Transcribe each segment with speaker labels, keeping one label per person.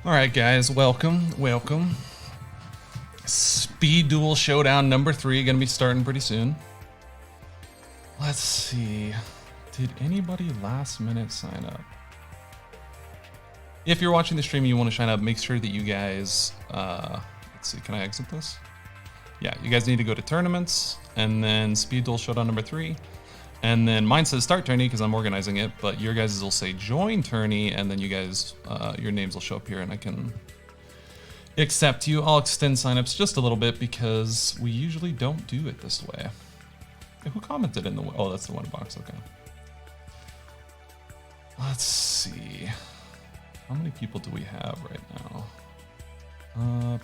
Speaker 1: All right, guys, welcome. Speed Duel Showdown number 3, gonna be starting pretty soon. Let's see. Did anybody last minute sign up? If you're watching the stream and you want to sign up, make sure that you guys, let's see, can I exit this? Yeah, you guys need to go to tournaments and then Speed Duel Showdown number 3. And then mine says start tourney because I'm organizing it, but your guys will say join tourney, and then you guys, your names will show up here and I can accept you. I'll extend signups just a little bit because we usually don't do it this way. Hey, who commented in the, oh, that's the one box, okay. Let's see. How many people do we have right now?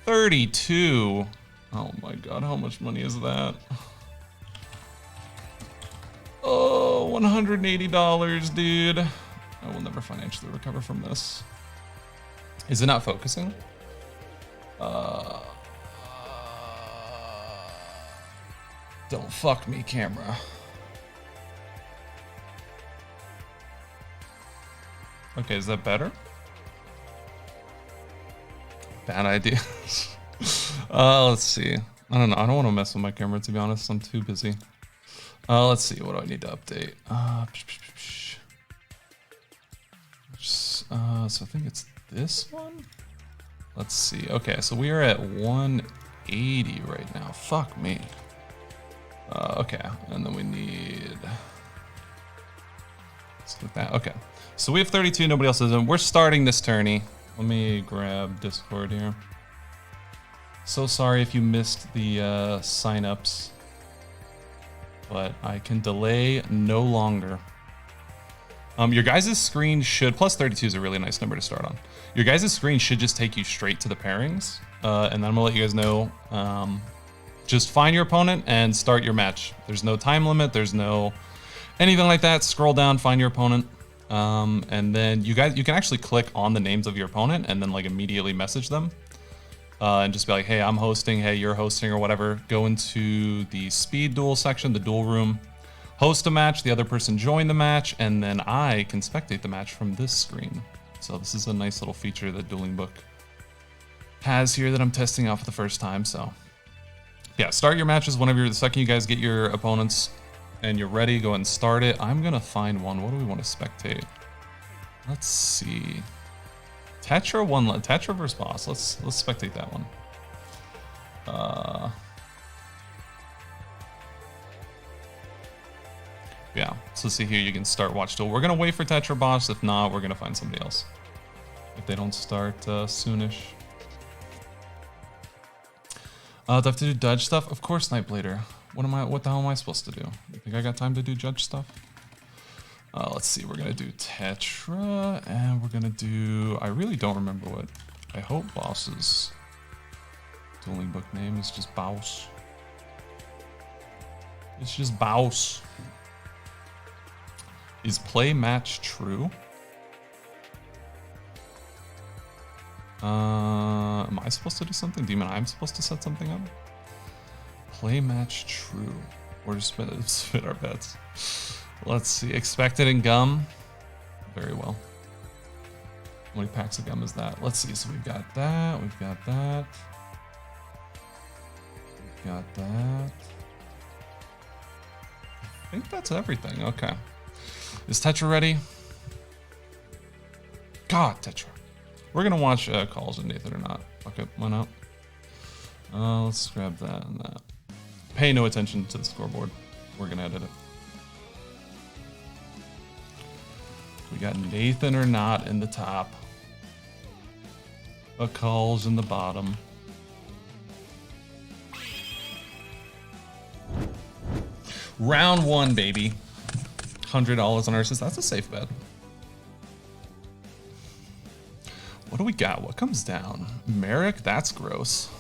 Speaker 1: 32. Oh my god, how much money is that? Oh, $180, dude. I will never financially recover from this. Is it not focusing? Don't fuck me, camera. Okay, is that better? Bad idea. Let's see. I don't know. I don't want to mess with my camera, to be honest. I'm too busy. Let's see. What do I need to update? So I think it's this one. Let's see. Okay, so we are at 180 right now. Fuck me. Okay, and then we need. Let's get that. Okay, so we have 32. Nobody else is in. We're starting this tourney. Let me grab Discord here. So sorry if you missed the signups, but I can delay no longer. Your guys' screen should, plus 32 is a really nice number to start on. Your guys' screen should just take you straight to the pairings, and then I'm gonna let you guys know. Just find your opponent and start your match. There's no time limit, there's no anything like that. Scroll down, find your opponent, and then you can actually click on the names of your opponent and then like immediately message them. And just be like, hey, I'm hosting, hey, you're hosting, or whatever. Go into the speed duel section, the duel room, host a match, the other person join the match, and then I can spectate the match from this screen. So this is a nice little feature that Dueling Book has here that I'm testing out for the first time. So yeah, start your matches whenever the second you guys get your opponents and you're ready, go ahead and start it. I'm gonna find one. What do we want to spectate? Let's see. Tetra versus boss. Let's spectate that one. Yeah, so see here, you can start watch duel. We're gonna wait for Tetra boss. If not, we're gonna find somebody else if they don't start soonish. Do I have to do judge stuff? Of course, Nightblader. What the hell am I supposed to do? You think I got time to do judge stuff? Let's see, we're gonna do Tetra, and we're gonna do, I really don't remember what, I hope Boss's Dueling Book name is just Boss. It's just Boss. Is play match true? Am I supposed to do something? Demon, I'm supposed to set something up? Play match true. Or just spit our bets. Let's see. Expected in gum. Very well. How many packs of gum is that? Let's see. So we've got that. We've got that. We've got that. I think that's everything. Okay. Is Tetra ready? God, Tetra. We're going to watch calls with Nathan or not. Fuck it. Why not? Let's grab that and that. Pay no attention to the scoreboard. We're going to edit it. We got Nathan or not in the top. A calls in the bottom. Round 1, baby. $100 on Ursus. That's a safe bet. What do we got? What comes down? Merrick? That's gross.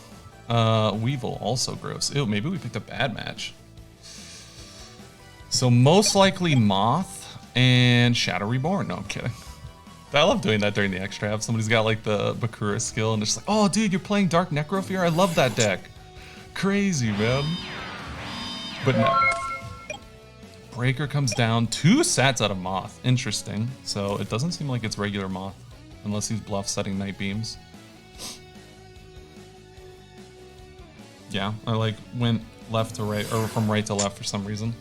Speaker 1: Weevil, also gross. Ew, maybe we picked a bad match. So most likely Moth and Shadow Reborn. No, I'm kidding. I love doing that during the extra half. Somebody's got like the Bakura skill and it's like, oh dude, you're playing Dark Necrofear? I love that deck. Crazy, man. But no. Breaker comes down. 2 sets out of Moth. Interesting. So it doesn't seem like it's regular Moth. unless he's bluff setting Night Beams. Yeah, I like went left to right, or from right to left for some reason,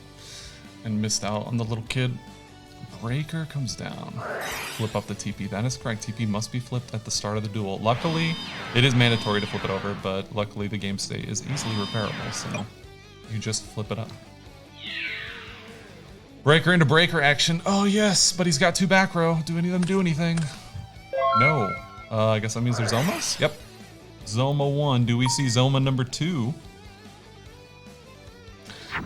Speaker 1: and missed out on the little kid. Breaker comes down. Flip up the TP. That is correct. TP must be flipped at the start of the duel. Luckily, it is mandatory to flip it over, but luckily the game state is easily repairable, so you just flip it up. Breaker into breaker action. Oh yes, but he's got 2 back row. Do any of them do anything? No. I guess that means there's Zomas? Yep. Zoma 1. Do we see Zoma number 2?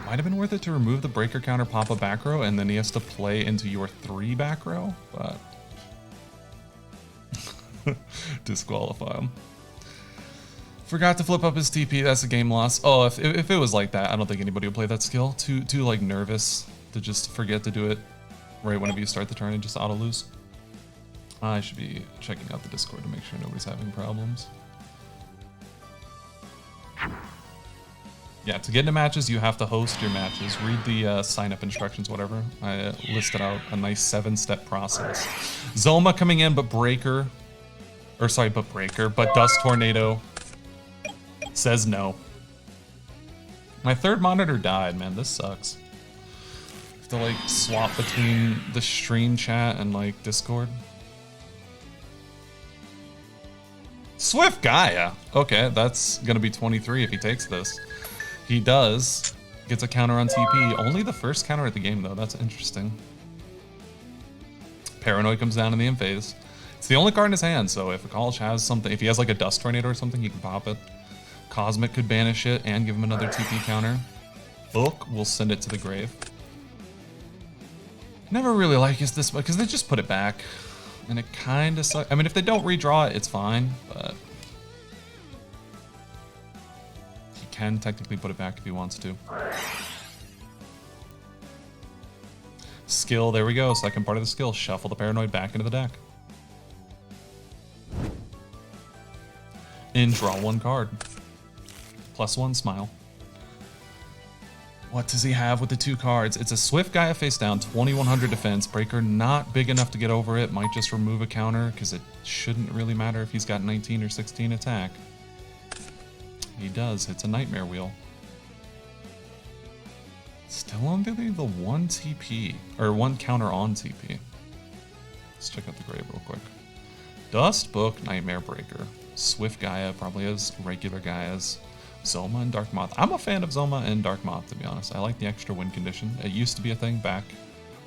Speaker 1: Might have been worth it to remove the breaker counter, pop a back row, and then he has to play into your 3 back row, but disqualify him. Forgot to flip up his TP. That's a game loss. Oh, if it was like that, I don't think anybody would play that skill. Too like nervous to just forget to do it right whenever you start the turn and just auto lose. I should be checking out the Discord to make sure nobody's having problems. Yeah, to get into matches, you have to host your matches. Read the sign-up instructions, whatever. I listed out a nice 7-step process. Zoma coming in, but Breaker... Or sorry, but Dust Tornado says no. My 3rd monitor died, man. This sucks. I have to, like, swap between the stream chat and, like, Discord. Swift Gaia! Okay, that's gonna be 23 if he takes this. He does. Gets a counter on TP. Only the first counter at the game, though. That's interesting. Paranoid comes down in the end phase. It's the only card in his hand, so if a college has something, if he has like a Dust Tornado or something, he can pop it. Cosmic could banish it and give him another TP counter. Book will send it to the grave. Never really like this because they just put it back. And it kind of sucks. I mean, if they don't redraw it, it's fine, but... can technically put it back if he wants to. Skill, there we go. Second part of the skill. Shuffle the Paranoid back into the deck. And draw 1 card. +1 smile. What does he have with the 2 cards? It's a Swift Gaia face down, 2100 defense. Breaker not big enough to get over it. Might just remove a counter because it shouldn't really matter if he's got 19 or 16 attack. He does. It's a Nightmare Wheel. Still under the 1 TP. Or 1 counter on TP. Let's check out the grave real quick. Dust, Book, Nightmare Breaker. Swift Gaia probably has regular Gaias. Zoma and Dark Moth. I'm a fan of Zoma and Dark Moth, to be honest. I like the extra win condition. It used to be a thing back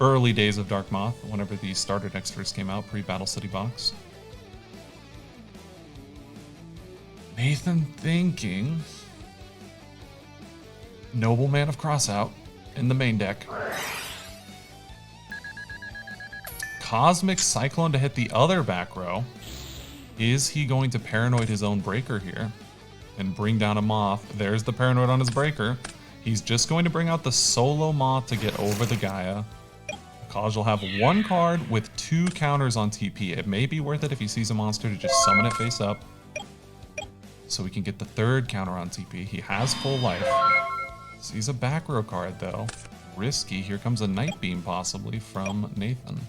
Speaker 1: early days of Dark Moth, whenever the starter decks first came out, pre-Battle City box. Nathan thinking Nobleman of Crossout in the main deck. Cosmic Cyclone to hit the other back row. Is he going to Paranoid his own Breaker here and bring down a Moth? There's the Paranoid on his Breaker. He's just going to bring out the solo Moth to get over the Gaia. Kaj will have 1 card with 2 counters on TP. It may be worth it if he sees a monster to just summon it face up, so we can get the 3rd counter on TP. He has full life. Sees a back row card, though. Risky. Here comes a Night Beam, possibly, from Nathan.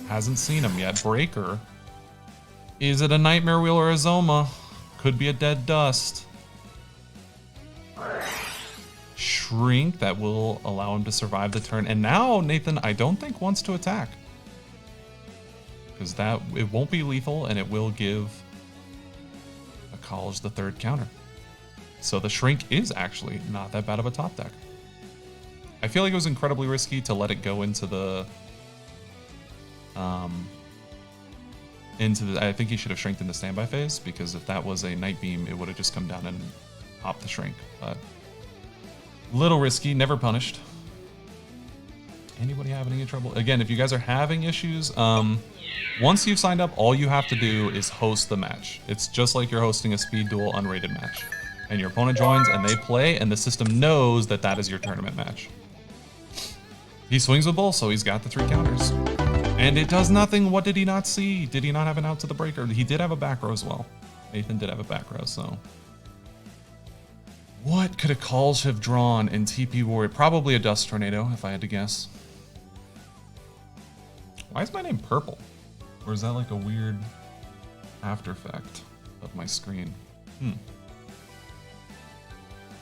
Speaker 1: Hasn't seen him yet. Breaker. Is it a Nightmare Wheel or a Zoma? Could be a Dead Dust. Shrink. That will allow him to survive the turn. And now, Nathan, I don't think wants to attack. Because it won't be lethal, and it will give College the 3rd counter. So the Shrink is actually not that bad of a top deck. I feel like it was incredibly risky to let it go into the I think he should have shrinked in the standby phase, because if that was a Night Beam, it would have just come down and popped the Shrink. But little risky, never punished. Anybody having any trouble? Again, if you guys are having issues, once you've signed up, all you have to do is host the match. It's just like you're hosting a speed duel unrated match. And your opponent joins and they play, and the system knows that that is your tournament match. He swings with Bull, so he's got the 3 counters. And it does nothing. What did he not see? Did he not have an out to the Breaker? He did have a back row as well. Nathan did have a back row, so. What could a Kalsh have drawn in TP Warrior? Probably a Dust Tornado, if I had to guess. Why is my name purple? Or is that like a weird after effect of my screen?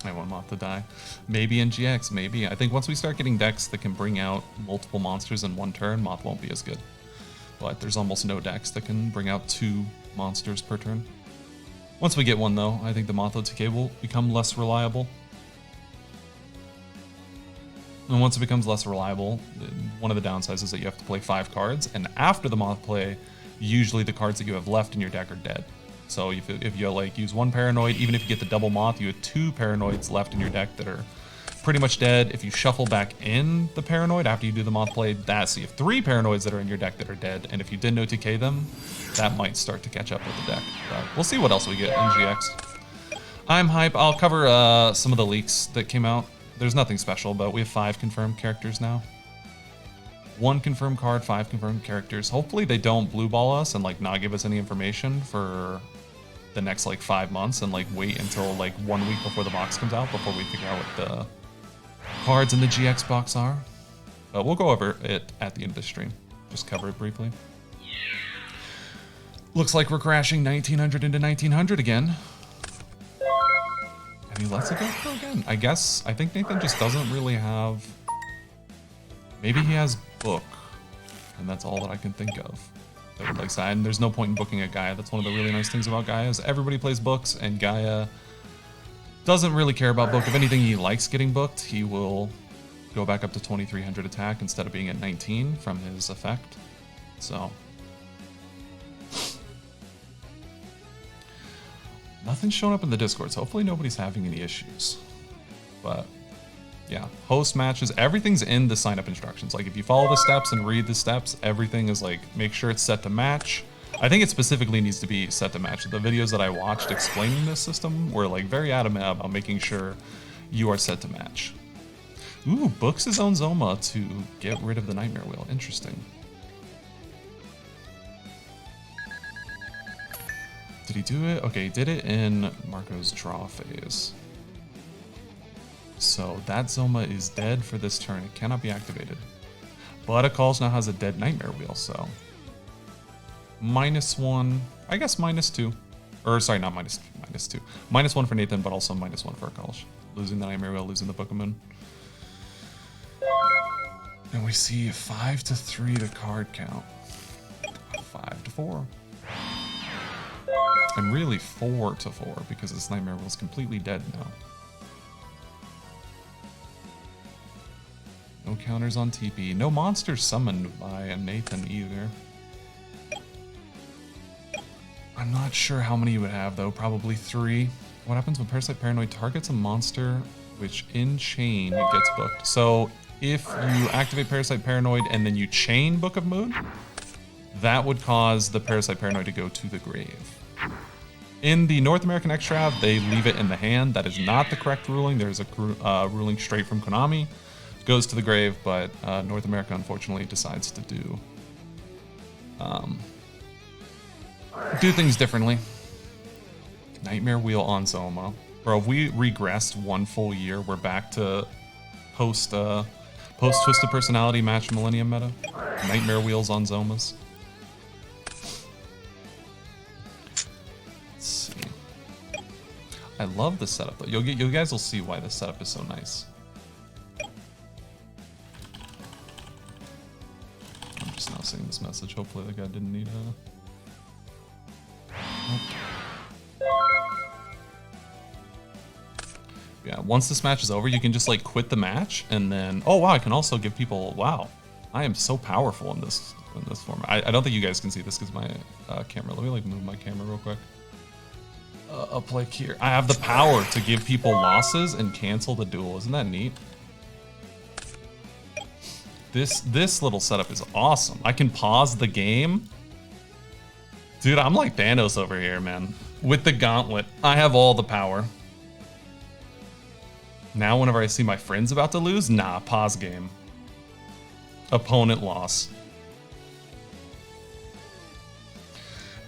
Speaker 1: I want Moth to die. Maybe in GX, maybe. I think once we start getting decks that can bring out multiple monsters in one turn, Moth won't be as good. But there's almost no decks that can bring out 2 monsters per turn. Once we get one though, I think the Moth OTK will become less reliable. And once it becomes less reliable, one of the downsides is that you have to play 5 cards, and after the Moth play, usually the cards that you have left in your deck are dead. So if you like use 1 Paranoid, even if you get the double Moth, you have 2 Paranoids left in your deck that are pretty much dead. If you shuffle back in the Paranoid after you do the Moth play, so you have 3 Paranoids that are in your deck that are dead, and if you didn't OTK them, that might start to catch up with the deck. But we'll see what else we get in GX. I'm hype. I'll cover some of the leaks that came out. There's nothing special, but we have 5 confirmed characters now. 1 confirmed card, 5 confirmed characters. Hopefully they don't blue ball us and like not give us any information for the next like 5 months and like wait until like 1 week before the box comes out before we figure out what the cards in the GX box are. But we'll go over it at the end of the stream. Just cover it briefly. Looks like we're crashing 1900 into 1900 again. And he lets it go through again. I think Nathan just doesn't really have... Maybe he has book, and that's all that I can think of. That would like side. And there's no point in booking a Gaia. That's one of the really nice things about Gaia is everybody plays books, and Gaia doesn't really care about book. If anything, he likes getting booked. He will go back up to 2300 attack instead of being at 19 from his effect. So nothing's showing up in the Discord, so hopefully nobody's having any issues. But yeah, host matches, everything's in the sign-up instructions. Like if you follow the steps and read the steps, everything is like, make sure it's set to match. I think it specifically needs to be set to match. The videos that I watched explaining this system were like very adamant about making sure you are set to match. Ooh, books his own Zoma to get rid of the Nightmare Wheel. Interesting. Did he do it? Okay, he did it in Marco's draw phase. So that Zoma is dead for this turn. It cannot be activated. But Akalsh now has a dead Nightmare Wheel, so... -1, I guess -2. Or, sorry, not -2. -1 for Nathan, but also -1 for Akalsh. Losing the Nightmare Wheel, losing the Book of Moon. And we see 5 to 3 to card count. 5 to 4. And really 4 to 4, because this Nightmare Wheel is completely dead now. No counters on TP. No monsters summoned by Nathan either. I'm not sure how many you would have though, probably 3. What happens when Parasite Paranoid targets a monster which in chain it gets booked? So if you activate Parasite Paranoid and then you chain Book of Moon, that would cause the Parasite Paranoid to go to the grave. In the North American Extra, they leave it in the hand. That is not the correct ruling. There's a ruling straight from Konami. Goes to the grave, but North America unfortunately decides to do things differently. Nightmare Wheel on Zoma. Bro, if we regressed 1 full year, we're back to post Twisted Personality match Millennium meta. Nightmare Wheels on Zomas. Let's see. I love the setup though. You guys will see why this setup is so nice. I'm just now seeing this message. Hopefully the guy didn't need a... Nope. Yeah, once this match is over, you can just like quit the match and then... Oh wow, I can also give people... Wow, I am so powerful in this format. I don't think you guys can see this because my camera... Let me like move my camera real quick. Up like here. I have the power to give people losses and cancel the duel. Isn't that neat? This little setup is awesome. I can pause the game. Dude, I'm like Thanos over here, man. With the gauntlet, I have all the power. Now whenever I see my friends about to lose, nah, pause game. Opponent loss.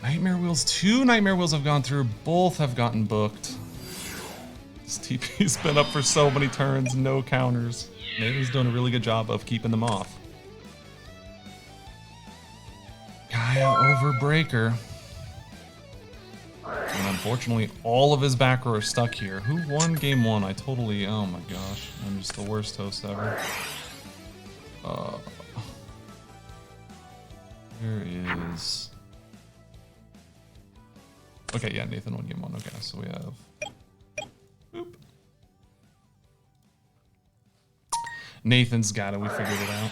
Speaker 1: Nightmare Wheels, 2 Nightmare Wheels have gone through, both have gotten booked. This TP's been up for so many turns, no counters. Nathan's doing a really good job of keeping them off. Gaia Overbreaker. And unfortunately, all of his back row are stuck here. Who won game one? I totally... Oh my gosh. I'm just the worst host ever. There is... Okay, yeah, Nathan won game one. Okay, so we have... Boop. Nathan's got it. We figured it out.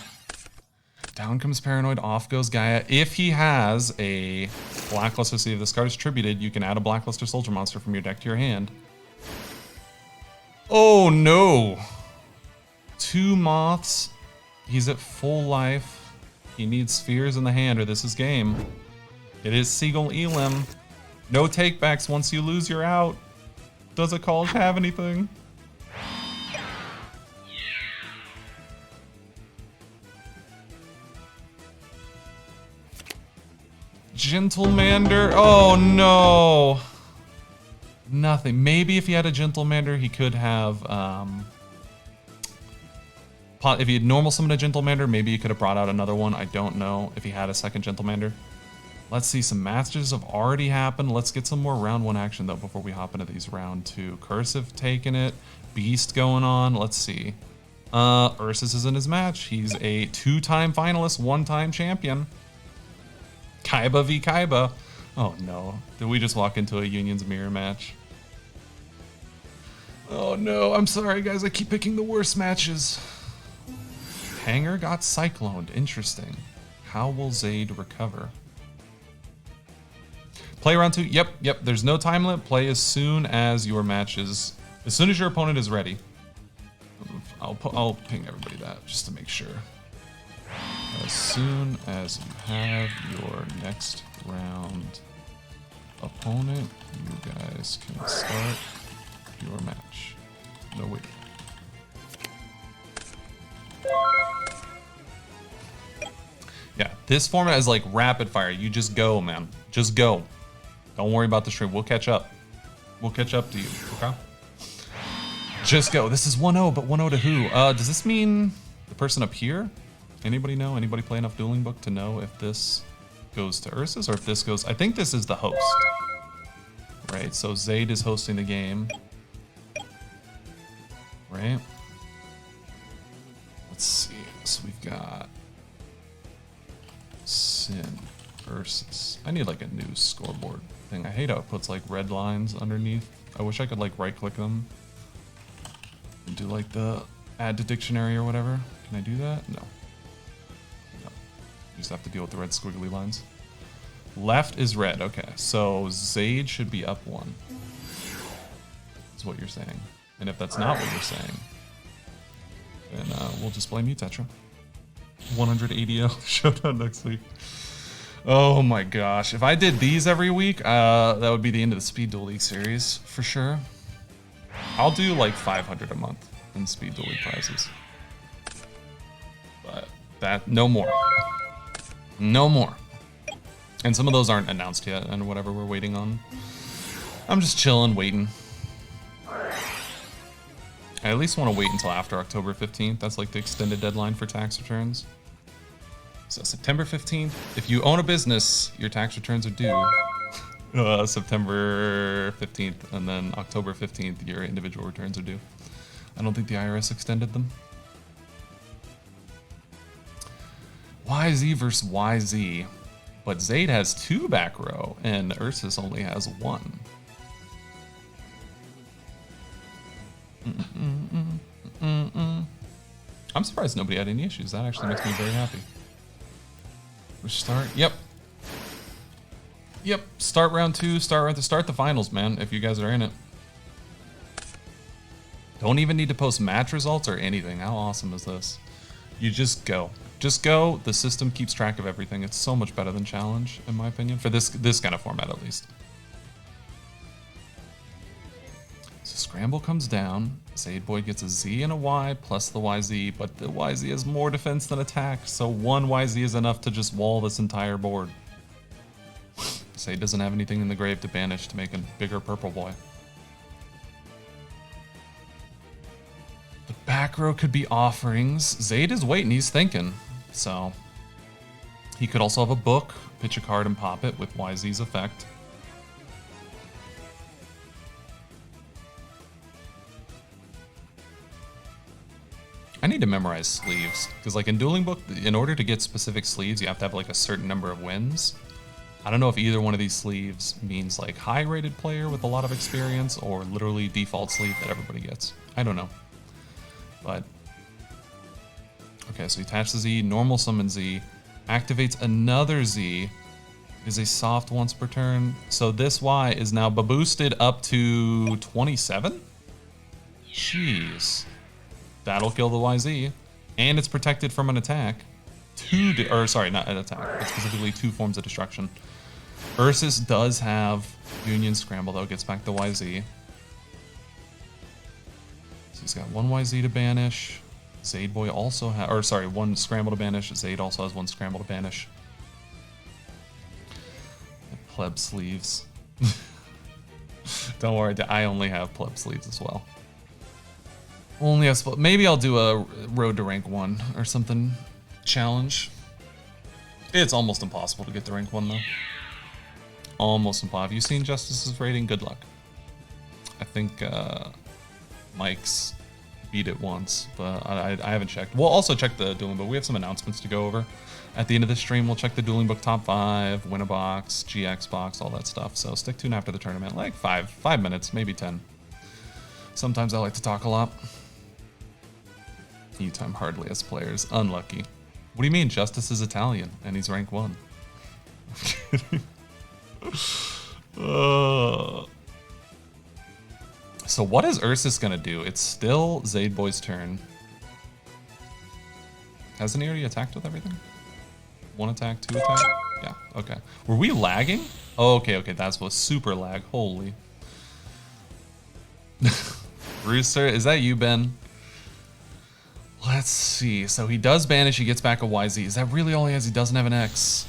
Speaker 1: Down comes Paranoid, off goes Gaia. If he has a Blackluster, see if this card is tributed, you can add a Blackluster Soldier monster from your deck to your hand. Oh no! 2 moths. He's at full life. He needs spheres in the hand or this is game. It is Seagull Elim. No takebacks. Once you lose, you're out. Does a college have anything? Gentlemander. Oh no. Nothing. Maybe if he had a Gentlemander, he could have. If he had normal summoned a Gentlemander, maybe he could have brought out another one. I don't know if he had a second Gentlemander. Let's see. Some matches have already happened. Let's get some more round 1 action though before we hop into these round 2. Cursive taking it. Beast going on. Let's see. Ursus is in his match. He's a 2-time finalist, 1-time champion. Kaiba v Kaiba. Oh no. Did we just walk into a Union's Mirror match? Oh no. I'm sorry guys. I keep picking the worst matches. Hanger got cycloned. Interesting. How will Zayd recover? Play round 2. Yep. There's no time limit. Play as soon as your match is... As soon as your opponent is ready. I'll ping everybody that just to make sure. As soon as you have your next round opponent, you guys can start your match. No wait. Yeah, this format is like rapid fire. You just go, man. Just go. Don't worry about the stream. We'll catch up. We'll catch up to you, okay? Just go. This is 1-0, but 1-0 to who? Does this mean the person up here? Anybody know? Anybody play enough Dueling Book to know if this goes to Ursus or if this goes... I think this is the host. Right, so Zayd is hosting the game. Right? Let's see. So we've got... Sin versus... I need like a new scoreboard thing. I hate how it puts like red lines underneath. I wish I could like right click them and do like the add to dictionary or whatever. Can I do that? No. You just have to deal with the red squiggly lines. Left is red. Okay, so Zayd should be up 1. That's what you're saying. And if that's not what you're saying, then we'll just blame you, Tetra. 180 Showdown next week. Oh my gosh. If I did these every week, that would be the end of the Speed Duel League series, for sure. I'll do like 500 a month in Speed Duel League prizes. But that, no more. No more. And some of those aren't announced yet and whatever we're waiting on. I'm just chilling, waiting. I at least want to wait until after October 15th. That's like the extended deadline for tax returns. So September 15th. If you own a business, your tax returns are due. September 15th, and then October 15th, your individual returns are due. I don't think the IRS extended them. YZ versus YZ, but Zayd has 2 back row, and Ursus only has 1. I'm surprised nobody had any issues. That actually makes me very happy. Which start? Yep. Start round 2. Start the finals, man. If you guys are in it, don't even need to post match results or anything. How awesome is this? You just go. Just go. The system keeps track of everything. It's so much better than challenge, in my opinion, for this kind of format at least. So Scramble comes down. Zayd Boy gets a Z and a Y plus the YZ, but the YZ has more defense than attack, so 1 YZ is enough to just wall this entire board. Zayd doesn't have anything in the grave to banish to make a bigger purple boy. The back row could be offerings. Zayd is waiting. He's thinking. So He could also have a book, pitch a card and pop it with YZ's effect. I need to memorize sleeves, because like in Dueling Book, in order to get specific sleeves, you have to have like a certain number of wins. I don't know if either one of these sleeves means like high-rated player with a lot of experience or literally default sleeve that everybody gets. I don't know. But, okay, so he attach the Z, normal summon Z, activates another Z, it is a soft once per turn. So this Y is now boosted up to 27? Jeez. That'll kill the YZ, and it's protected from an attack. Sorry, not an attack, but specifically 2 forms of destruction. Ursus does have Union Scramble, though, gets back the YZ. So he's got 1 YZ to banish. Zaid Boy also has, or sorry, 1 Scramble to banish. Zaid also has 1 Scramble to banish. Pleb sleeves. Don't worry, I only have pleb sleeves as well. Only have, maybe I'll do a road to rank 1 or something challenge. It's almost impossible to get to rank 1 though. Almost impossible. Have you seen Justice's rating? Good luck. I think Mike's beat it once, but I haven't checked. We'll also check the Dueling Book. We have some announcements to go over. At the end of the stream, we'll check the Dueling Book top 5, win a box, GX box, all that stuff. So stick tuned after the tournament, like 5 minutes, maybe 10. Sometimes I like to talk a lot. E-time hardly as players. Unlucky. What do you mean? Justice is Italian, and he's rank 1. I'm kidding. So what is Ursus gonna do? It's still Zaid Boy's turn. Hasn't he already attacked with everything? 1 attack, 2 attack? Yeah, okay. Were we lagging? Oh, okay, that's what super lag. Holy. Rooster, is that you, Ben? Let's see. So he does banish, he gets back a YZ. Is that really all he has? He doesn't have an X.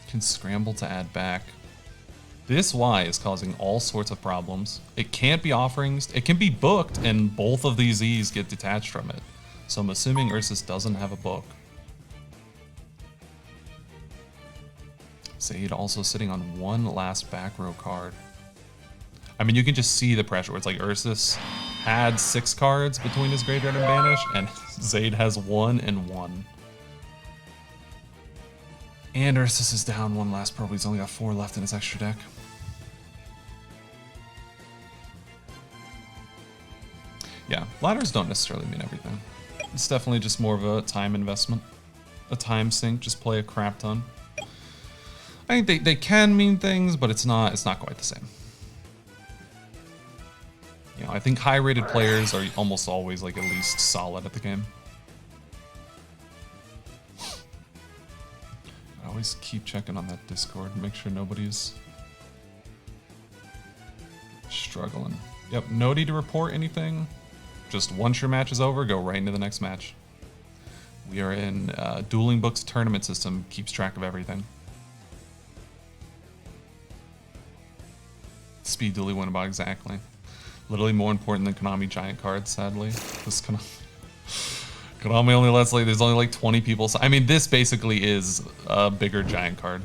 Speaker 1: Can scramble to add back. This Y is causing all sorts of problems. It can't be offerings. It can be booked, and both of these Z's get detached from it. So I'm assuming Ursus doesn't have a book. Zaid also sitting on 1 last back row card. I mean, you can just see the pressure. It's like Ursus had 6 cards between his graveyard and banish, and Zaid has 1 and 1. And Ursus is down 1 last probe. He's only got 4 left in his extra deck. Yeah, ladders don't necessarily mean everything. It's definitely just more of a time investment. A time sink, just play a crap ton. I think they can mean things, but it's not quite the same. You know, I think high-rated players are almost always like at least solid at the game. I always keep checking on that Discord, make sure nobody's struggling. Yep, no need to report anything. Just once your match is over, go right into the next match. We are in Dueling Book's tournament system, keeps track of everything. Speed Dueling win about exactly. Literally more important than Konami giant cards, sadly. This Konami only lets like there's only like 20 people. So, I mean, this basically is a bigger giant card.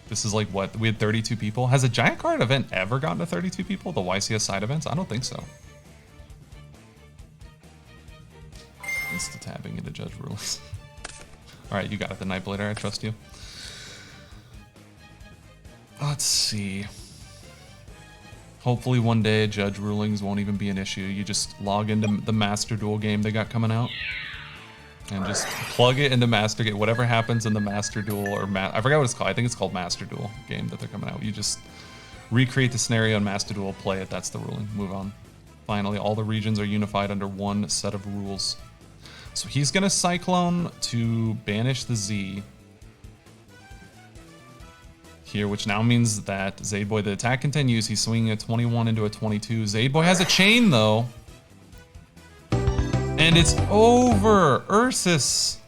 Speaker 1: This is like what we had 32 people. Has a giant card event ever gotten to 32 people? The YCS side events? I don't think so. Insta-tabbing into judge rulings. All right, you got it, the Nightblader. I trust you. Let's see. Hopefully one day judge rulings won't even be an issue. You just log into the Master Duel game they got coming out and just plug it into Master Game. Whatever happens in the Master Duel or I forgot what it's called. I think it's called Master Duel game that they're coming out. You just recreate the scenario in Master Duel, play it. That's the ruling. Move on. Finally, all the regions are unified under one set of rules. So he's gonna Cyclone to banish the Z here, which now means that Zaid Boy, the attack continues. He's swinging a 21 into a 22. Zaid Boy has a chain though. And it's over. Ursus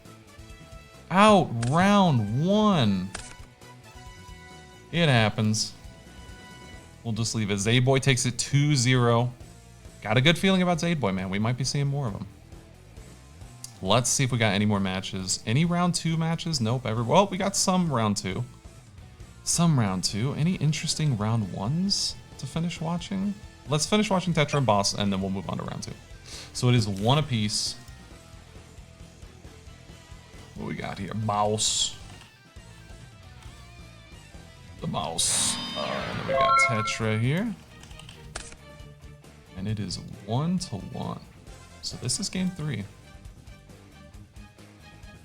Speaker 1: out round 1. It happens. We'll just leave it. Zaid Boy takes it 2-0. Got a good feeling about Zaid Boy, man. We might be seeing more of him. Let's see if we got any more matches. Any round 2 matches? Nope. Well, we got some round 2. Some round 2. Any interesting round 1s to finish watching? Let's finish watching Tetra and Boss, and then we'll move on to round 2. So it is 1 apiece. What we got here? Mouse. The mouse. And then we got Tetra here. And it is 1-1. So this is game 3.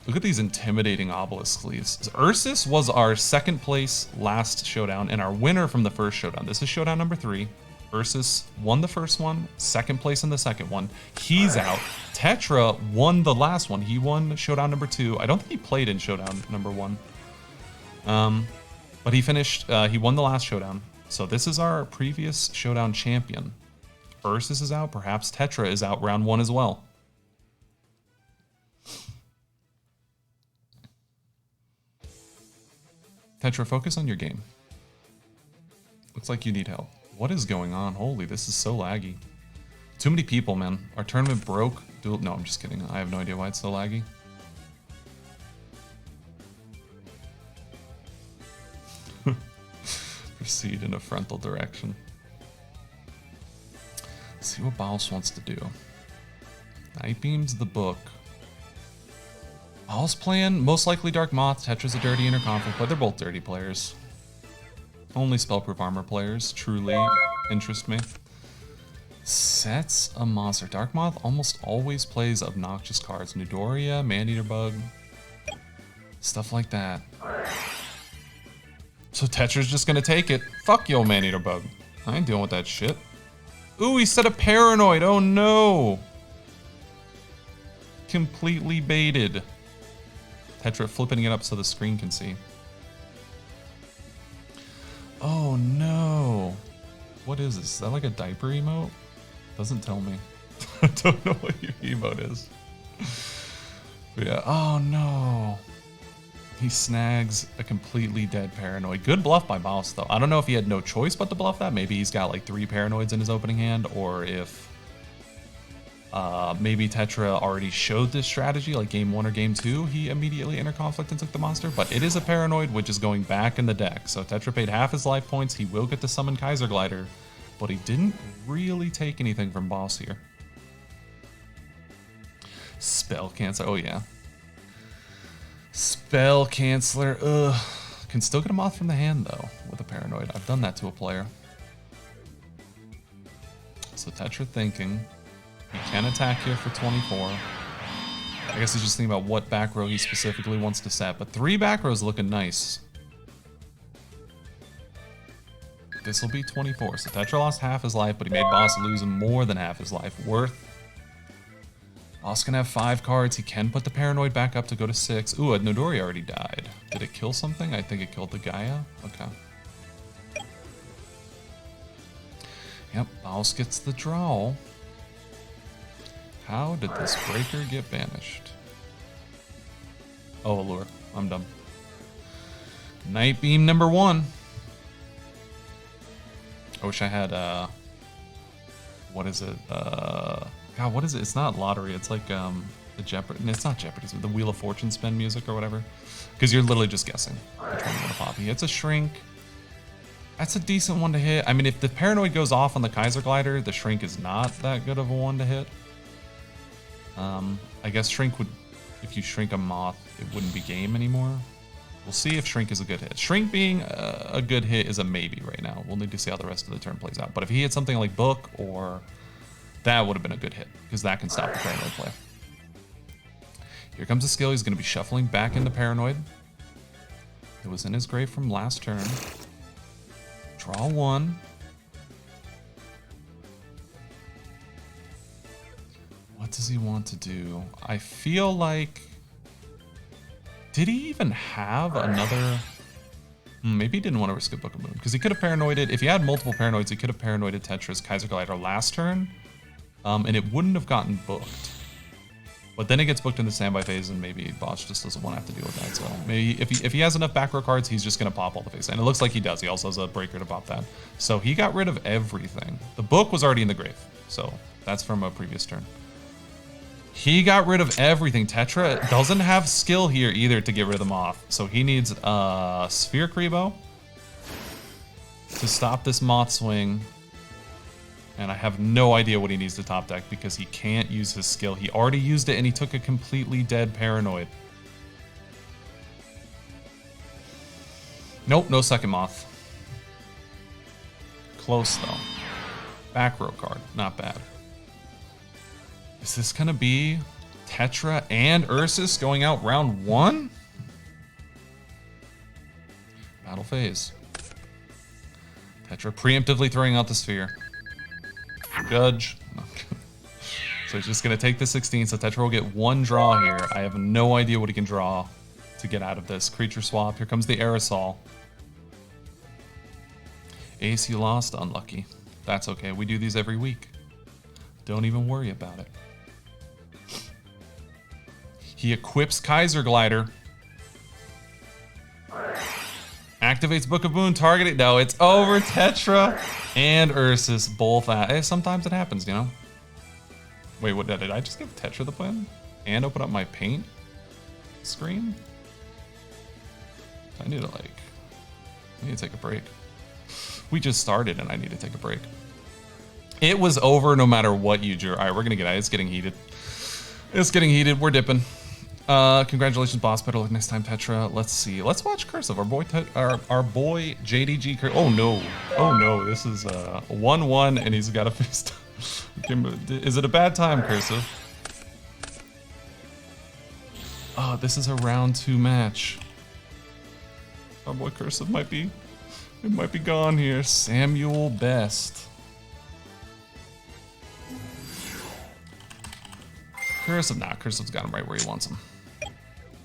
Speaker 1: Look at these intimidating obelisk sleeves. Ursus was our 2nd place last showdown and our winner from the first showdown. This is showdown number 3. Ursus won the first one, 2nd place in the second one. He's out. Tetra won the last one. He won showdown number 2. I don't think he played in showdown number 1. But he finished, he won the last showdown. So this is our previous showdown champion. Ursus is out. Perhaps Tetra is out round 1 as well. Tetra, focus on your game. Looks like you need help. What is going on? Holy, this is so laggy. Too many people, man. Our tournament broke. Duel. No, I'm just kidding. I have no idea why it's so laggy. Proceed in a frontal direction. Let's see what Baus wants to do. Night Beam's the book. Baus playing most likely Dark Moth. Tetra's a dirty inner conflict, but they're both dirty players. Only spellproof armor players truly interest me. Sets a monster. Dark Moth almost always plays obnoxious cards. Nidoria, Maneater Bug, stuff like that. So Tetra's just gonna take it. Fuck yo, Maneater Bug. I ain't dealing with that shit. Ooh, he said a Paranoid. Oh no. Completely baited. Tetra flipping it up so the screen can see. Oh no. What is this? Is that like a diaper emote? Doesn't tell me. I don't know what your emote is. But yeah, oh no. He snags a completely dead Paranoid. Good bluff by Baus though. I don't know if he had no choice but to bluff that. Maybe he's got like 3 Paranoids in his opening hand, or if maybe Tetra already showed this strategy, like game 1 or game 2, he immediately inner conflict and took the monster. But it is a Paranoid, which is going back in the deck. So Tetra paid half his life points. He will get to summon Kaiser Glider, but he didn't really take anything from Baus here. Spell Canceller. Oh yeah. Spell Canceller. Ugh. Can still get a Moth from the hand though with a Paranoid. I've done that to a player. So Tetra thinking. He can attack here for 24. I guess he's just thinking about what back row he specifically wants to set. But 3 back rows looking nice. This will be 24. So Tetra lost half his life, but he made Baus lose more than half his life. Worth. Baus can have 5 cards. He can put the Paranoid back up to go to 6. Ooh, a Nidoria already died. Did it kill something? I think it killed the Gaia. Okay. Yep, Baus gets the draw. How did this breaker get banished? Oh, Allure. I'm dumb. Night Beam number 1. I wish I had, what is it? God, what is it? It's not Lottery. It's like, the Jeopardy. It's not Jeopardy. It's the Wheel of Fortune spin music or whatever. Because you're literally just guessing which one you want to pop. He hits a Shrink. That's a decent one to hit. I mean, if the Paranoid goes off on the Kaiser Glider, the Shrink is not that good of a one to hit. I guess Shrink would, if you shrink a Moth, it wouldn't be game anymore. We'll see if Shrink is a good hit. Shrink being a good hit is a maybe right now. We'll need to see how the rest of the turn plays out. But if he hit something like Book, or that would have been a good hit, because that can stop the Paranoid play. Here comes the skill. He's going to be shuffling back into Paranoid. It was in his grave from last turn. Draw 1. What does he want to do? I feel like... Did he even have another... Maybe he didn't want to risk a Book of Moon, because he could have Paranoided... If he had multiple Paranoids, he could have Paranoided Tetra's Kaiser Glider last turn, and it wouldn't have gotten booked. But then it gets booked in the standby phase, and maybe Baus just doesn't want to have to deal with that. So maybe if he has enough back row cards, he's just going to pop all the face. And it looks like he does. He also has a breaker to pop that. So he got rid of everything. The Book was already in the grave, so that's from a previous turn. He got rid of everything. Tetra doesn't have skill here either to get rid of the Moth. So he needs Sphere Kribo to stop this Moth swing. And I have no idea what he needs to top deck because he can't use his skill. He already used it and he took a completely dead Paranoid. Nope, no second Moth. Close though. Back row card, not bad. Is this gonna be Tetra and Ursus going out round 1? Battle phase. Tetra preemptively throwing out the Sphere. Judge. So he's just gonna take the 16, so Tetra will get 1 draw here. I have no idea what he can draw to get out of this. Creature swap, here comes the Aerosol. Ace you lost, unlucky. That's okay, we do these every week. Don't even worry about it. He equips Kaiser Glider. Activates Book of Boon, target it. No, it's over. Tetra and Ursus both at. Sometimes it happens, you know? Wait, what did I just give Tetra the plan? And open up my paint screen? I need to take a break. We just started and I need to take a break. It was over no matter what you drew. All right, we're gonna get out. It's getting heated. It's getting heated. We're dipping. Congratulations, boss. Better luck next time, Tetra. Let's see. Let's watch Cursive. Our boy JDG. Oh no. Oh no. This is 1-1, and he's got a face. Is it a bad time, Cursive? Oh, this is a round 2 match. Our boy Cursive might be gone here. Samuel Best. Cursive, nah, Cursive's got him right where he wants him.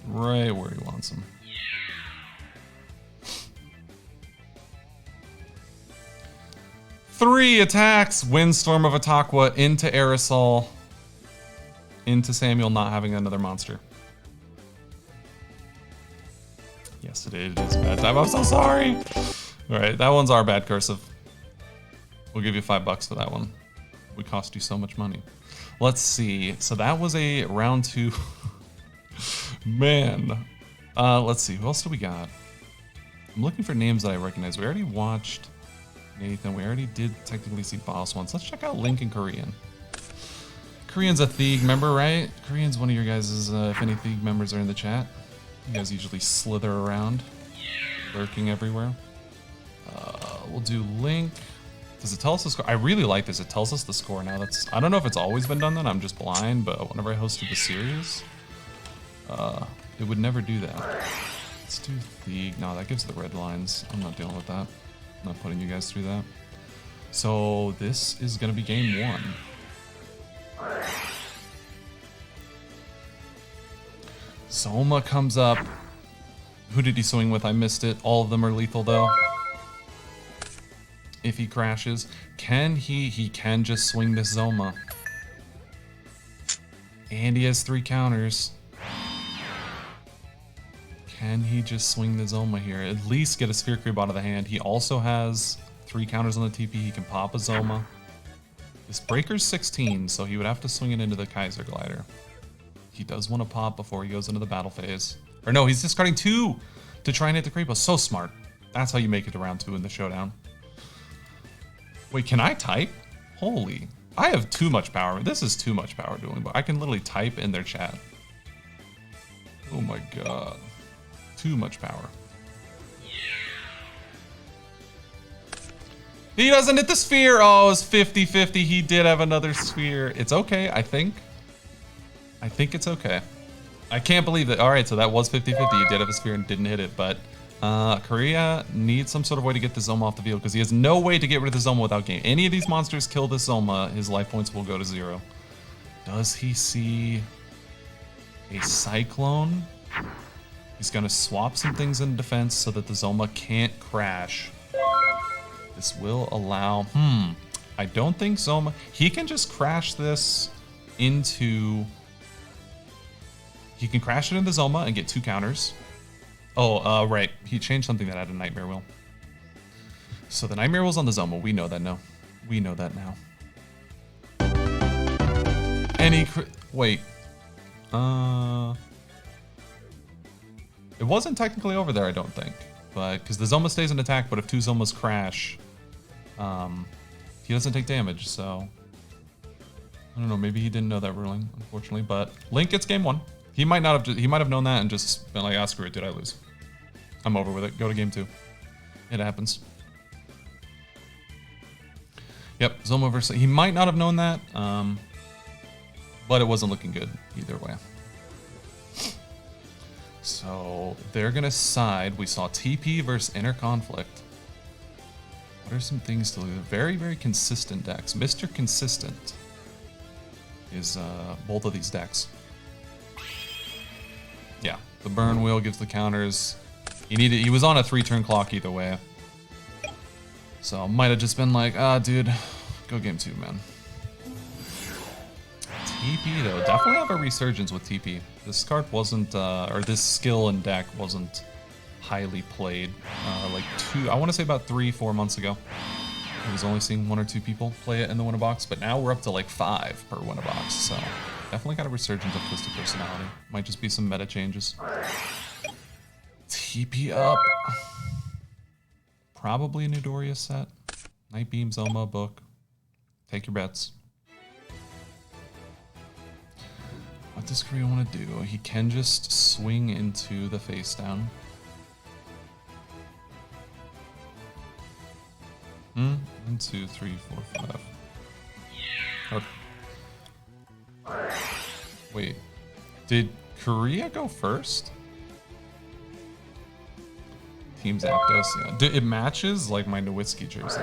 Speaker 1: Right where he wants him. Three attacks! Windstorm of Ataqua into Aerosol. Into Samuel not having another monster. Yes, it is a bad time. I'm so sorry! Alright, that one's our bad, Cursive. We'll give you $5 for that one. We cost you so much money. Let's see. So that was a round 2. Man. Let's see. Who else do we got? I'm looking for names that I recognize. We already watched Nathan. We already did technically see Boss once. Let's check out Link in Korean. Korean's a Thieg member, right? Korean's one of your guys' if any Thieg members are in the chat. You guys usually slither around, lurking everywhere. We'll do Link. Does it tell us the score? I really like this. It tells us the score now. I don't know if it's always been done then. I'm just blind, but whenever I hosted the series, it would never do that. Let's do Thieg. No, that gives the red lines. I'm not dealing with that. I'm not putting you guys through that. So this is gonna be game 1. Zoma comes up. Who did he swing with? I missed it. All of them are lethal though. If he crashes, can he can just swing this Zoma. And he has 3 counters. Can he just swing the Zoma here? At least get a Sphere Creep out of the hand. He also has 3 counters on the TP. He can pop a Zoma. This breaker's 16, so he would have to swing it into the Kaiser Glider. He does want to pop before he goes into the battle phase. Or no, he's discarding 2 to try and hit the Creepo. So smart. That's how you make it to round 2 in the Showdown. Wait, can I type? Holy. I have too much power. This is too much power doing, but I can literally type in their chat. Oh my god. Too much power. He doesn't hit the Sphere. Oh, it's 50-50. He did have another Sphere. It's okay, I think. I think it's okay. I can't believe that. All right, so that was 50-50. He did have a Sphere and didn't hit it, but Korea needs some sort of way to get the Zoma off the field because he has no way to get rid of the Zoma without game. Any of these monsters kill the Zoma, his life points will go to 0. Does he see a Cyclone? He's gonna swap some things in defense so that the Zoma can't crash. This will allow, I don't think Zoma, he can just crash this into, he can crash it into Zoma and get 2 counters. Oh, right. He changed something that had a Nightmare Wheel. So the Nightmare Wheel's on the Zoma. We know that now. We know that now. And he... Wait. It wasn't technically over there, I don't think. But, because the Zoma stays in attack, but if 2 Zomas crash, he doesn't take damage, so... I don't know, maybe he didn't know that ruling, unfortunately, but Link gets game 1. He might not have, he might have known that and just been like, ah, screw it, did I lose? I'm over with it, go to game 2. It happens. Yep, Zoma versus, he might not have known that, but it wasn't looking good either way. So they're gonna side. We saw TP versus Inner Conflict. What are some things to lose? Very, very consistent decks. Mr. Consistent is both of these decks. Yeah, the burn wheel gives the counters. He was on a 3-turn clock either way. So might have just been like, ah, dude, go game 2, man. TP though, definitely have a resurgence with TP. This card wasn't, or this skill and deck wasn't highly played like I want to say about 3-4 months ago. I was only seeing 1 or 2 people play it in the winner box, but now we're up to like 5 per winner box, so definitely got a resurgence of Twisted Personality. Might just be some meta changes. TP up. Probably a Nidoriya set. Night Beam, Zoma, Book. Take your bets. What does Korea want to do? He can just swing into the face down. 1, 2, 3, 4, 5. Okay. Wait. Did Korea go first? Team Zapdos, yeah. It matches like my Nowitzki jersey.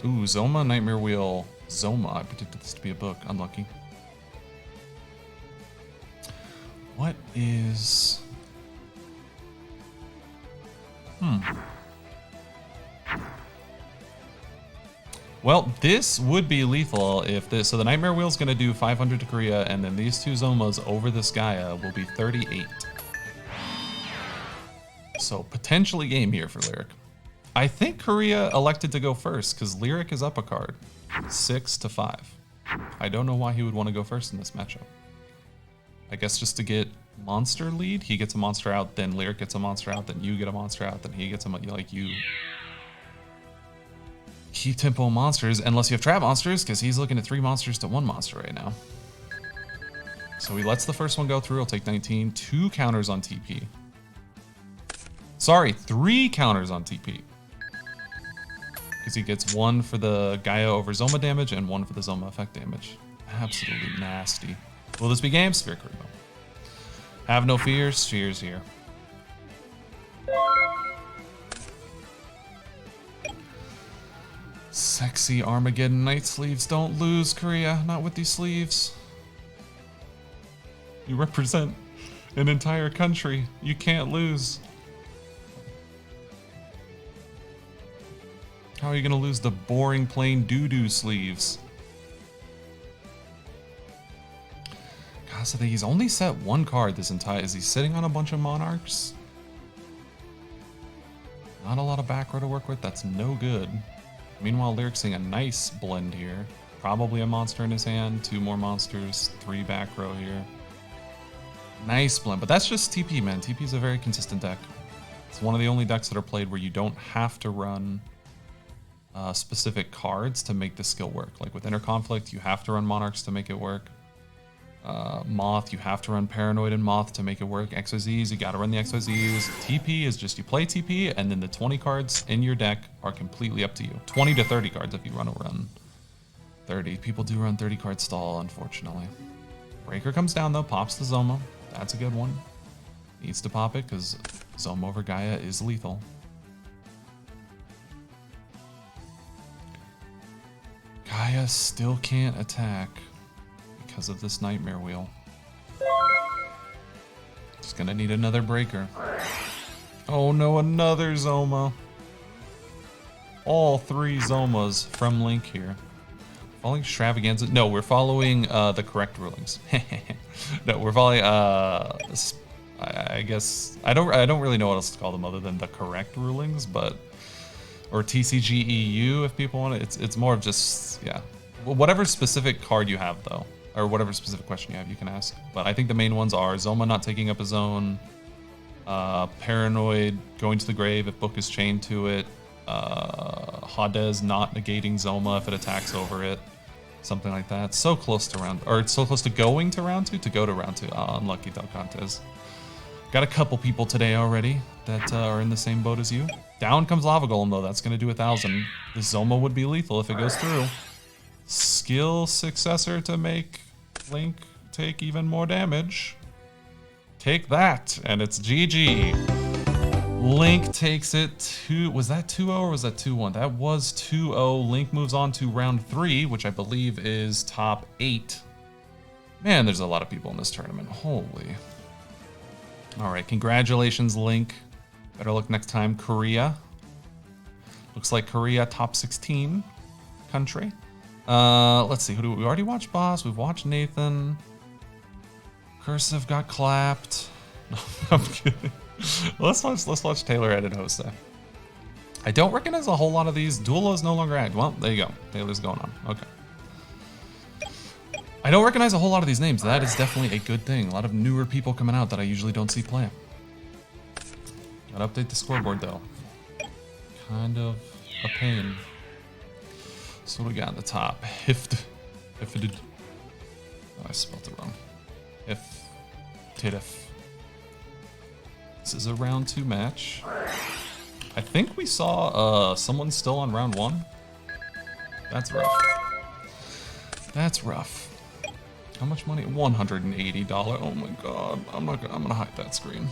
Speaker 1: Ooh, Zoma, Nightmare Wheel. Zoma, I predicted this to be a book. Unlucky. What is... Well, this would be lethal if this... So the Nightmare Wheel's gonna do 500 to Korea, and then these 2 Zomas over this Gaia will be 38. So potentially game here for Lyric. I think Korea elected to go first, because Lyric is up a card. 6 to 5. I don't know why he would want to go first in this matchup. I guess just to get monster lead. He gets a monster out, then Lyric gets a monster out, then you get a monster out, then he gets a like you. Keep tempo monsters unless you have trap monsters, because he's looking at 3 monsters to 1 monster right now. So he lets the first one go through. He'll take 19. 2 counters on TP. Sorry, 3 counters on TP. Because he gets 1 for the Gaia over Zoma damage and 1 for the Zoma effect damage. Absolutely nasty. Will this be game? Sphere Kuribo. Have no fears. Sphere's here. Sexy Armageddon Night Sleeves. Don't lose, Korea. Not with these sleeves. You represent an entire country. You can't lose. How are you gonna lose the boring plain doo-doo sleeves? God, so he's only set 1 card this entire... Is he sitting on a bunch of Monarchs? Not a lot of back row to work with. That's no good. Meanwhile, Lyric's seeing a nice blend here. Probably a monster in his hand. 2 more monsters. 3 back row here. Nice blend. But that's just TP, man. TP is a very consistent deck. It's one of the only decks that are played where you don't have to run specific cards to make the skill work. Like with Inner Conflict, you have to run Monarchs to make it work. Moth, you have to run Paranoid and Moth to make it work. XYZs, you gotta run the XYZs. TP is just you play TP, and then the 20 cards in your deck are completely up to you. 20 to 30 cards if you run a run. 30. People do run 30 card stall, unfortunately. Breaker comes down though, pops the Zoma. That's a good one. Needs to pop it because Zoma over Gaia is lethal. Gaia still can't attack because of this Nightmare Wheel. Just gonna need another breaker. Oh no, another Zoma. All 3 Zomas from Link here. Following extravaganza. No, we're following the correct rulings. No, we're following I guess I don't really know what else to call them other than the correct rulings, but or TCGEU if people want it. It's more of just, yeah. Whatever specific card you have though. or whatever specific question you have, you can ask. But I think the main ones are Zoma not taking up a zone, Paranoid going to the grave if Book is chained to it, Hades not negating Zoma if it attacks over it, something like that. So close to round, or it's so close to going to round 2 to go to round 2. Unlucky Del Contes. Got a couple people today already that are in the same boat as you. Down comes Lava Golem though, that's gonna do 1,000. The Zoma would be lethal if it goes through. Skill successor to make Link take even more damage. Take that, and it's GG. Link takes it to, was that 2-0 or was that 2-1? That was 2-0. Link moves on to round 3, which I believe is top 8. Man, there's a lot of people in this tournament. Holy. All right, congratulations, Link. Better luck next time. Korea. Looks like Korea top 16 country. Let's see, who do we already watched Boss? We've watched Nathan. Cursive got clapped. No, I'm kidding. Let's watch Taylor edit Jose. I don't recognize a whole lot of these. Duel is no longer active. Well, there you go. Taylor's going on. Okay. I don't recognize a whole lot of these names. That is definitely a good thing. A lot of newer people coming out that I usually don't see play. Gotta update the scoreboard though. Kind of a pain. So what do we got on the top? Oh, I spelled it wrong. Tidif. This is a round 2 match. I think we saw someone still on round 1. That's rough. That's rough. How much money? $180. Oh my god. I'm gonna hide that screen.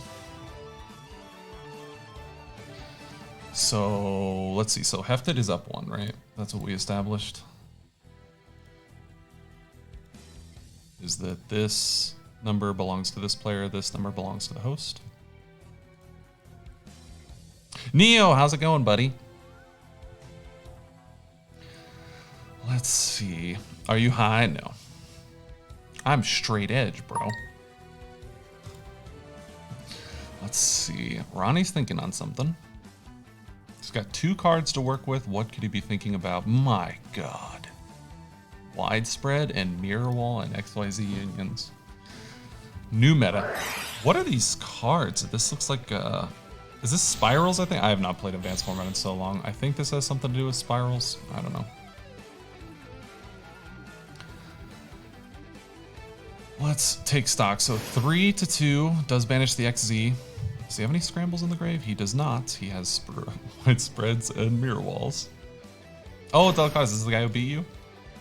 Speaker 1: So let's see. So Hefted is up 1, right? That's what we established. Is that this number belongs to this player, this number belongs to the host. Neo, how's it going, buddy? Let's see. Are you high? No. I'm straight edge, bro. Let's see. Ronnie's thinking on something. He's got 2 cards to work with. What could he be thinking about? My god. Widespread and mirror wall and XYZ unions. New meta. What are these cards? This looks like is this spirals? I think I have not played advanced format in so long. I think this has something to do with spirals. I don't know. Let's take stock. So 3-2 does banish the XZ. Does he have any scrambles in the grave? He does not. He has widespreads and mirror walls. Oh, Delcaz, this is the guy who beat you?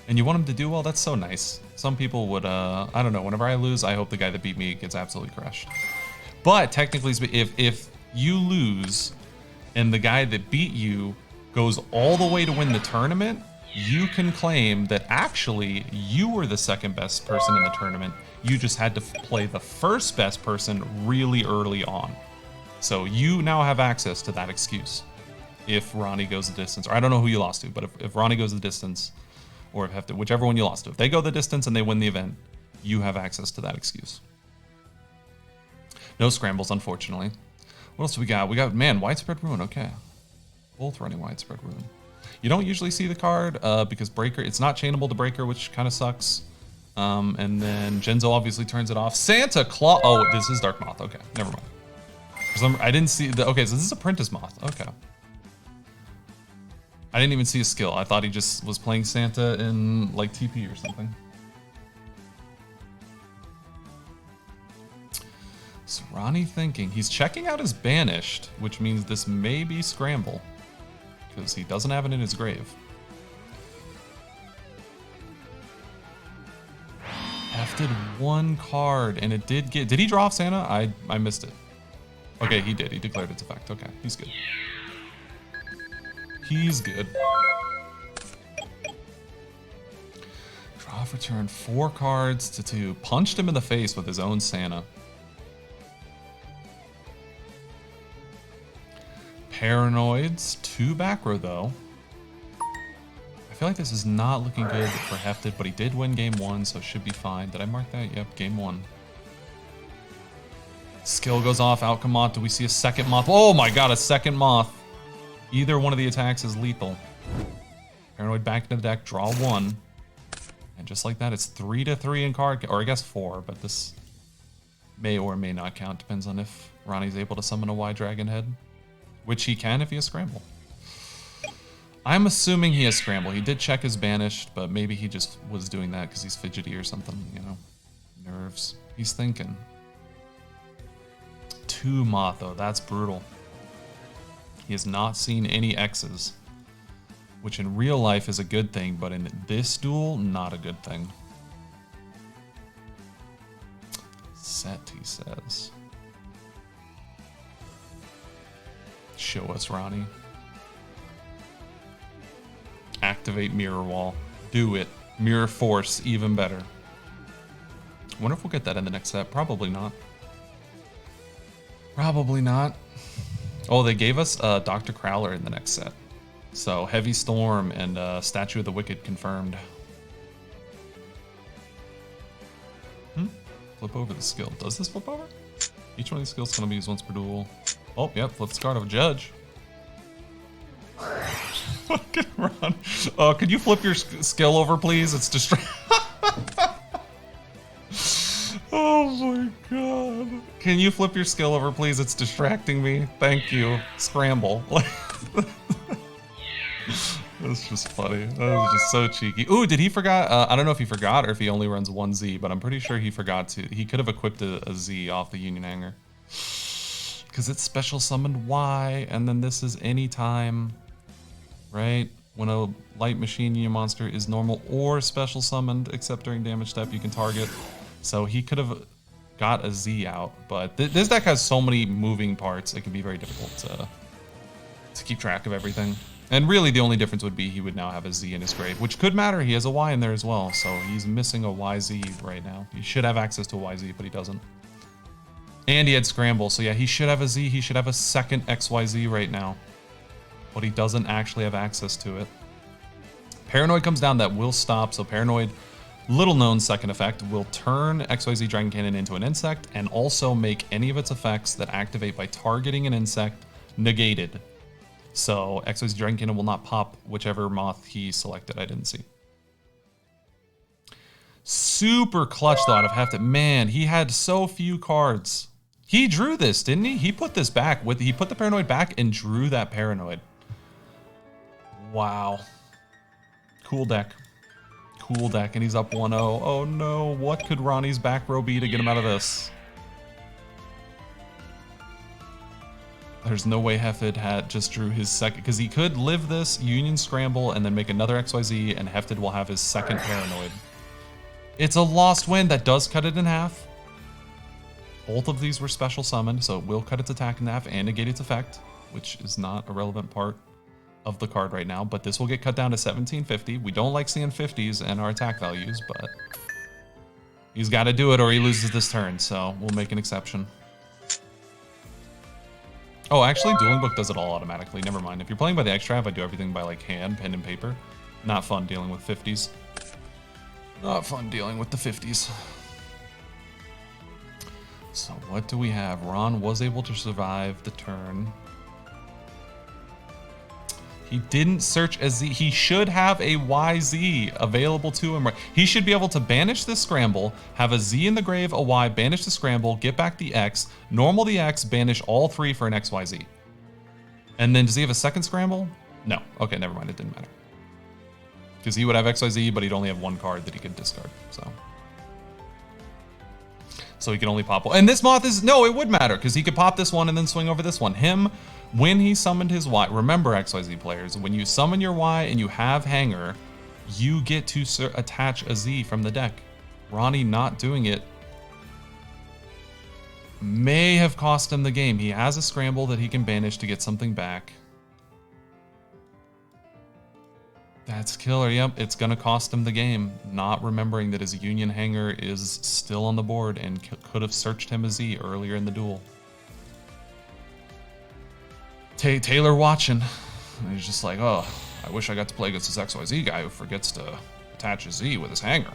Speaker 1: And you want him to do well? That's so nice. Some people would, I don't know, whenever I lose, I hope the guy that beat me gets absolutely crushed. But technically, if you lose and the guy that beat you goes all the way to win the tournament, you can claim that actually you were the second best person in the tournament. You just had to play the first best person really early on. So you now have access to that excuse. If Ronnie goes the distance, or I don't know who you lost to, but if Ronnie goes the distance, or if Hefted, whichever one you lost to, if they go the distance and they win the event, you have access to that excuse. No scrambles, unfortunately. What else do we got? We got, man, Widespread Ruin, okay. Both running Widespread Ruin. You don't usually see the card because Breaker, it's not chainable to Breaker, which kind of sucks. And then Genzo obviously turns it off. Santa Claus, oh, this is Dark Moth, okay, never mind. I didn't see the, okay, so this is Apprentice Moth, okay. I didn't even see a skill. I thought he just was playing Santa in like TP or something. So Ronnie thinking, he's checking out his banished, which means this may be Scramble because he doesn't have it in his grave. Hefted 1 card and it did get, did he draw off Santa? I missed it. Okay, he did. He declared its effect. Okay, he's good. He's good. Draw off return 4 cards to 2. Punched him in the face with his own Santa. Paranoids, 2 back row though. I feel like this is not looking good for Hefted, but he did win game 1, so it should be fine. Did I mark that? Yep, game 1. Skill goes off, outcome moth. Do we see a second moth? Oh my god, a second moth. Either one of the attacks is lethal. Paranoid back into the deck, draw 1. And just like that, it's 3-3 in card, or I guess 4, but this may or may not count. Depends on if Ronnie's able to summon a Y Dragon Head, which he can if he has Scramble. I'm assuming he has Scramble. He did check his banished, but maybe he just was doing that because he's fidgety or something, you know. Nerves. He's thinking. 2 Moth, though. That's brutal. He has not seen any X's, which in real life is a good thing, but in this duel, not a good thing. Set, he says. Show us, Ronnie. Activate Mirror Wall. Do it. Mirror Force, even better. Wonder if we'll get that in the next set. Probably not. Probably not. Oh, they gave us Dr. Crowler in the next set. So, Heavy Storm and Statue of the Wicked confirmed. Flip over the skill. Does this flip over? Each one of these skills is going to be used once per duel. Oh, yep, flips the card of a judge. Fucking Ron. Oh, could you flip your skill over, please? It's distracting. Oh my god. Can you flip your skill over, please? It's distracting me. Thank you. Scramble. That's just funny. That was just so cheeky. Ooh, did he forgot? I don't know if he forgot or if he only runs 1 Z, but I'm pretty sure he forgot to. He could have equipped a Z off the Union Hanger. Because it's special summoned Y, and then this is anytime, right? When a light machine Union monster is normal or special summoned, except during damage step, you can target. So he could have got a Z out, but this deck has so many moving parts, it can be very difficult to keep track of everything. And really the only difference would be he would now have a Z in his grave, which could matter. He has a Y in there as well, so he's missing a YZ right now. He should have access to a YZ, but he doesn't. And he had Scramble, so yeah, he should have a Z. He should have a second XYZ right now, but he doesn't actually have access to it. Paranoid comes down, that will stop, so Paranoid, little known second effect, will turn XYZ Dragon Cannon into an insect and also make any of its effects that activate by targeting an insect negated. So XYZ Dragon Cannon will not pop whichever moth he selected. I didn't see. Super clutch though out of Hefted. Man, he had so few cards. He drew this, didn't he? He put this back with, he put the Paranoid back and drew that Paranoid. Wow. Cool deck. Cool deck, and he's up 1-0. Oh no, what could Ronnie's back row be to get him out of this? There's no way Hefted had just drew his second, because he could live this, Union Scramble, and then make another XYZ, and Hefted will have his second Paranoid. It's a lost win. That does cut it in half. Both of these were special summoned, so it will cut its attack in half and negate its effect, which is not a relevant part of the card right now, but this will get cut down to 1750. We don't like seeing 50s in our attack values, but he's got to do it or he loses this turn, so we'll make an exception. Oh, actually, Dueling Book does it all automatically. Never mind. If you're playing by the Extrav, I do everything by like hand, pen, and paper. Not fun dealing with 50s. Not fun dealing with the 50s. So what do we have? Ron was able to survive the turn. He didn't search a Z. He should have a YZ available to him. He should be able to banish this Scramble, have a Z in the grave, a Y, banish the Scramble, get back the X, normal the X, banish all 3 for an XYZ. And then does he have a second Scramble? No. Okay, never mind. It didn't matter. Because he would have XYZ, but he'd only have 1 card that he could discard. So he can only pop one. And this moth is, no, it would matter because he could pop this one and then swing over this one. Him, when he summoned his Y, remember XYZ players, when you summon your Y and you have Hanger, you get to attach a Z from the deck. Ronnie not doing it may have cost him the game. He has a Scramble that he can banish to get something back. That's killer. Yep, it's going to cost him the game. Not remembering that his Union Hanger is still on the board and could have searched him a Z earlier in the duel. Taylor watching. And he's just like, oh, I wish I got to play against this XYZ guy who forgets to attach a Z with his Hanger.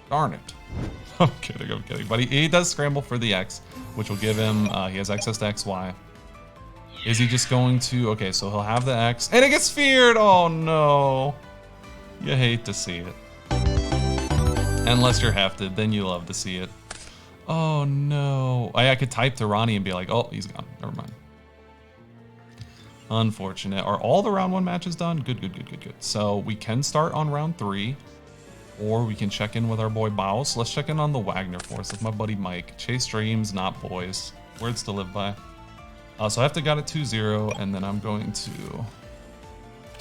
Speaker 1: Darn it. I'm kidding. But he does Scramble for the X, which will give him, he has access to XY. Is he just going to, okay, so he'll have the X, and it gets feared! Oh no. You hate to see it. Unless you're hefted, then you love to see it. Oh no. I could type to Ronnie and be like, oh, he's gone. Never mind. Unfortunate. Are all the round 1 matches done? Good, good, good, good, good. So we can start on round 3, or we can check in with our boy Baus. Let's check in on the Wagner Force with my buddy Mike. Chase dreams, not boys. Words to live by. So I have to got it 2-0, and then I'm going to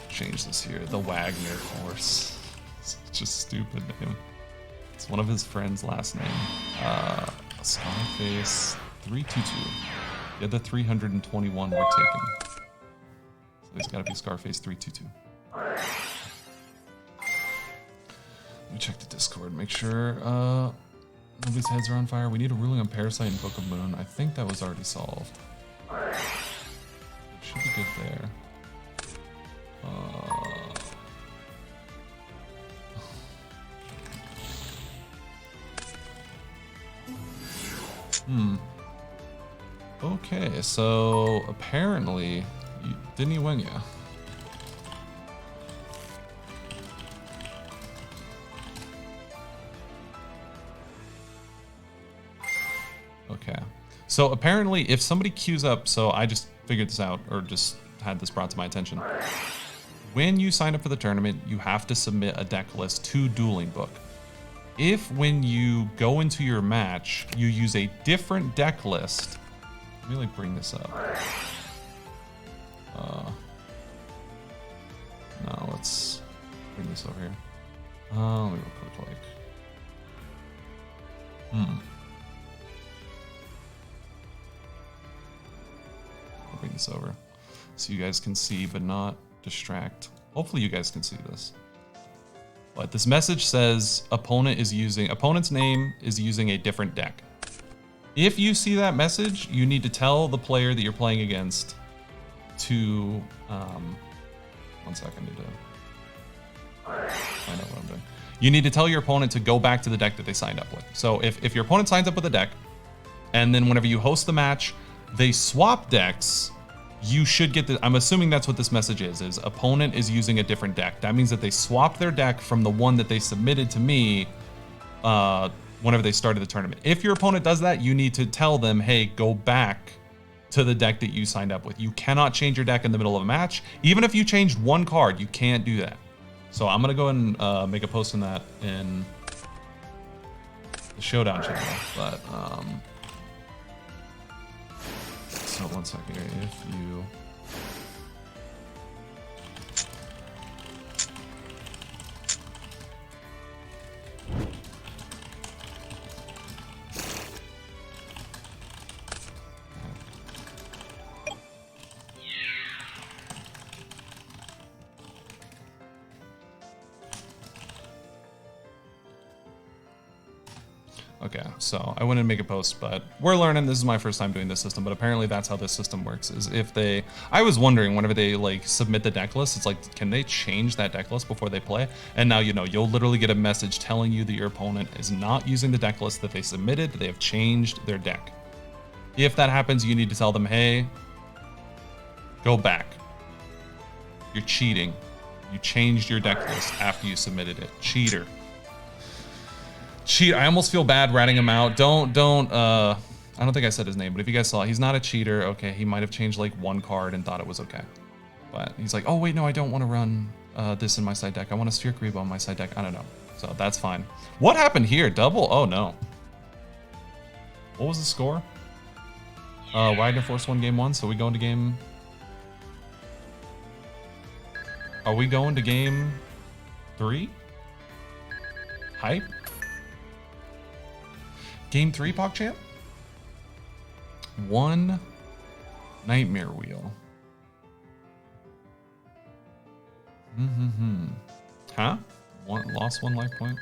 Speaker 1: change this here. The Wagner Force. Such a stupid name. It's one of his friend's last name. Scarface 322. Yeah, the 321 we're taking. So he's got to be Scarface 322. Let me check the Discord, make sure nobody's heads are on fire. We need a ruling on Parasite and Book of Moon. I think that was already solved. It should be good there. Okay, so apparently, didn't he win you? Okay, so apparently if somebody queues up, so I just figured this out, or just had this brought to my attention. When you sign up for the tournament, you have to submit a deck list to Dueling Book. If when you go into your match, you use a different deck list, let me like bring this up. No, let's bring this over here. Let me real quick, I'll bring this over so you guys can see, but not distract. Hopefully you guys can see this. But this message says opponent's name is using a different deck. If you see that message, you need to tell the player that you're playing against to, one second, I need to find out what I'm doing. You need to tell your opponent to go back to the deck that they signed up with. So if your opponent signs up with a deck, and then whenever you host the match, they swap decks, you should get the, I'm assuming that's what this message is opponent is using a different deck. That means that they swapped their deck from the one that they submitted to me whenever they started the tournament. If your opponent does that, you need to tell them, hey, go back to the deck that you signed up with. You cannot change your deck in the middle of a match. Even if you changed one card, you can't do that. So I'm going to go ahead and make a post on that in the Showdown channel. But, so one second here, if you... Okay, so I wouldn't make a post, but we're learning. This is my first time doing this system, but apparently that's how this system works. Is if they, I was wondering whenever they like submit the deck list, it's like, can they change that deck list before they play? And now, you know, you'll literally get a message telling you that your opponent is not using the deck list that they submitted. They have changed their deck. If that happens, you need to tell them, hey, go back. You're cheating. You changed your deck list after you submitted it. Cheater. Cheat. I almost feel bad ratting him out. I don't think I said his name, but if you guys saw, he's not a cheater. Okay, he might have changed like one card and thought it was okay. But he's like, oh wait, no, I don't want to run this in my side deck. I want a Sphere Creep on my side deck. I don't know. So that's fine. What happened here? Double? Oh no. What was the score? Wagner Force won game 1, so we go into game... Are we going to game 3? Hype? Game 3, PogChamp? 1 Nightmare Wheel. Huh? Lost 1 life point?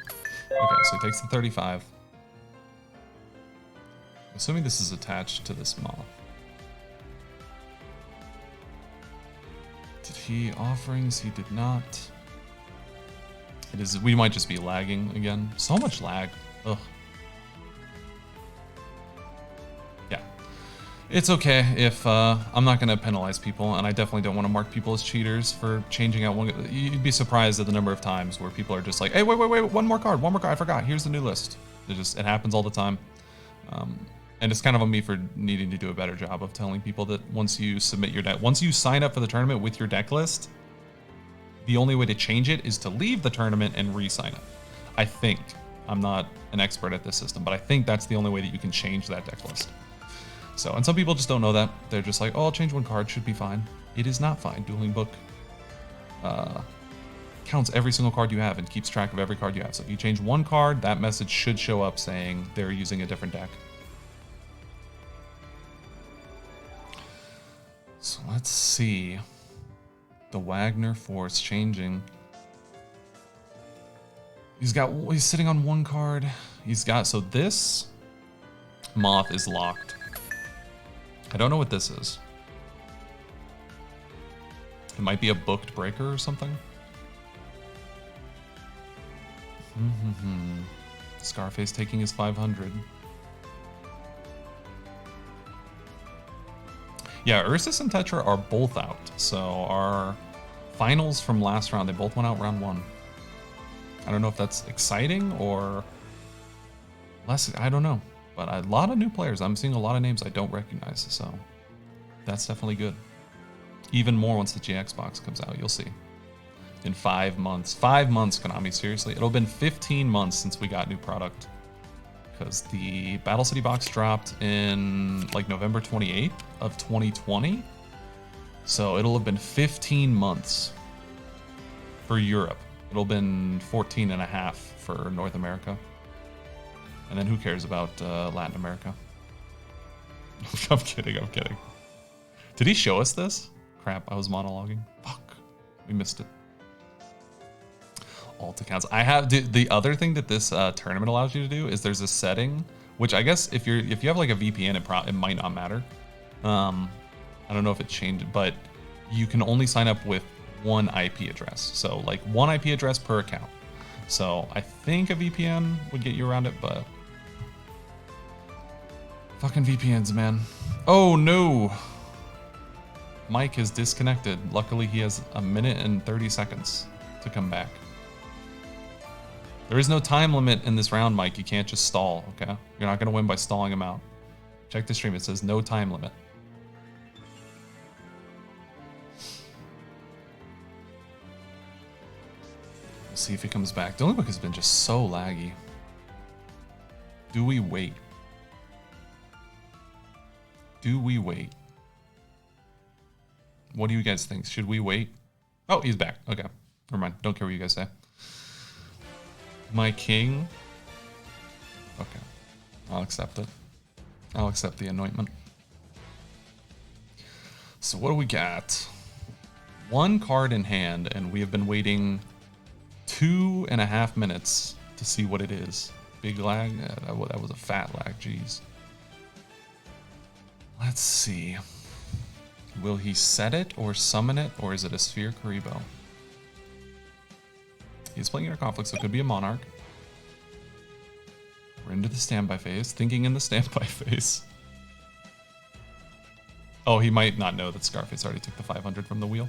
Speaker 1: Okay, so he takes the 35. Assuming this is attached to this moth. Did he offerings? He did not. It is. We might just be lagging again. So much lag. Ugh. It's okay if I'm not going to penalize people, and I definitely don't want to mark people as cheaters for changing out one. You'd be surprised at the number of times where people are just like, hey, wait, one more card, I forgot, here's the new list. It happens all the time. And it's kind of on me for needing to do a better job of telling people that once you submit your deck, once you sign up for the tournament with your deck list, the only way to change it is to leave the tournament and re-sign up. I think. I'm not an expert at this system, but I think that's the only way that you can change that deck list. So, and some people just don't know that. They're just like, oh, I'll change one card, should be fine. It is not fine. Dueling Book counts every single card you have and keeps track of every card you have. So if you change one card, that message should show up saying they're using a different deck. So let's see. The Wagner Force changing. He's sitting on one card. So this Moth is locked. I don't know what this is. It might be a booked breaker or something. Scarface taking his 500. Yeah, Ursus and Tetra are both out. So our finals from last round, they both went out round 1. I don't know if that's exciting or less, I don't know. But a lot of new players. I'm seeing a lot of names I don't recognize, so that's definitely good. Even more once the GX box comes out, you'll see. In 5 months. 5 months, Konami, seriously. It'll have been 15 months since we got new product. Because the Battle City box dropped in like November 28th of 2020. So it'll have been 15 months for Europe. It'll have been 14 and a half for North America. And then who cares about Latin America? I'm kidding. Did he show us this? Crap, I was monologuing. Fuck, we missed it. Alt accounts. I have the other thing that this tournament allows you to do is there's a setting, which I guess if you have like a VPN, it might not matter. I don't know if it changed, but you can only sign up with one IP address. So like one IP address per account. So I think a VPN would get you around it, but fucking VPNs, man. Oh no. Mike is disconnected. Luckily he has a minute and 30 seconds to come back. There is no time limit in this round, Mike. You can't just stall, okay? You're not gonna win by stalling him out. Check the stream, it says no time limit. We'll see if he comes back. Dueling Book has been just so laggy. Do we wait? Do we wait? What do you guys think? Should we wait? Oh, he's back. Okay. Never mind. Don't care what you guys say. My king. Okay. I'll accept it. I'll accept the anointment. So what do we got? One card in hand, and we have been waiting 2.5 minutes to see what it is. Big lag? Yeah, that was a fat lag, jeez. Let's see. Will he set it or summon it, or is it a Sphere Karibo? He's playing Inner Conflict, so it could be a Monarch. We're into the standby phase, thinking in the standby phase. Oh, he might not know that Scarface already took the 500 from the wheel.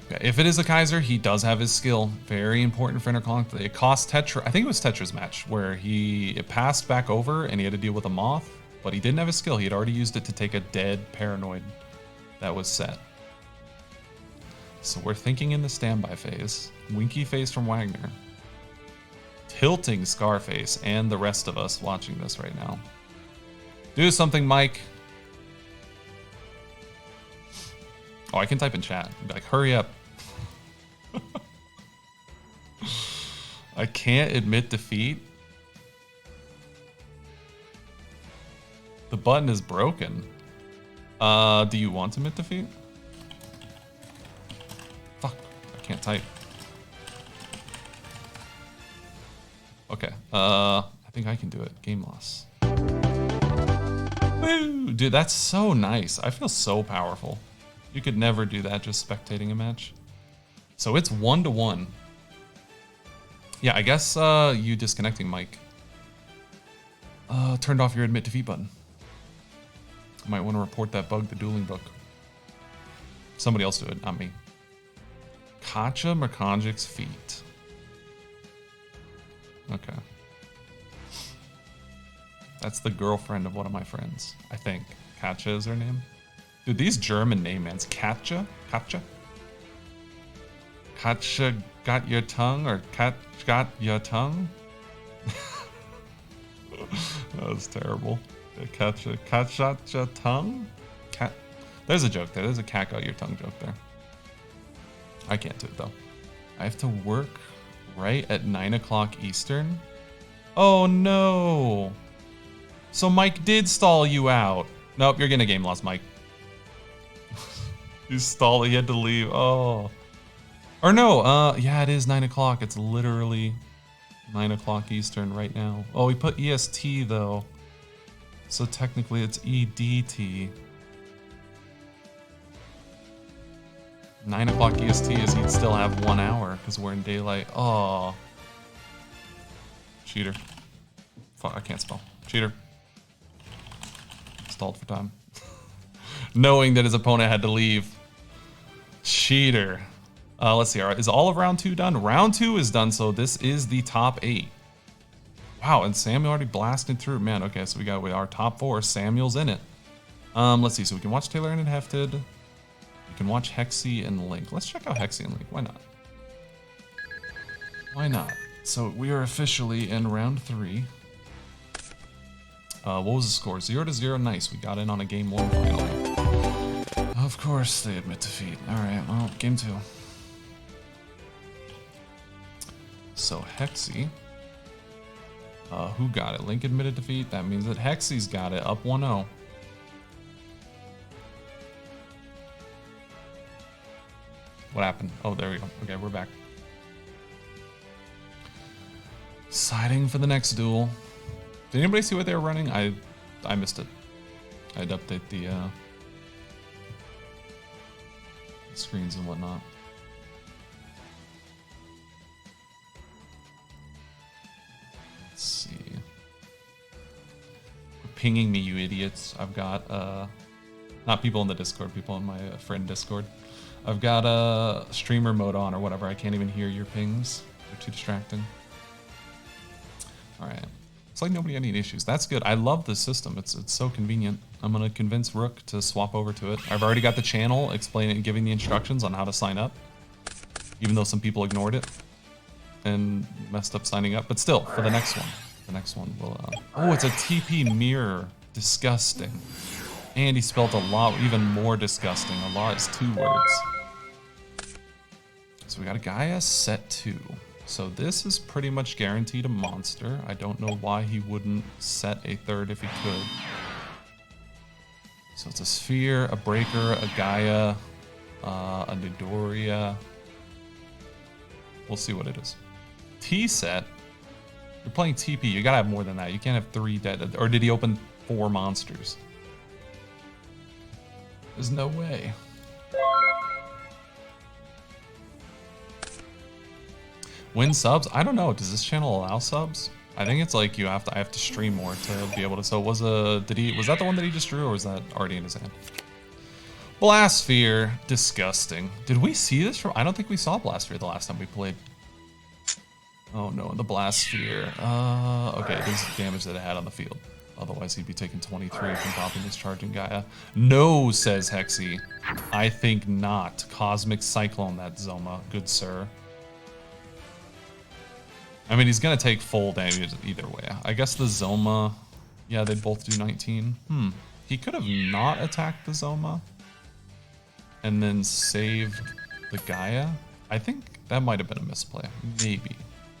Speaker 1: Okay, if it is a Kaiser, he does have his skill. Very important for Inner Conflict. It cost Tetra, I think it was Tetra's match, where it passed back over and he had to deal with a Moth, but he didn't have his skill. He had already used it to take a dead Paranoid that was set. So we're thinking in the standby phase. Winky face from Wagner. Tilting Scarface and the rest of us watching this right now. Do something, Mike. Oh, I can type in chat. Be like, hurry up. I can't admit defeat. The button is broken. Do you want to admit defeat? Fuck, I can't type. Okay, I think I can do it. Game loss. Woo! Dude, that's so nice. I feel so powerful. You could never do that just spectating a match. So it's 1-1. Yeah, I guess you disconnecting Mike Turned off your admit defeat button. Might want to report that bug to Dueling Book. Somebody else do it, not me. Katja Merkanjik's feet. Okay. That's the girlfriend of one of my friends, I think. Katja is her name. Dude, these German name mans. Katja? Katja? Katja got your tongue or Kat got your tongue? That was terrible. Katja got your tongue? Cat. There's a joke there. There's a cat got your tongue joke there. I can't do it though. I have to work right at 9 o'clock Eastern. Oh no. So Mike did stall you out. Nope, you're getting a game loss, Mike. You stalled, he had to leave. Oh. Or no, yeah, it is 9 o'clock. It's literally 9 o'clock Eastern right now. Oh, we put EST though. So technically it's EDT. 9 o'clock EST is he'd still have 1 hour because we're in daylight. Oh. Cheater. Fuck, I can't spell. Cheater. Stalled for time. Knowing that his opponent had to leave. Cheater. Let's see. Is all of round 2 done? Round 2 is done, so this is the top 8. Wow, and Samuel already blasted through. Man, okay, so we got with our top 4. Samuel's in it. Let's see. So we can watch Taylor and Hefted. We can watch Hexy and Link. Let's check out Hexy and Link. Why not? Why not? So we are officially in round 3. What was the score? 0-0. Nice. We got in on a game 1 finally. Of course, they admit defeat. All right. Well, game 2. So Hexy. Who got it? Link admitted defeat. That means that Hexy's got it. Up 1-0. What happened? Oh, there we go. Okay, we're back. Siding for the next duel. Did anybody see what they were running? I missed it. I'd update the screens and whatnot. Let's see. Pinging me, you idiots. I've got not people in the Discord, people in my friend Discord. I've got streamer mode on or whatever. I can't even hear your pings. They're too distracting. All right. It's like nobody had any issues. That's good. I love this system. It's so convenient. I'm gonna convince Rook to swap over to it. I've already got the channel explaining and giving the instructions on how to sign up, even though some people ignored it and messed up signing up. But still, for the next one, we'll. Oh, it's a TP mirror. Disgusting. And he spelled a lot even more disgusting. A lot is 2 words. So we got a Gaia set 2. So this is pretty much guaranteed a monster. I don't know why he wouldn't set a 3rd if he could. So it's a Sphere, a Breaker, a Gaia, a Nidoria. We'll see what it is. T set. You're playing TP. You gotta have more than that. You can't have 3 dead. Or did he open 4 monsters? There's no way. Win subs? I don't know. Does this channel allow subs? I think it's like I have to stream more to be able to. So was that the one that he just drew, or was that already in his hand? Blastsphere, disgusting. Did we see this from? I don't think we saw Blastsphere the last time we played. Oh no, the Blastsphere. Okay, this is damage that it had on the field. Otherwise, he'd be taking 23 from popping his charging Gaia. No, says Hexy. I think not. Cosmic Cyclone, that Zoma. Good sir. I mean, he's going to take full damage either way. I guess the Zoma... Yeah, they both do 19. He could have not attacked the Zoma and then saved the Gaia. I think that might have been a misplay. Maybe.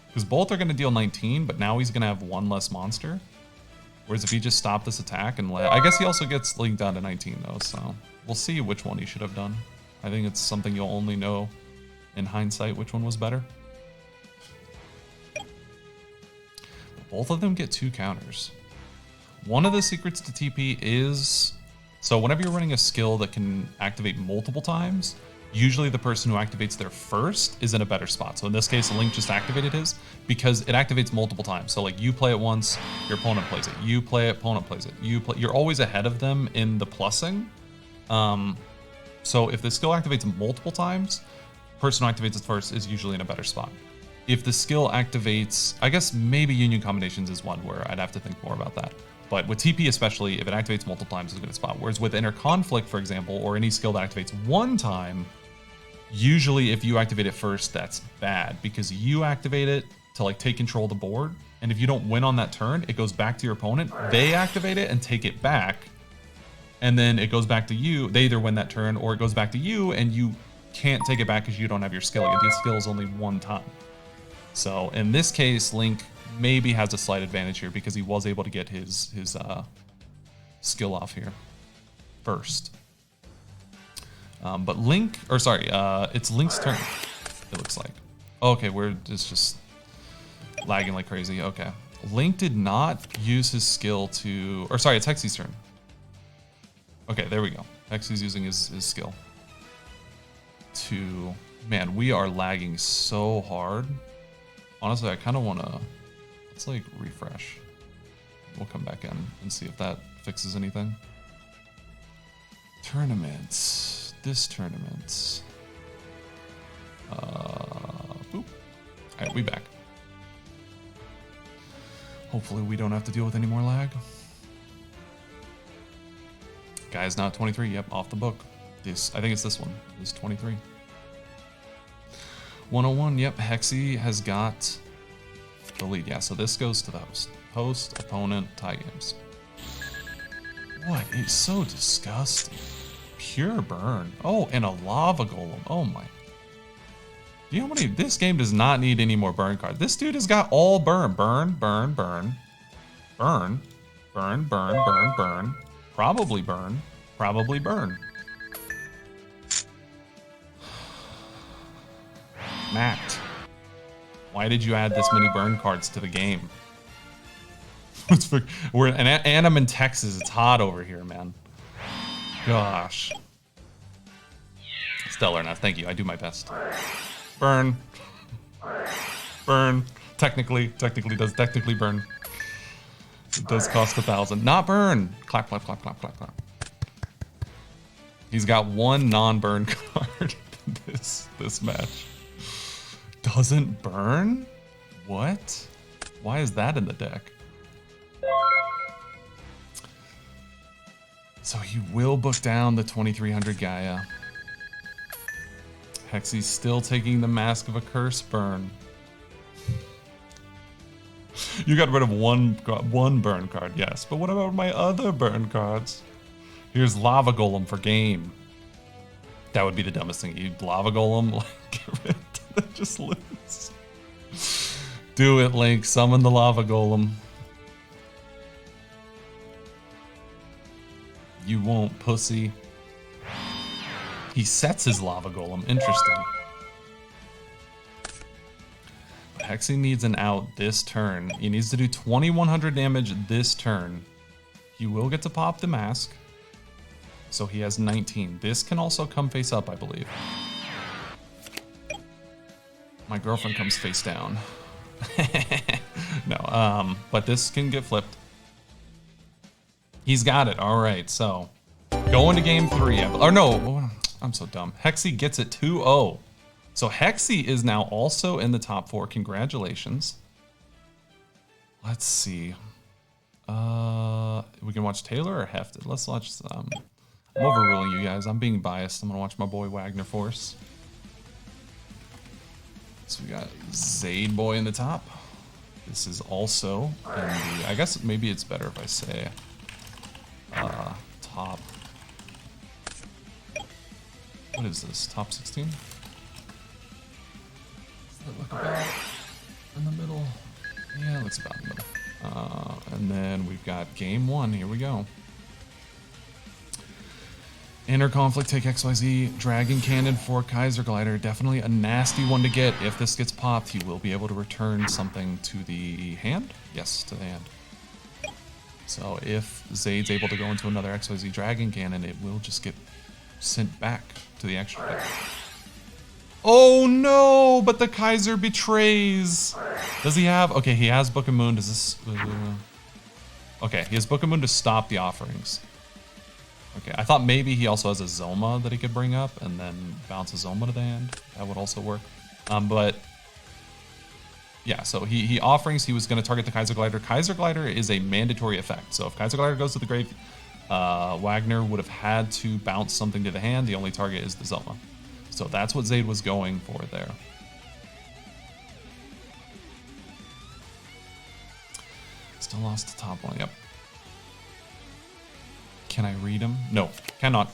Speaker 1: Because both are going to deal 19, but now he's going to have 1 less monster. Whereas if he just stopped this attack and I guess he also gets linked down to 19 though, so we'll see which one he should have done. I think it's something you'll only know in hindsight which one was better. Both of them get 2 counters. One of the secrets to TP is... So whenever you're running a skill that can activate multiple times, usually the person who activates their first is in a better spot. So in this case, Link just activated his because it activates multiple times. So like you play it once, your opponent plays it. You play it, opponent plays it. You're always ahead of them in the plussing. So if the skill activates multiple times, person who activates it first is usually in a better spot. If the skill activates, I guess maybe Union Combinations is one where I'd have to think more about that. But with TP especially, if it activates multiple times, it's a good spot. Whereas with Inner Conflict, for example, or any skill that activates one time, usually if you activate it first, that's bad because you activate it to like take control of the board. And if you don't win on that turn, it goes back to your opponent. They activate it and take it back. And then it goes back to you. They either win that turn or it goes back to you and you can't take it back because you don't have your skill. The skill is only one time. So in this case, Link maybe has a slight advantage here because he was able to get his skill off here first. But Link, or sorry, it's Link's turn, it looks like. Okay, it's just lagging like crazy. Okay. Link did not use his skill to, or sorry, it's Hexy's turn. Okay, there we go. Hexy's using his skill to, man, we are lagging so hard. Honestly, I kind of want to, let's like refresh. We'll come back in and see if that fixes anything. Tournaments, this tournament. Boop. All right, we back. Hopefully we don't have to deal with any more lag. Guy's not 23, yep, off the book. This, I think it's this one, is 23. 101, yep, Hexy has got the lead. Yeah, so this goes to the host. Host, opponent, tie games. What? It's so disgusting. Pure burn. Oh, and a lava golem. Oh my. Do you know how many? This game does not need any more burn cards. This dude has got all burn. Burn, burn, burn. Burn. Burn, burn, burn, burn. Probably burn. Probably burn. Matt, why did you add this many burn cards to the game? And I'm in Texas. It's hot over here, man. Gosh. Stellar enough. Thank you. I do my best. Burn. Burn. Technically does technically burn. It does cost 1,000. Not burn. Clap, clap, clap, clap, clap, clap. He's got one non-burn card this match. Doesn't burn? What? Why is that in the deck? So he will book down the 2300 Gaia. Hexy's still taking the Mask of a Curse burn. You got rid of one burn card, yes. But what about my other burn cards? Here's Lava Golem for game. That would be the dumbest thing. You Lava Golem, like, get rid of it, just lose. Do it, Link. Summon the Lava Golem. You won't, pussy. He sets his Lava Golem. Interesting. Hexy needs an out this turn. He needs to do 2100 damage this turn. He will get to pop the mask. So he has 19. This can also come face up, I believe. My girlfriend comes face down. No, but this can get flipped. He's got it. All right, so going to game 3. Or no, I'm so dumb. Hexy gets it 2-0. So Hexy is now also in the top 4. Congratulations. Let's see. We can watch Taylor or Hefted. Let's watch. I'm overruling you guys. I'm being biased. I'm gonna watch my boy Wagner Force. So we got Zaid Boy in the top. This is also in the. I guess maybe it's better if I say top. What is this? Top 16? Does that look about in the middle? Yeah, it looks about in the middle. And then we've got game 1. Here we go. Inner Conflict, take XYZ, Dragon Cannon for Kaiser Glider. Definitely a nasty one to get. If this gets popped, he will be able to return something to the hand. Yes, to the hand. So if Zaid's able to go into another XYZ Dragon Cannon, it will just get sent back to the extra deck. Oh no, but the Kaiser betrays. Does he have, okay, he has Book of Moon. Does this, okay, he has Book of Moon to stop the offerings. Okay, I thought maybe he also has a Zoma that he could bring up and then bounce a Zoma to the hand. That would also work. But yeah, so he offerings, he was going to target the Kaiser Glider. Kaiser Glider is a mandatory effect. So if Kaiser Glider goes to the grave, Wagner would have had to bounce something to the hand. The only target is the Zoma. So that's what Zaid was going for there. Still lost the top one, yep. Can I read him? No, cannot.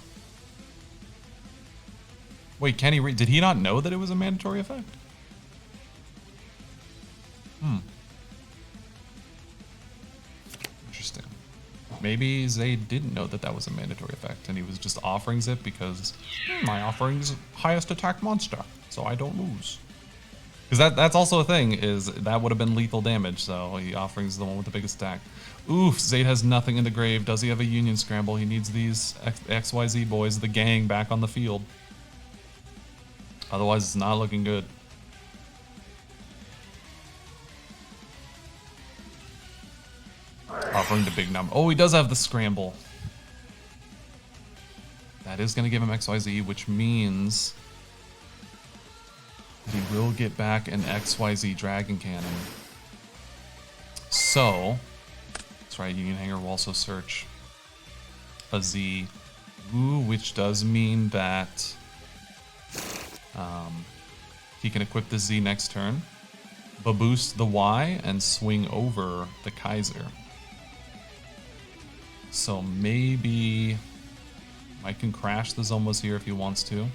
Speaker 1: Wait, can he read? Did he not know that it was a mandatory effect? Interesting. Maybe Zaid didn't know that that was a mandatory effect, and he was just offering it because my offering's highest attack monster, so I don't lose. Because that's also a thing, is that would have been lethal damage, so he offerings the one with the biggest attack. Oof, Zaid has nothing in the grave. Does he have a Union Scramble? He needs these XYZ boys, the gang, back on the field. Otherwise, it's not looking good. Offering the big number. Oh, he does have the Scramble. That is going to give him XYZ, which means he will get back an XYZ Dragon Cannon. So, that's right, Union Hanger will also search a Z. Ooh, which does mean that he can equip the Z next turn, boost the Y, and swing over the Kaiser. So maybe Mike can crash the Zomas here if he wants to.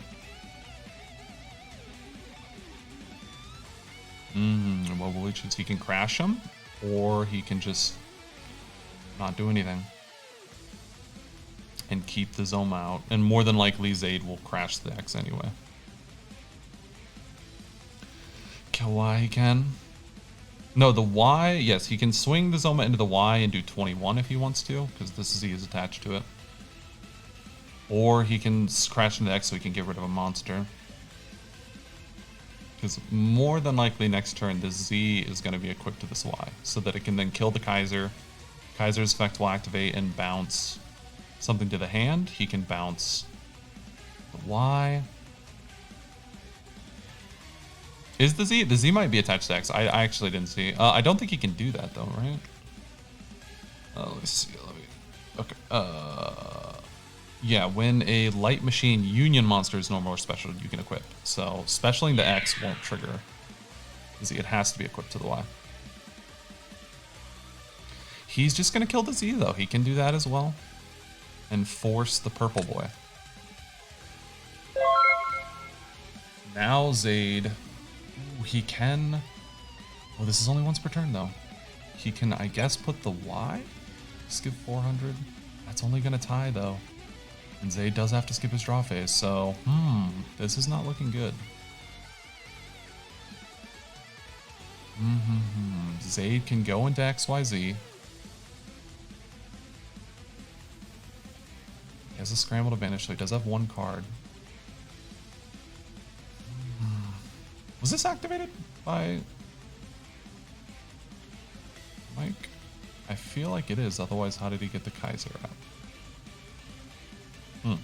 Speaker 1: What will he choose? He can crash him, or he can just not do anything and keep the Zoma out. And more than likely, Zaid will crash the X anyway. Kill Y he can. No, the Y, yes, he can swing the Zoma into the Y and do 21 if he wants to, because the Z is attached to it. Or he can crash into X so he can get rid of a monster. Because more than likely next turn, the Z is going to be equipped to this Y, so that it can then kill the Kaiser. Kaiser's effect will activate and bounce something to the hand. He can bounce the Y. Is the Z? The Z might be attached to X. I actually didn't see. I don't think he can do that though, right? Let me see. Okay. Yeah, when a light machine union monster is normal or special, you can equip. So specialing the X won't trigger the Z. It has to be equipped to the Y. He's just gonna kill the Z though. He can do that as well, and force the purple boy. Now Zaid. He can... Well, this is only once per turn, though. He can, I guess, put the Y? Skip 400? That's only going to tie, though. And Zaid does have to skip his draw phase, so... This is not looking good. Zaid can go into XYZ. He has a Scramble to Banish, so he does have one card. Was this activated by Mike? I feel like it is, otherwise how did he get the Kaiser out?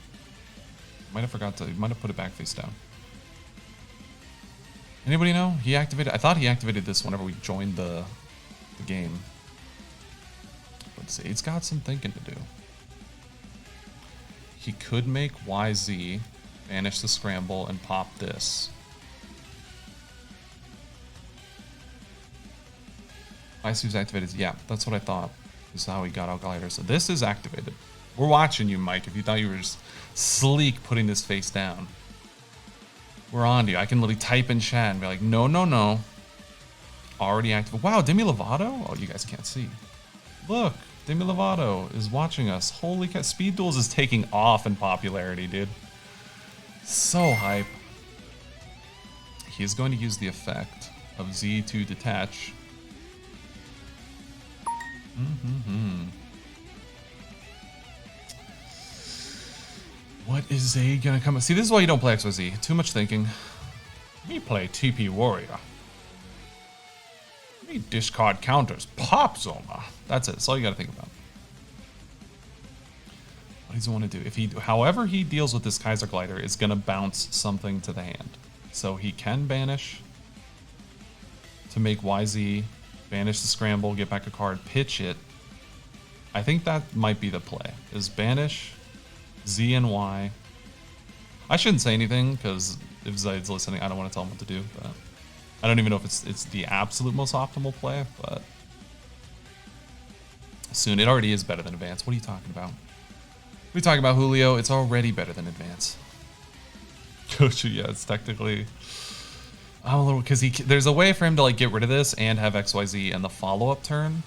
Speaker 1: Might have forgot to, might have put it back face down. Anybody know? He activated, I thought he activated this whenever we joined the game. But Zaid's got some thinking to do. He could make YZ, banish the Scramble, and pop this. ICU's activated. Yeah, that's what I thought. This is how he got out Glider. So this is activated. We're watching you, Mike. If you thought you were just sleek putting this face down, we're on to you. I can literally type in chat and be like, no, no, no. Already activated. Wow, Demi Lovato? Oh, you guys can't see. Look, Demi Lovato is watching us. Holy cow. Speed Duels is taking off in popularity, dude. So hype. He is going to use the effect of Z to detach. What is Zayd gonna come? See, this is why you don't play XYZ. Too much thinking. We play TP Warrior. We discard counters. Pop Zoma. That's it. That's all you gotta think about. What does he want to do? If he, however he deals with this Kaiser Glider, is gonna bounce something to the hand. So he can banish to make YZ, banish the scramble, get back a card, pitch it. I think that might be the play. Is banish Z and Y. I shouldn't say anything because if Zayd's listening, I don't want to tell him what to do. But I don't even know if it's the absolute most optimal play. But soon it already is better than advance. What are you talking about? What are you talking about, Julio? It's already better than advance. Yeah, it's technically. I'm a little because there's a way for him to like get rid of this and have XYZ and the follow-up turn.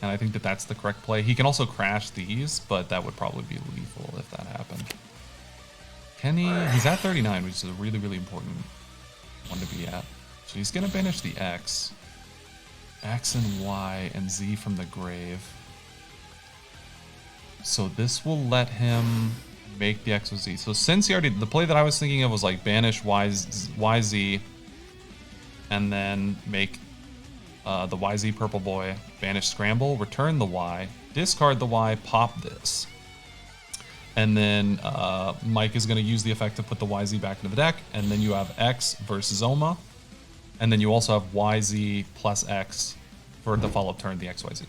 Speaker 1: And I think that that's the correct play. He can also crash these, but that would probably be lethal if that happened. Can he? He's at 39, which is a really, really important one to be at. So he's going to banish the X. X and Y and Z from the grave. So this will let him make the X with Z. So since he already... The play that I was thinking of was like banish YZ and then make... the YZ Purple Boy, banish Scramble, return the Y, discard the Y, pop this. And then Mike is going to use the effect to put the YZ back into the deck, and then you have X versus Zoma, and then you also have YZ plus X for the follow-up turn, the XYZ.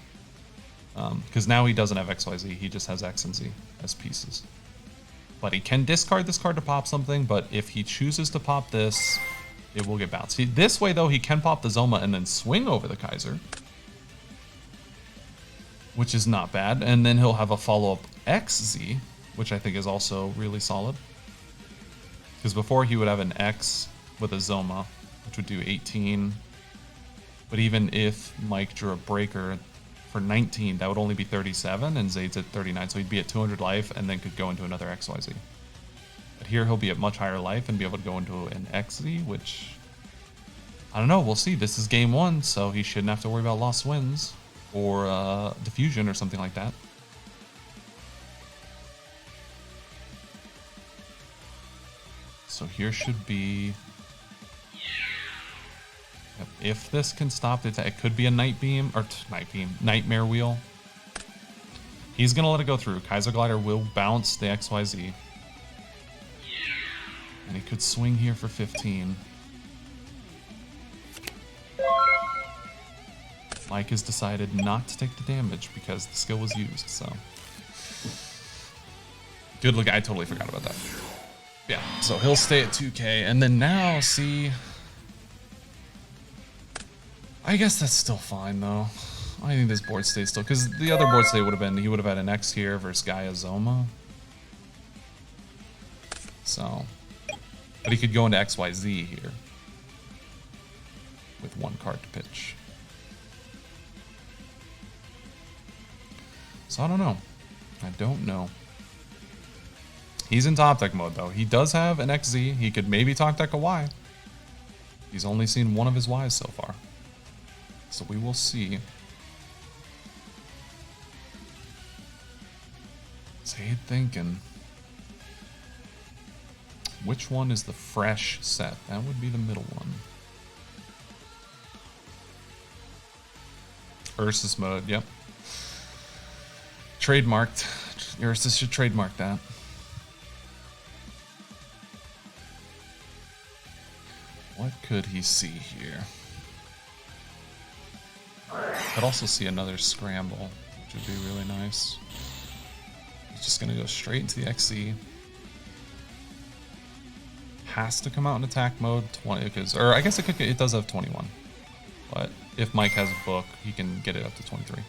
Speaker 1: Because now he doesn't have XYZ, he just has X and Z as pieces. But he can discard this card to pop something, but if he chooses to pop this... it will get bounced. This way, though, he can pop the Zoma and then swing over the Kaiser. Which is not bad. And then he'll have a follow-up XZ, which I think is also really solid. Because before he would have an X with a Zoma, which would do 18. But even if Mike drew a breaker for 19, that would only be 37, and Zayd's at 39. So he'd be at 200 life and then could go into another XYZ. But here he'll be at much higher life and be able to go into an XZ, which... I don't know, we'll see. This is game one, so he shouldn't have to worry about lost wins or diffusion or something like that. So here should be... if this can stop the attack, it could be a Night Beam, or Nightmare Wheel. He's going to let it go through. Kaiser Glider will bounce the XYZ. And he could swing here for 15. Mike has decided not to take the damage because the skill was used, so. Good look, I totally forgot about that. Yeah, so he'll stay at 2k, and then now, see... I guess that's still fine, though. I think this board stays still, because the other board state would have been, he would have had an X here versus Gaia Zoma. So... but he could go into XYZ here with one card to pitch. So I don't know. I don't know. He's in top deck mode though. He does have an XZ. He could maybe top deck a Y. He's only seen one of his Ys so far. So we will see. Zayd thinking. Which one is the fresh set? That would be the middle one. Ursus mode, yep. Trademarked. Ursus should trademark that. What could he see here? Could also see another scramble, which would be really nice. He's just gonna go straight into the XZ. Has to come out in attack mode 20 because, or I guess it does have 21, but if Mike has a book, he can get it up to 23.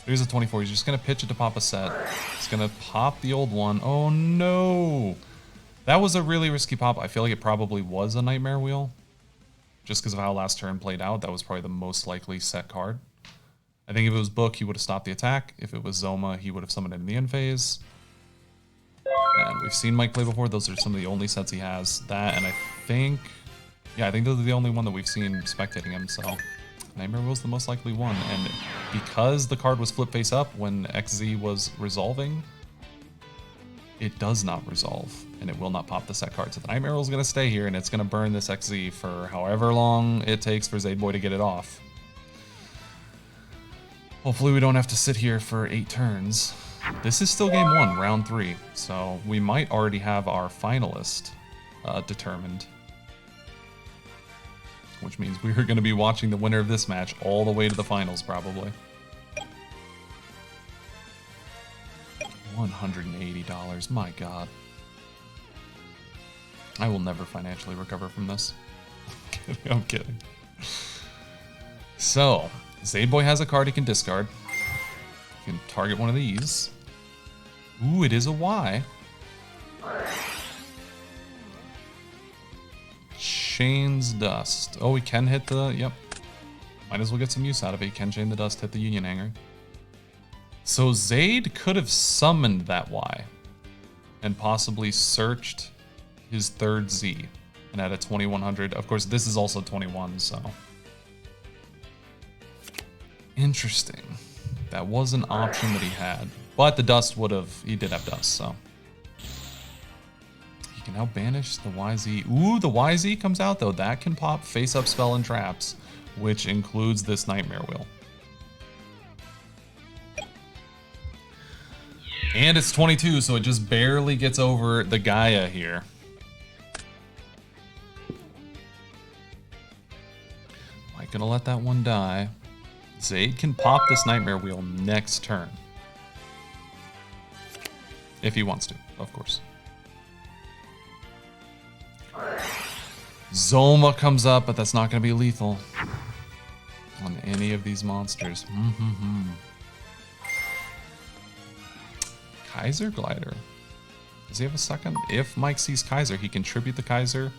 Speaker 1: Here's a 24. He's just gonna pitch it to pop a set. He's gonna pop the old one. Oh no, that was a really risky pop. I feel like it probably was a Nightmare Wheel, just because of how last turn played out. That was probably the most likely set card. I think if it was book, he would have stopped the attack. If it was Zoma, he would have summoned it in the end phase. And we've seen Mike play before. Those are some of the only sets he has. That, and I think... yeah, I think those are the only one that we've seen spectating him, so... Nightmare Wheel's the most likely one. And because the card was flip face up when XZ was resolving, it does not resolve, and it will not pop the set card. So the Nightmare Wheel is going to stay here, and it's going to burn this XZ for however long it takes for Zaid Boy to get it off. Hopefully we don't have to sit here for 8 turns. This is still game 1, round 3, so we might already have our finalist determined. Which means we're going to be watching the winner of this match all the way to the finals, probably. $180, my god. I will never financially recover from this. I'm kidding. So, Zaid Boy has a card he can discard. He can target one of these. Ooh, it is a Y. Chain's Dust. Oh, we can hit the... Yep. Might as well get some use out of it. He can Chain the Dust, hit the Union Hanger. So Zaid could have summoned that Y and possibly searched his third Z and had a 2100. Of course, this is also 21, so... Interesting. That was an option that he had. But the Dust would have... He did have Dust, so... He can now banish the YZ. Ooh, the YZ comes out, though. That can pop face-up spell and traps, which includes this Nightmare Wheel. And it's 22, so it just barely gets over the Gaia here. Am I gonna let that one die? Zaid can pop this Nightmare Wheel next turn. If he wants to, of course. Zoma comes up, but that's not gonna be lethal on any of these monsters. Kaiser Glider. Does he have a second? If Mike sees Kaiser, he can tribute the Kaiser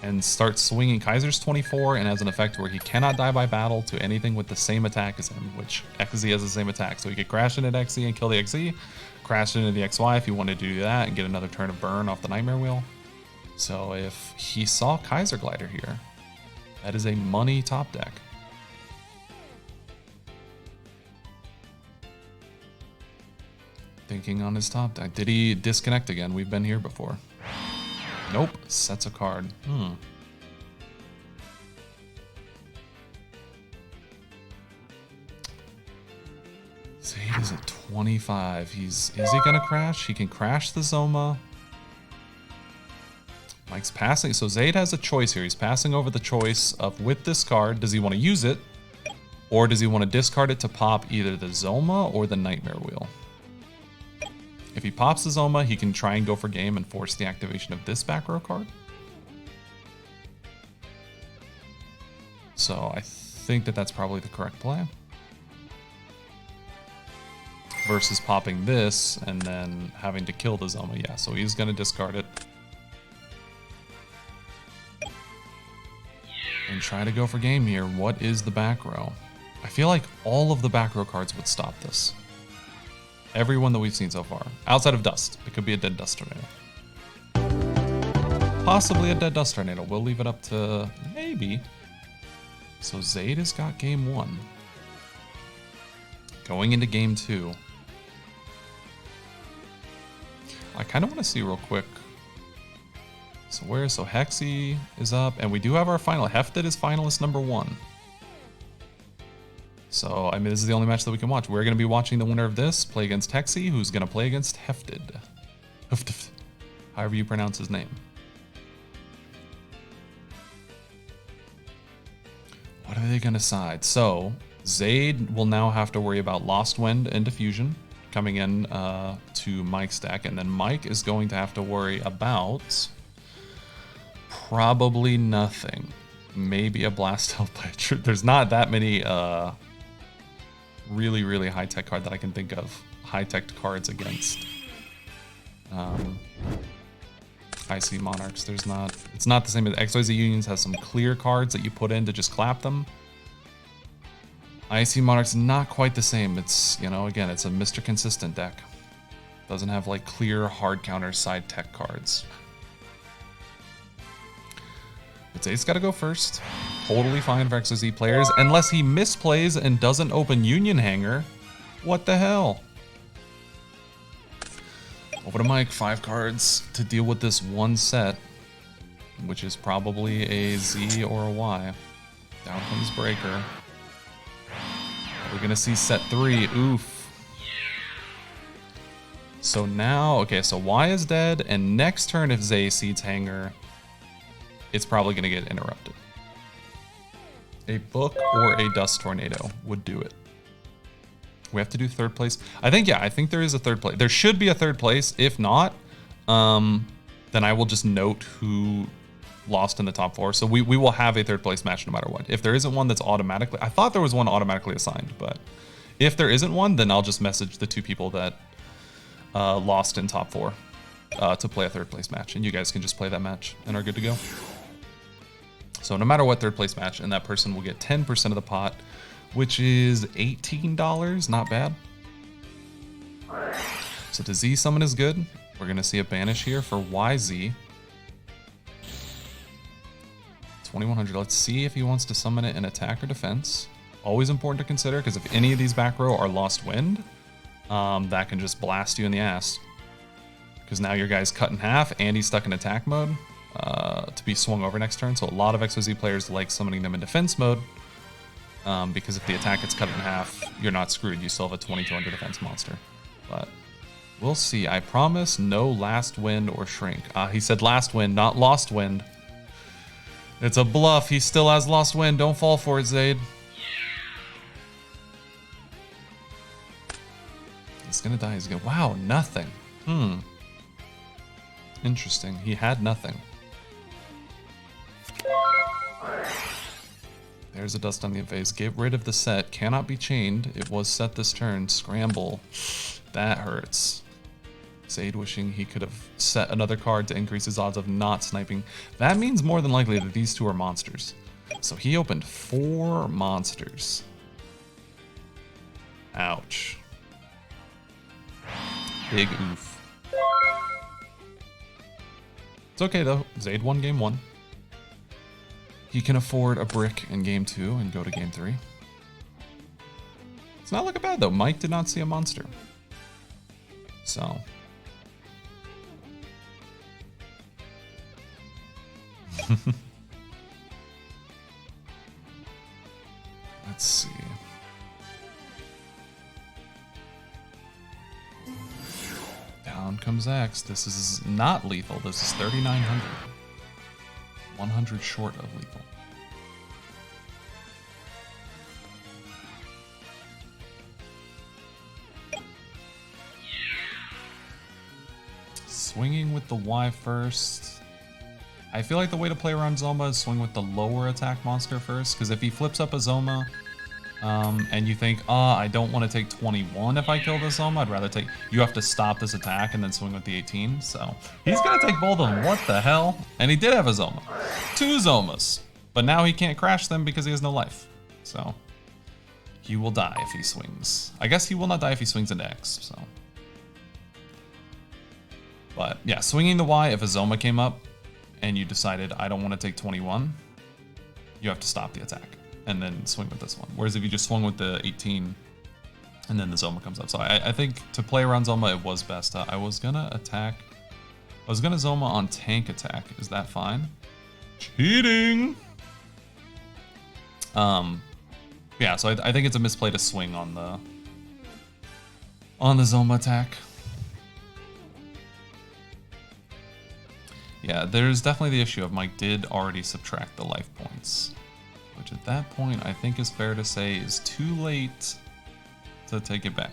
Speaker 1: and start swinging. Kaiser's 24 and has an effect where he cannot die by battle to anything with the same attack as him, which XZ has the same attack. So he could crash into XZ and kill the XZ, crash into the XY if he wanted to do that and get another turn of burn off the Nightmare Wheel. So if he saw Kaiser Glider here, that is a money top deck. Thinking on his top deck. Did he disconnect again? We've been here before. Nope. Sets a card. Zaid is at 25. Is he gonna crash? He can crash the Zoma. Mike's passing. So Zaid has a choice here. He's passing over the choice of with this card. Does he want to use it? Or does he want to discard it to pop either the Zoma or the Nightmare Wheel? If he pops the Zoma, he can try and go for game and force the activation of this back row card. So I think that that's probably the correct play. Versus popping this and then having to kill the Zoma. Yeah, so he's going to discard it. And try to go for game here. What is the back row? I feel like all of the back row cards would stop this. Everyone that we've seen so far. Outside of Dust. It could be a dead Dust Tornado. Possibly a dead Dust Tornado. We'll leave it up to maybe. So Zaid has got game 1. Going into game 2. I kind of want to see real quick. So Hexy is up. And we do have our final. Hefted is finalist number 1. So, I mean, this is the only match that we can watch. We're going to be watching the winner of this play against Hexy, who's going to play against Hefted. However you pronounce his name. What are they going to side? So, Zaid will now have to worry about Lost Wind and Diffusion coming in to Mike's deck. And then Mike is going to have to worry about probably nothing. Maybe a Blast Hellbite. There's not that many... really, really high-tech card that I can think of. High-tech cards against IC Monarchs. It's not the same as XYZ Unions has some clear cards that you put in to just clap them. IC Monarchs not quite the same. It's, you know, again, it's a Mr. Consistent deck. Doesn't have like clear hard counter side tech cards. But Zaid's got to go first. Totally fine for XYZ players, unless he misplays and doesn't open Union Hanger. What the hell? Over to Mike, 5 cards to deal with this one set, which is probably a Z or a Y. Down comes Breaker. We're gonna see set 3, oof. So now, okay, so Y is dead, and next turn if Zay seeds Hanger, it's probably gonna get interrupted. A Book or a Dust Tornado would do it. We have to do third place. I think, yeah, I think there is a third place. There should be a third place. If not, then I will just note who lost in the top 4. So we will have a third place match no matter what. If there isn't one that's automatically, I thought there was one automatically assigned, but if there isn't one, then I'll just message the 2 people that lost in top 4 to play a third place match, and you guys can just play that match and are good to go. So no matter what, third place match, and that person will get 10% of the pot, which is $18, not bad. So the Z summon is good. We're gonna see a banish here for YZ. 2100, let's see if he wants to summon it in attack or defense. Always important to consider, because if any of these back row are Lost Wind, that can just blast you in the ass. Because now your guy's cut in half, and he's stuck in attack mode to be swung over next turn. So a lot of XYZ players like summoning them in defense mode, because if the attack gets cut in half, you're not screwed. You still have a 2200 defense monster. But we'll see. I promise no Last Wind or Shrink. He said Last Wind, not Lost Wind. It's a bluff. He still has Lost Wind. Don't fall for it, Zaid. He's gonna die. He's gonna... Wow, nothing. Interesting. He had nothing. There's a Dust on the Phase. Get rid of the set. Cannot be chained. It was set this turn. Scramble. That hurts. Zaid wishing he could have set another card to increase his odds of not sniping. That means more than likely that these 2 are monsters. So he opened 4 monsters. Ouch. Big oof. It's okay though. Zaid won game 1. He can afford a brick in game 2 and go to game 3. It's not looking bad though. Mike did not see a monster. So. Let's see. Down comes X. This is not lethal. This is 3,900. 100 short of lethal. Swinging with the Y first. I feel like the way to play around Zoma is swing with the lower attack monster first, because if he flips up a Zoma, and you think, I don't want to take 21 if I kill the Zoma, I'd rather take... You have to stop this attack and then swing with the 18, so... He's gonna take both of them, what the hell? And he did have a Zoma. 2 Zomas. But now he can't crash them because he has no life. So... He will die if he swings. I guess he will not die if he swings into X, so... But, yeah, swinging the Y, if a Zoma came up, and you decided, I don't want to take 21, you have to stop the attack. And then swing with this one. Whereas if you just swung with the 18 and then the Zoma comes up. So I think to play around Zoma, it was best. I was gonna attack. I was gonna Zoma on tank attack. Is that fine? Cheating! Yeah, so I think it's a misplay to swing on the Zoma attack. Yeah, there's definitely the issue of Mike did already subtract the life points. Which at that point, I think is fair to say is too late to take it back.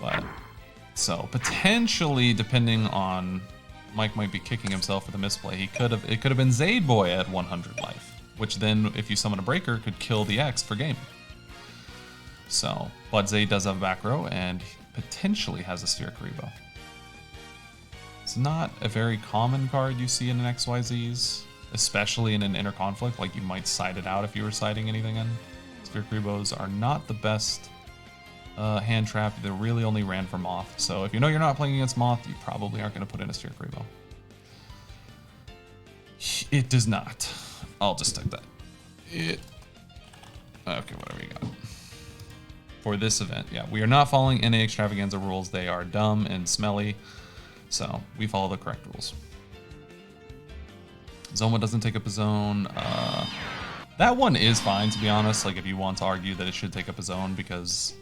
Speaker 1: But, so potentially, depending on, Mike might be kicking himself for the misplay. It could have been Zaid Boy at 100 life, which then, if you summon a breaker, could kill the X for game. So, but Zaid does have a back row and potentially has a Sphere Karibo. It's not a very common card you see in an XYZs, especially in an inner conflict. Like, you might side it out if you were siding anything in. Sphere Karibos are not the best hand trap. They really only ran for Moth. So if you know you're not playing against Moth, you probably aren't going to put in a Sphere Karibo. It does not. I'll just type that. Okay, whatever you got. for this event. Yeah, we are not following NA Extravaganza rules. They are dumb and smelly. So we follow the correct rules. Zoma doesn't take up a zone. That one is fine, to be honest. Like, if you want to argue that it should take up a zone because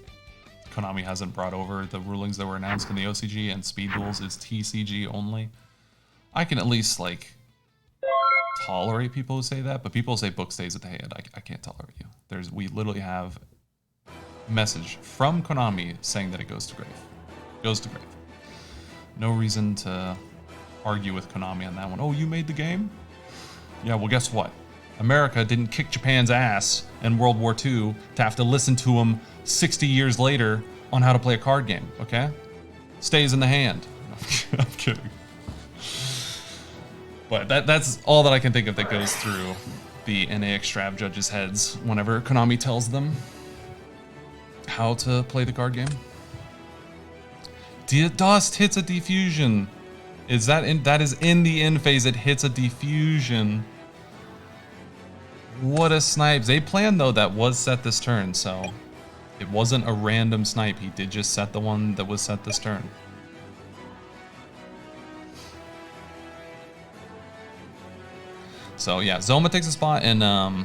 Speaker 1: Konami hasn't brought over the rulings that were announced in the OCG and Speed Duels is TCG only, I can at least, like, tolerate people who say that. But people who say book stays at the head, I can't tolerate you. We literally have a message from Konami saying that it goes to grave. Goes to grave. No reason to argue with Konami on that one. Oh, you made the game? Yeah, well, guess what? America didn't kick Japan's ass in World War II to have to listen to them 60 years later on how to play a card game, okay? Stays in the hand. I'm kidding. But that's all that I can think of that goes through the NA Extrav judges' heads whenever Konami tells them how to play the card game. Dust hits a defusion. That is in the end phase, it hits a defusion. What a snipe. They planned, though, that was set this turn, so it wasn't a random snipe. He did just set the one that was set this turn. So yeah, Zoma takes a spot in NA,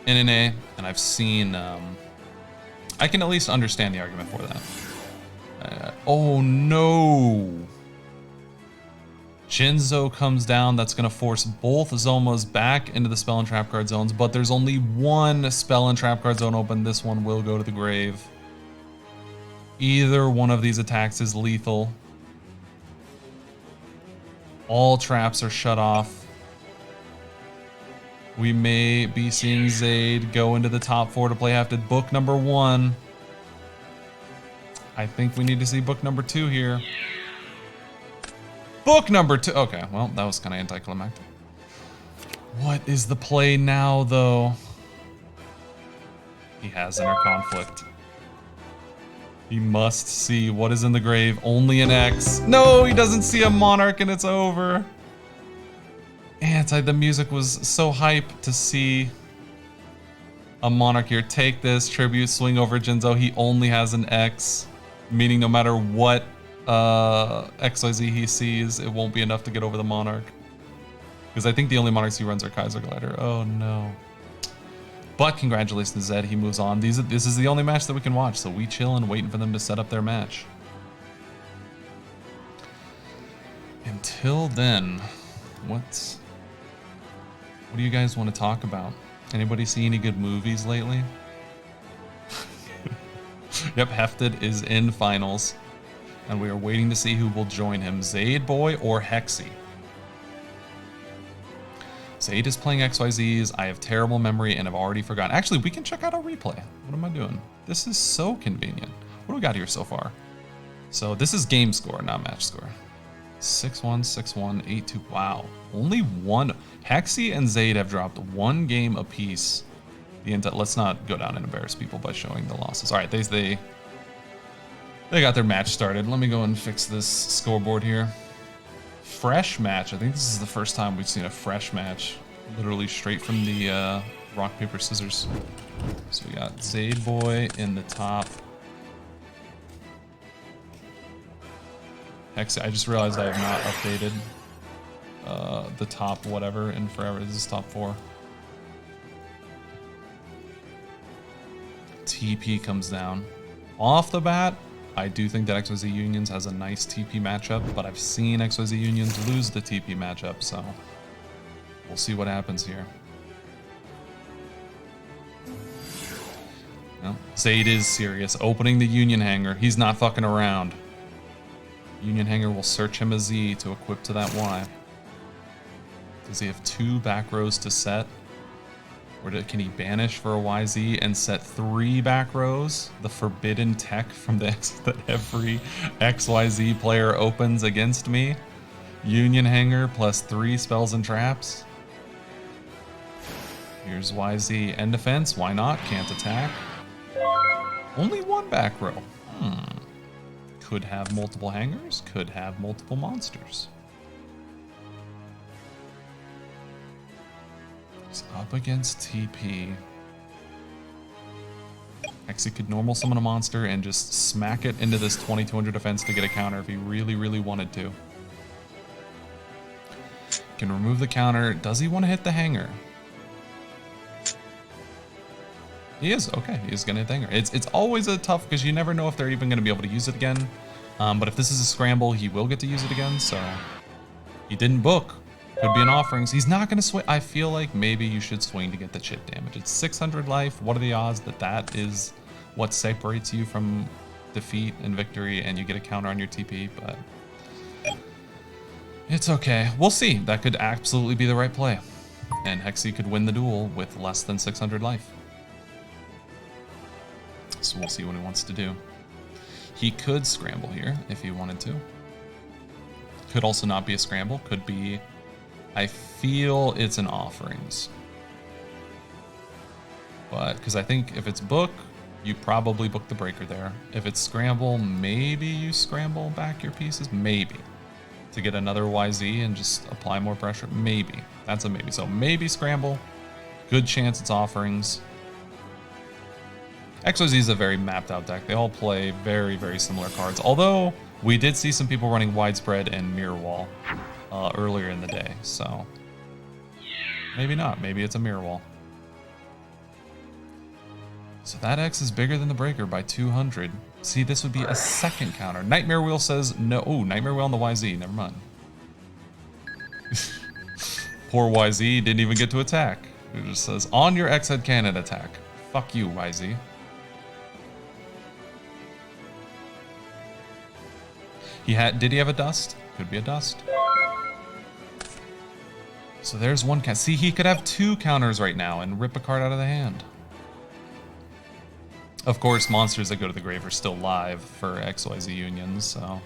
Speaker 1: and I've seen, I can at least understand the argument for that. Oh no! Jinzo comes down. That's going to force both Zomas back into the spell and trap card zones, but there's only one spell and trap card zone open. This one will go to the grave. Either one of these attacks is lethal. All traps are shut off. We may be seeing Zaid go into the top 4 to play Hefted. Book number 1. I think we need to see book number 2 here. Book number 2. Okay, well, that was kind of anticlimactic. What is the play now, though? He has inner conflict. He must see what is in the grave. Only an X. No, he doesn't see a Monarch, and it's over. The music was so hype to see a Monarch here. Take this, tribute, swing over Jinzo. He only has an X, meaning no matter what XYZ he sees, it won't be enough to get over the Monarch. Because I think the only Monarchs he runs are Kaiser Glider. Oh no. But congratulations to Zed, he moves on. This is the only match that we can watch, so we chill and waiting for them to set up their match. Until then, what do you guys want to talk about? Anybody see any good movies lately? Yep, Hefted is in finals. And we are waiting to see who will join him, Zaid Boy or Hexy. Zaid is playing XYZs. I have terrible memory and have already forgotten. Actually, we can check out our replay. What am I doing? This is so convenient. What do we got here so far? So this is game score, not match score. 6-1, 6-1, 8-2. Wow. Only one. Hexy and Zaid have dropped one game apiece. Let's not go down and embarrass people by showing the losses. All right, they got their match started. Let me go and fix this scoreboard here. Fresh match. I think this is the first time we've seen a fresh match. Literally straight from the rock, paper, scissors. So we got Zaid Boy in the top. Hexy, I just realized I have not updated the top whatever in forever. This is top 4. TP comes down. Off the bat, I do think that XYZ Unions has a nice TP matchup, but I've seen XYZ Unions lose the TP matchup, so we'll see what happens here. Well, Zaid is serious. Opening the Union Hanger. He's not fucking around. Union Hanger will search him a Z to equip to that Y. Does he have 2 back rows to set? Or can he banish for a YZ and set 3 back rows? The forbidden tech from the X that every XYZ player opens against me. Union Hanger plus 3 spells and traps. Here's YZ. End defense, why not? Can't attack. Only 1 back row. Could have multiple hangers, could have multiple monsters. He's up against TP. Hexy could normal summon a monster and just smack it into this 2200 defense to get a counter if he really, really wanted to. Can remove the counter. Does he want to hit the hanger? He is. Okay, he's going to hit the hanger. It's always a tough because you never know if they're even going to be able to use it again. But if this is a scramble, he will get to use it again, so... He didn't book. Could be an offerings. He's not going to swing. I feel like maybe you should swing to get the chip damage. It's 600 life. What are the odds that that is what separates you from defeat and victory and you get a counter on your TP? But it's okay. We'll see. That could absolutely be the right play. And Hexy could win the duel with less than 600 life. So we'll see what he wants to do. He could scramble here if he wanted to. Could also not be a scramble. Could be... I feel it's an offerings. But, because I think if it's book, you probably book the breaker there. If it's scramble, maybe you scramble back your pieces. Maybe. To get another YZ and just apply more pressure. Maybe. That's a maybe. So maybe scramble. Good chance it's offerings. XYZ is a very mapped out deck. They all play very, very similar cards. Although, we did see some people running Widespread and Mirror Wall earlier in the day. So, maybe not. Maybe it's a Mirror Wall. So that X is bigger than the breaker by 200. See, this would be a second counter. Nightmare Wheel says no. Oh, Nightmare Wheel on the YZ. Never mind. Poor YZ didn't even get to attack. It just says, on your X head cannon attack. Fuck you, YZ. Did he have a dust? Could be a dust. So there's one count. See, he could have two counters right now and rip a card out of the hand. Of course, monsters that go to the grave are still live for XYZ unions, so...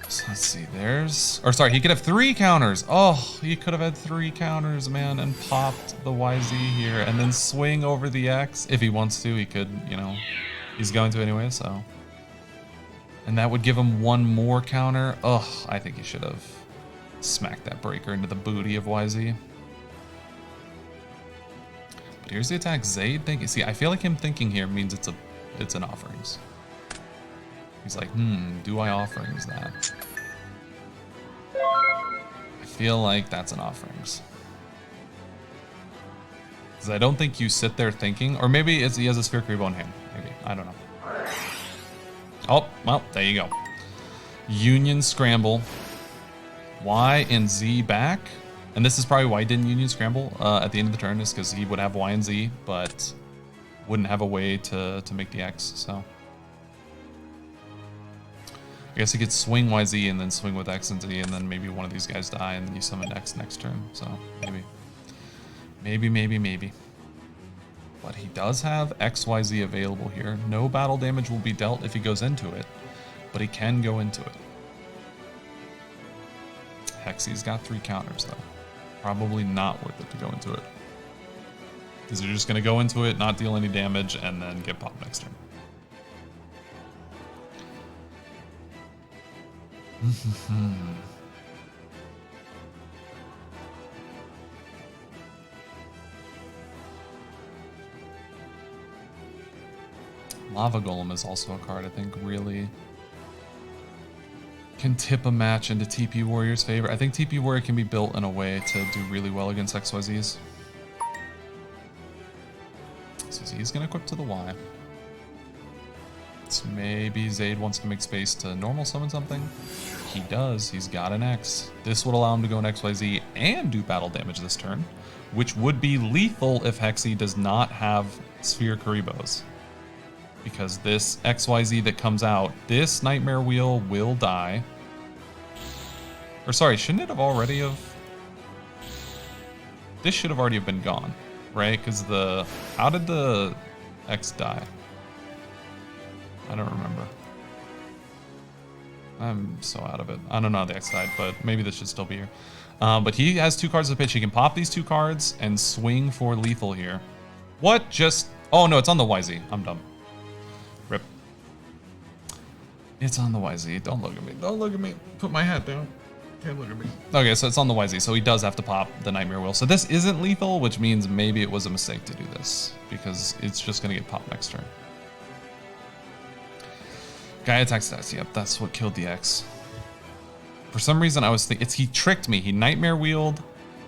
Speaker 1: So let's see, there's... Or sorry, he could have 3 counters! Oh, he could have had 3 counters, man, and popped the YZ here, and then swing over the X. If he wants to, he could, you know... He's going to anyway, so... And that would give him 1 more counter. Ugh, I think he should have smacked that breaker into the booty of YZ. But here's the attack. Zayd thinking. See, I feel like him thinking here means it's an offerings. He's like, do I offerings that? I feel like that's an offerings. Because I don't think you sit there thinking, or maybe he has a Sphere Karibo in hand. Maybe, I don't know. Oh, well, there you go. Union Scramble. Y and Z back. And this is probably why he didn't Union Scramble at the end of the turn, is because he would have Y and Z, but wouldn't have a way to make the X, so. I guess he could swing YZ and then swing with X and Z, and then maybe one of these guys die, and then you summon X next turn, so maybe. Maybe. But he does have XYZ available here. No battle damage will be dealt if he goes into it, but he can go into it. Hexy's got 3 counters, though. Probably not worth it to go into it. Because you're just going to go into it, not deal any damage, and then get popped next turn. Lava Golem is also a card I think really can tip a match into TP Warrior's favor. I think TP Warrior can be built in a way to do really well against XYZs. So he's going to equip to the Y. So maybe Zayd wants to make space to normal summon something. He does. He's got an X. This would allow him to go in XYZ and do battle damage this turn, which would be lethal if Hexy does not have Sphere Karibos. Because this XYZ that comes out, this Nightmare Wheel will die. Or sorry, shouldn't it have already have... This should have already have been gone, right? Because the... How did the X die? I don't remember. I'm so out of it. I don't know how the X died, but maybe this should still be here. But he has 2 cards to pitch. He can pop these 2 cards and swing for lethal here. What? Just... Oh no, it's on the YZ. I'm dumb. Rip. It's on the YZ. Don't look at me. Don't look at me. Put my hat down. Okay, so it's on the YZ, so he does have to pop the Nightmare Wheel. So this isn't lethal, which means maybe it was a mistake to do this, because it's just going to get popped next turn. Guy attacks X. Yep, that's what killed the X. For some reason, I was thinking, he tricked me. He Nightmare Wheeled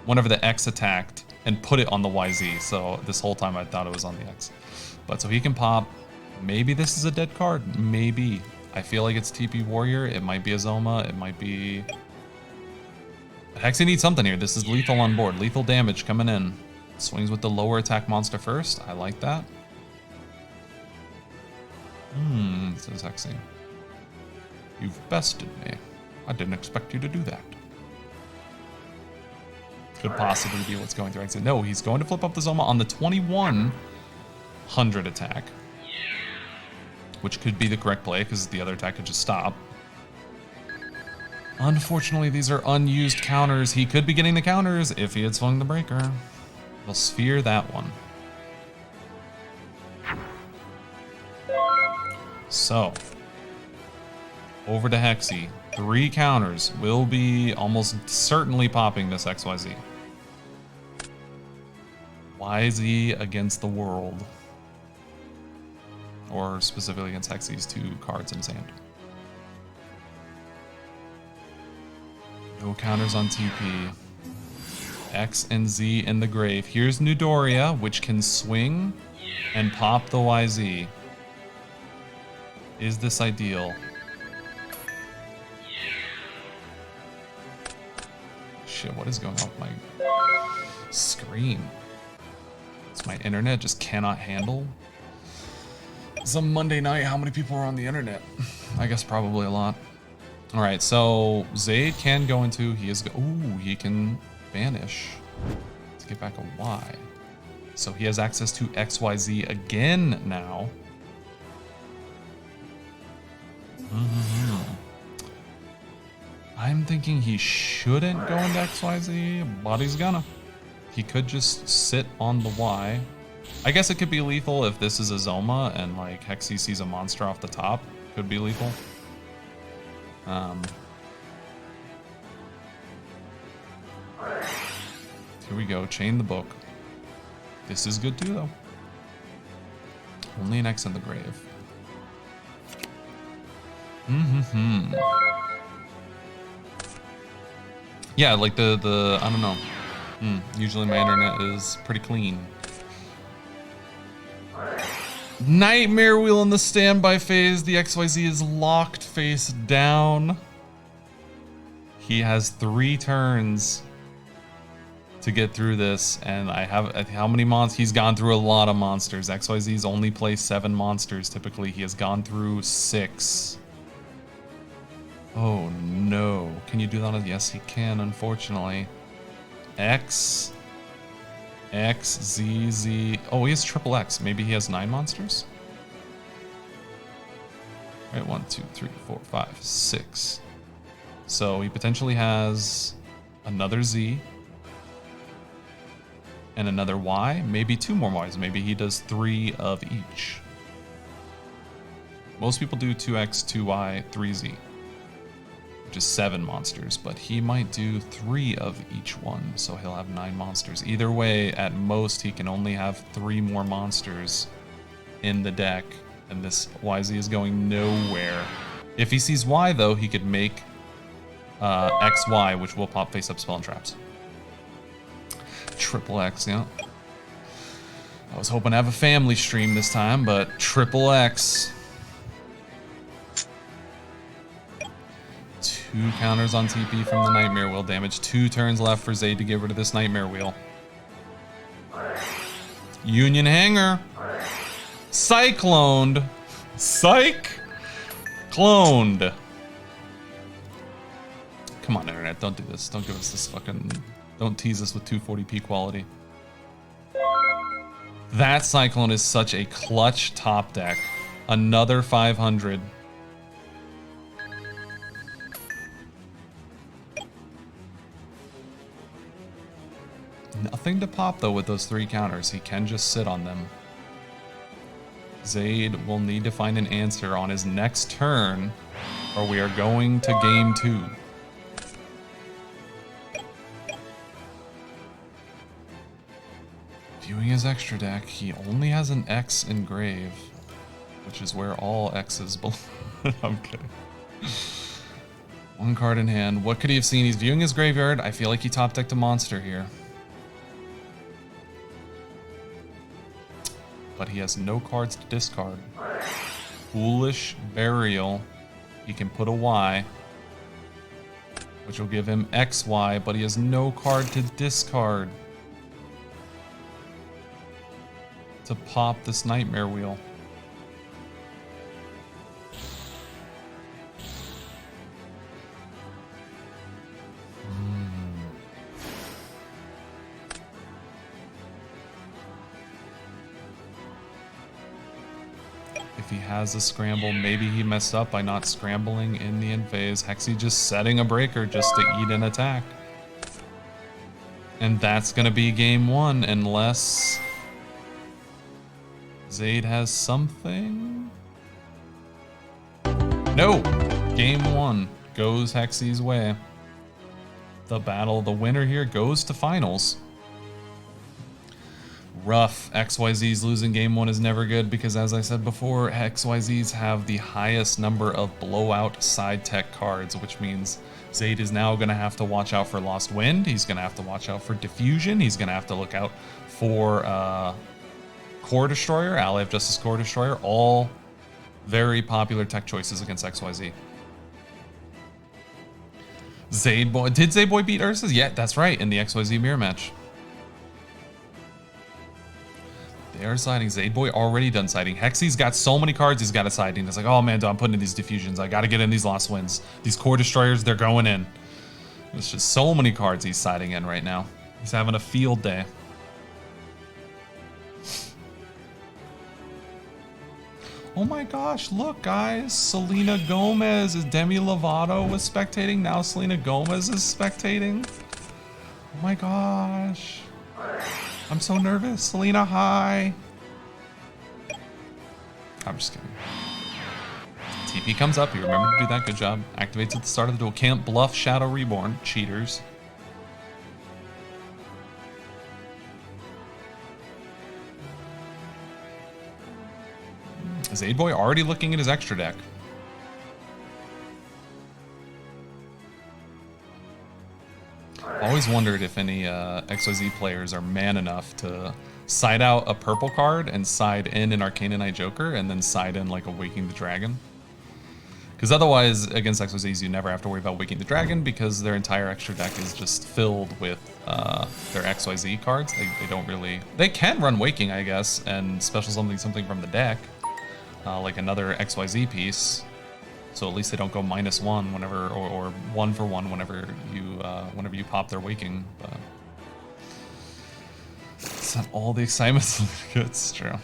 Speaker 1: whenever the X attacked and put it on the YZ. So this whole time I thought it was on the X. But so he can pop. Maybe this is a dead card. Maybe. I feel like it's TP Warrior. It might be a Zoma. It might be... Hexy needs something here. This is lethal on board. Lethal damage coming in. Swings with the lower attack monster first. I like that. Says Hexy. You've bested me. I didn't expect you to do that. Could possibly be what's going through Hexy. No, he's going to flip up the Zoma on the 2100 attack. Which could be the correct play, because the other attack could just stop. Unfortunately, these are unused counters. He could be getting the counters if he had swung the breaker. We'll sphere that one. So, over to Hexy. 3 counters will be almost certainly popping this XYZ. YZ against the world. Or specifically against Hexy's 2 cards in his hand. No counters on TP. X and Z in the grave. Here's Nudoria, which can swing and pop the YZ. Is this ideal? Shit, what is going on with my screen? It's my internet just cannot handle. It's a Monday night. How many people are on the internet? I guess probably a lot. All right, so Zayd can go into, he can banish to get back a Y. So he has access to XYZ again now. I'm thinking he shouldn't go into XYZ, but he's gonna. He could just sit on the Y. I guess it could be lethal if this is a Zoma and like Hexy sees a monster off the top. Could be lethal. Here we go, chain the book. This is good too though. Only an X in the grave. Yeah, like the I don't know. Usually my internet is pretty clean. Nightmare Wheel in the standby phase. The XYZ is locked face down. He has 3 turns to get through this, and I have how many monsters? He's gone through a lot of monsters. XYZ's only plays 7 monsters typically. He has gone through 6. Oh no. Can you do that? Yes, he can, unfortunately. X, Z, Z. Oh, he has triple X. Maybe he has 9 monsters? Right, 1, 2, 3, 4, 5, 6. So he potentially has another Z and another Y. Maybe 2 more Ys. Maybe he does 3 of each. Most people do 2X, 2Y, 3Z. Which is 7 monsters, but he might do 3 of each one, so he'll have 9 monsters. Either way, at most, he can only have 3 more monsters in the deck, and this YZ is going nowhere. If he sees Y, though, he could make XY, which will pop face-up spell and traps. Triple X, yeah. I was hoping to have a family stream this time, but triple X. 2 counters on TP from the Nightmare Wheel damage. 2 turns left for Zayd to get rid of this Nightmare Wheel. Union Hanger. Cycloned. Psych. Cloned. Come on, internet. Don't do this. Don't give us this fucking... Don't tease us with 240p quality. That Cyclone is such a clutch top deck. Another 500. Nothing to pop though with those 3 counters. He can just sit on them. Zayd will need to find an answer on his next turn, or we are going to game 2. Doing his extra deck. He only has an X in grave, which is where all X's belong. I'm kidding. One card in hand. What could he have seen? He's viewing his graveyard. I feel like he top decked a monster here. But he has no cards to discard. Foolish Burial. He can put a Y, which will give him XY, but he has no card to discard to pop this Nightmare Wheel. If he has a scramble, maybe he messed up by not scrambling in the end phase. Hexy just setting a breaker just to eat an attack. And that's gonna be game one, unless Zaid has something. No! Game one goes Hexy's way. The winner here goes to finals. Rough. XYZ's losing game one is never good because, as I said before, XYZ's have the highest number of blowout side tech cards, which means Zaid is now going to have to watch out for Lost Wind. He's going to have to watch out for Diffusion. He's going to have to look out for Core Destroyer, Ally of Justice Core Destroyer. All very popular tech choices against XYZ. Zaid Boy. Did Zaid Boy beat Ursus? Yeah, that's right, in the XYZ mirror match. They are siding. Zaid Boy already done siding. Hexy's got so many cards he's got a siding. It's like, oh man, I'm putting in these diffusions. I gotta get in these Lost Winds. These Core Destroyers, they're going in. There's just so many cards he's siding in right now. He's having a field day. Oh my gosh, look guys. Selena Gomez is Demi Lovato was spectating. Now Selena Gomez is spectating. Oh my gosh. I'm so nervous. Selena, hi. I'm just kidding. TP comes up. You remember to do that. Good job. Activates at the start of the duel. Can't bluff Shadow Reborn. Cheaters. Zaid Boy already looking at his extra deck. Always wondered if any XYZ players are man enough to side out a purple card and side in an Arcanonite Joker and then side in like a Waking the Dragon. Because otherwise, against XYZs, you never have to worry about Waking the Dragon because their entire extra deck is just filled with their XYZ cards. They don't really... They can run Waking, I guess, and special something from the deck, like another XYZ piece. So at least they don't go -1 whenever, or 1 for 1 whenever you pop their Waking. But it's not all the excitement. It's true.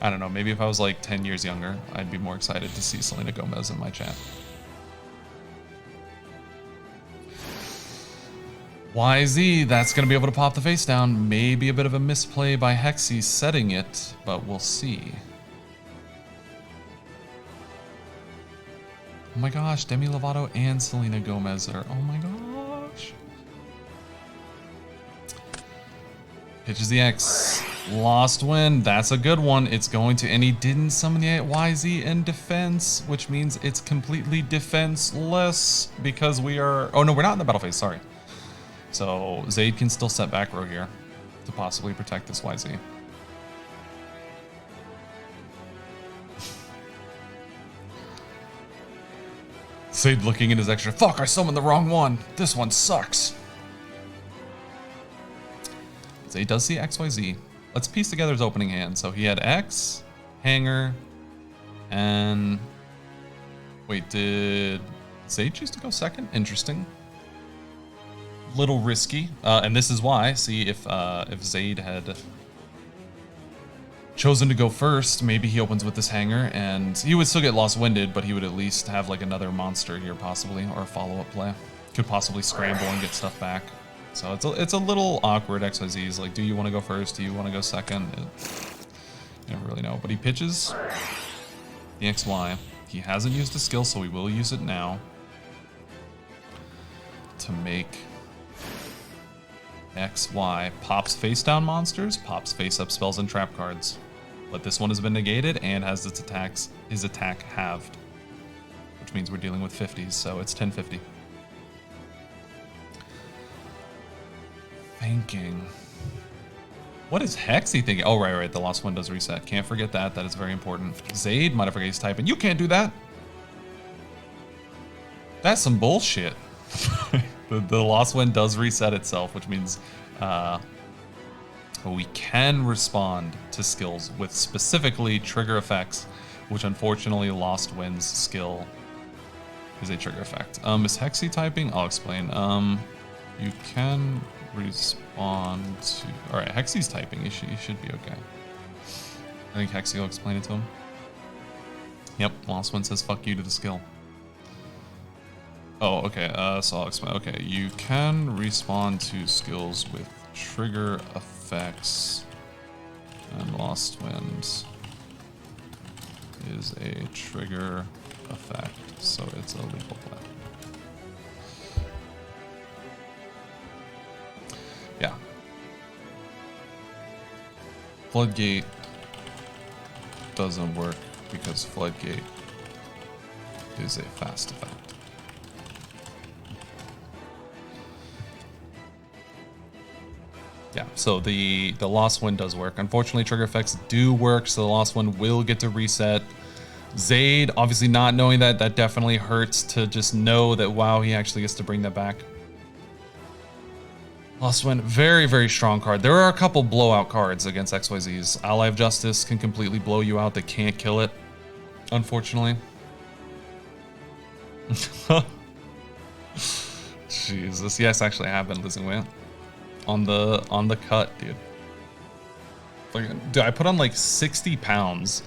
Speaker 1: I don't know. Maybe if I was like 10 years younger, I'd be more excited to see Selena Gomez in my chat. YZ, that's gonna be able to pop the face down. Maybe a bit of a misplay by Hexy setting it, but we'll see. Oh my gosh, Demi Lovato and Selena Gomez are, oh my gosh. Pitches the X. Lost Wind, that's a good one. It's going to, and he didn't summon the YZ in defense, which means it's completely defenseless because we are, oh no, we're not in the battle phase, sorry. So Zaid can still set back row here to possibly protect this YZ. Zaid looking at his extra. Fuck, I summoned the wrong one. This one sucks. Zaid does see XYZ. Let's piece together his opening hand. So he had X, Hanger, and... Wait, did Zaid choose to go second? Interesting. Little risky. And this is why. See, if Zaid had chosen to go first, maybe he opens with this Hanger, and he would still get Lost Winded, but he would at least have like another monster here possibly, or a follow-up play. Could possibly scramble and get stuff back. So it's a little awkward. XYZ's like, do you want to go first? Do you want to go second? You never really know. But he pitches the XY. He hasn't used the skill, so he will use it now to make XY. Pops face down monsters, pops face up spells and trap cards. But this one has been negated and has his attack halved. Which means we're dealing with 50s, so it's 1050. Thinking. What is Hexy thinking? Oh, right. The Lost Wind does reset. Can't forget that. That is very important. Zaid might have forget he's typing. You can't do that. That's some bullshit. The Lost Wind does reset itself, which means we can respond to skills with specifically trigger effects, which unfortunately Lost Wind's skill is a trigger effect. Is Hexy typing? I'll explain. You can respond to... Alright, Hexy's typing. He should be okay. I think Hexy will explain it to him. Yep, Lost Wind says fuck you to the skill. Oh, okay, so I'll explain. Okay, you can respond to skills with trigger effects, and Lost Wind is a trigger effect, so it's a legal play. Yeah. Floodgate doesn't work because Floodgate is a fast effect. Yeah, so the Lost Wind does work. Unfortunately, trigger effects do work, so the Lost Wind will get to reset. Zaid, obviously not knowing that, that definitely hurts to just know that, wow, he actually gets to bring that back. Lost Wind, very, very strong card. There are a couple blowout cards against XYZs. Ally of Justice can completely blow you out. They can't kill it, unfortunately. Jesus, yes, actually I have been losing weight. On the cut, dude. Like, dude, I put on like 60 pounds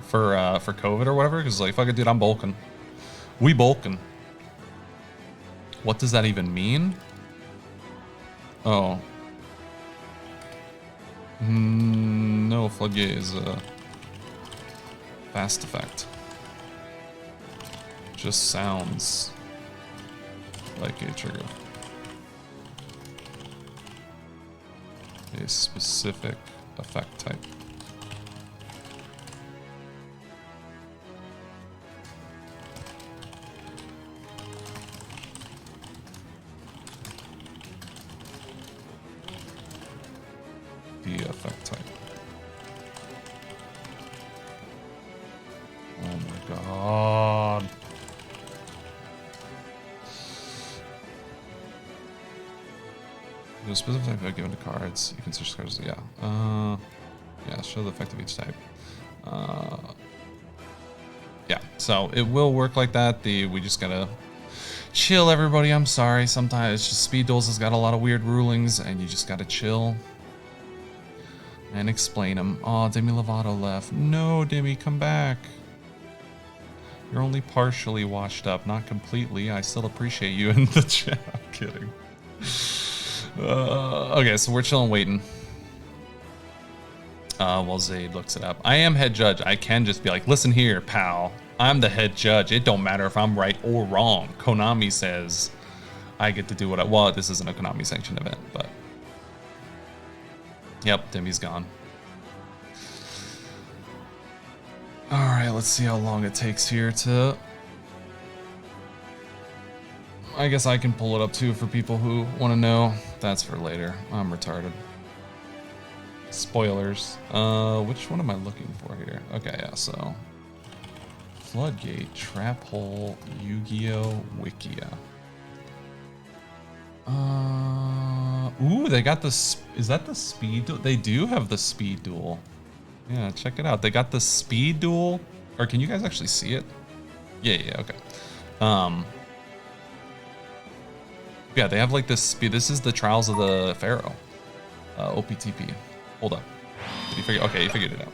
Speaker 1: for COVID or whatever, because like, fuck it, dude, I'm bulking. We bulking. What does that even mean? Oh. No, Floodgate is a fast effect. Just sounds like a trigger. A specific effect type. The effect type. Oh my god. The specific effect given to cards. You can search cards. Yeah. Yeah. Show the effect of each type. Yeah. So it will work like that. We just gotta chill, everybody. I'm sorry. Sometimes it's just Speed Duels has got a lot of weird rulings, and you just gotta chill and explain them. Oh, Demi Lovato left. No, Demi, come back. You're only partially washed up, not completely. I still appreciate you in the chat. I'm kidding. Okay, so we're chilling, waiting. While Zaid looks it up. I am head judge. I can just be like, listen here, pal. I'm the head judge. It don't matter if I'm right or wrong. Konami says I get to do what I... Well, this isn't a Konami sanctioned event, but... Yep, Demi's gone. Alright, let's see how long it takes here to... I guess I can pull it up too for people who want to know. That's for later. I'm retarded. Spoilers. Which one am I looking for here? Okay, yeah, so... Floodgate, Trap Hole, Yu-Gi-Oh! Wikia. Ooh, they got the... Is that the Speed Duel? They do have the Speed Duel. Yeah, check it out. They got the Speed Duel. Or can you guys actually see it? Yeah, okay. Yeah, they have like this speed. This is the Trials of the Pharaoh. OPTP. Hold up. Did you figure? Okay, you figured it out.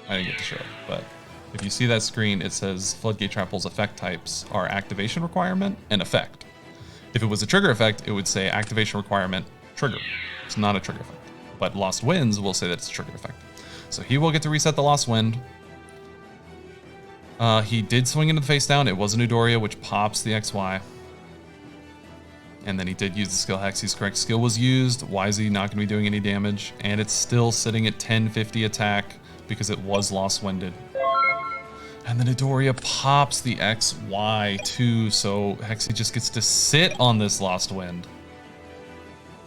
Speaker 1: I didn't get to show it, but if you see that screen, it says Floodgate Trap Hole's effect types are activation requirement and effect. If it was a trigger effect, it would say activation requirement trigger. It's not a trigger effect. But Lost Winds will say that it's a trigger effect. So he will get to reset the Lost Wind. He did swing into the face down. It was an Udoria, which pops the XY. And then he did use the skill hex. He's correct. Skill was used. YZ not going to be doing any damage. And it's still sitting at 1050 attack because it was lost winded. And then Midoriya pops the XY too, so Hexy just gets to sit on this Lost Wind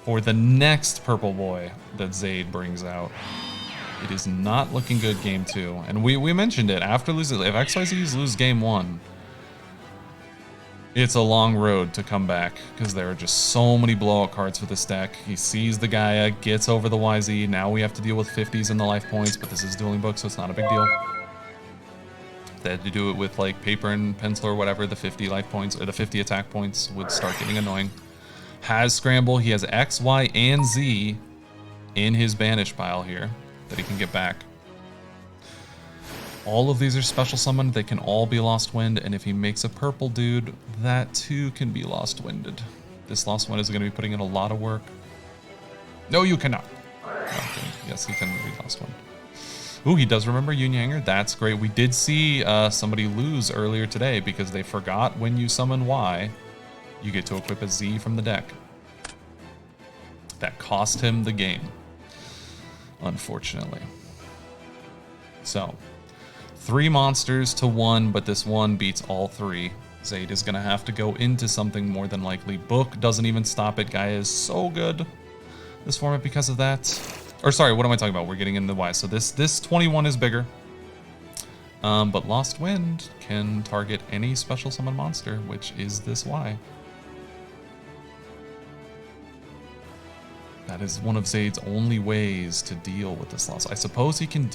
Speaker 1: for the next purple boy that Zaid brings out. It is not looking good game 2. And we mentioned it, after losing, if XYZs lose game 1, it's a long road to come back because there are just so many blowout cards for this deck. He sees the Gaia, gets over the YZ, now we have to deal with 50s in the life points, but this is Dueling Book, so it's not a big deal. They had to do it with like paper and pencil or whatever, the 50 life points or the 50 attack points would start getting annoying. Has Scramble, he has X, Y, and Z in his banish pile here that he can get back. All of these are special summoned, they can all be Lost Wind, and if he makes a purple dude, that too can be Lost Winded. This Lost Wind is going to be putting in a lot of work. No, you cannot. Okay. Yes, he can be Lost Wind. Ooh, he does remember Yin Yanger. That's great. We did see somebody lose earlier today because they forgot when you summon Y, you get to equip a Z from the deck. That cost him the game, unfortunately. So, 3 monsters to 1, but this one beats all 3. Zaid is going to have to go into something more than likely. Book doesn't even stop it. Gaia is so good this format because of that. Or sorry, what am I talking about? We're getting into Y. So this 21 is bigger. But Lost Wind can target any special summon monster, which is this Y. That is one of Zaid's only ways to deal with this loss. I suppose he can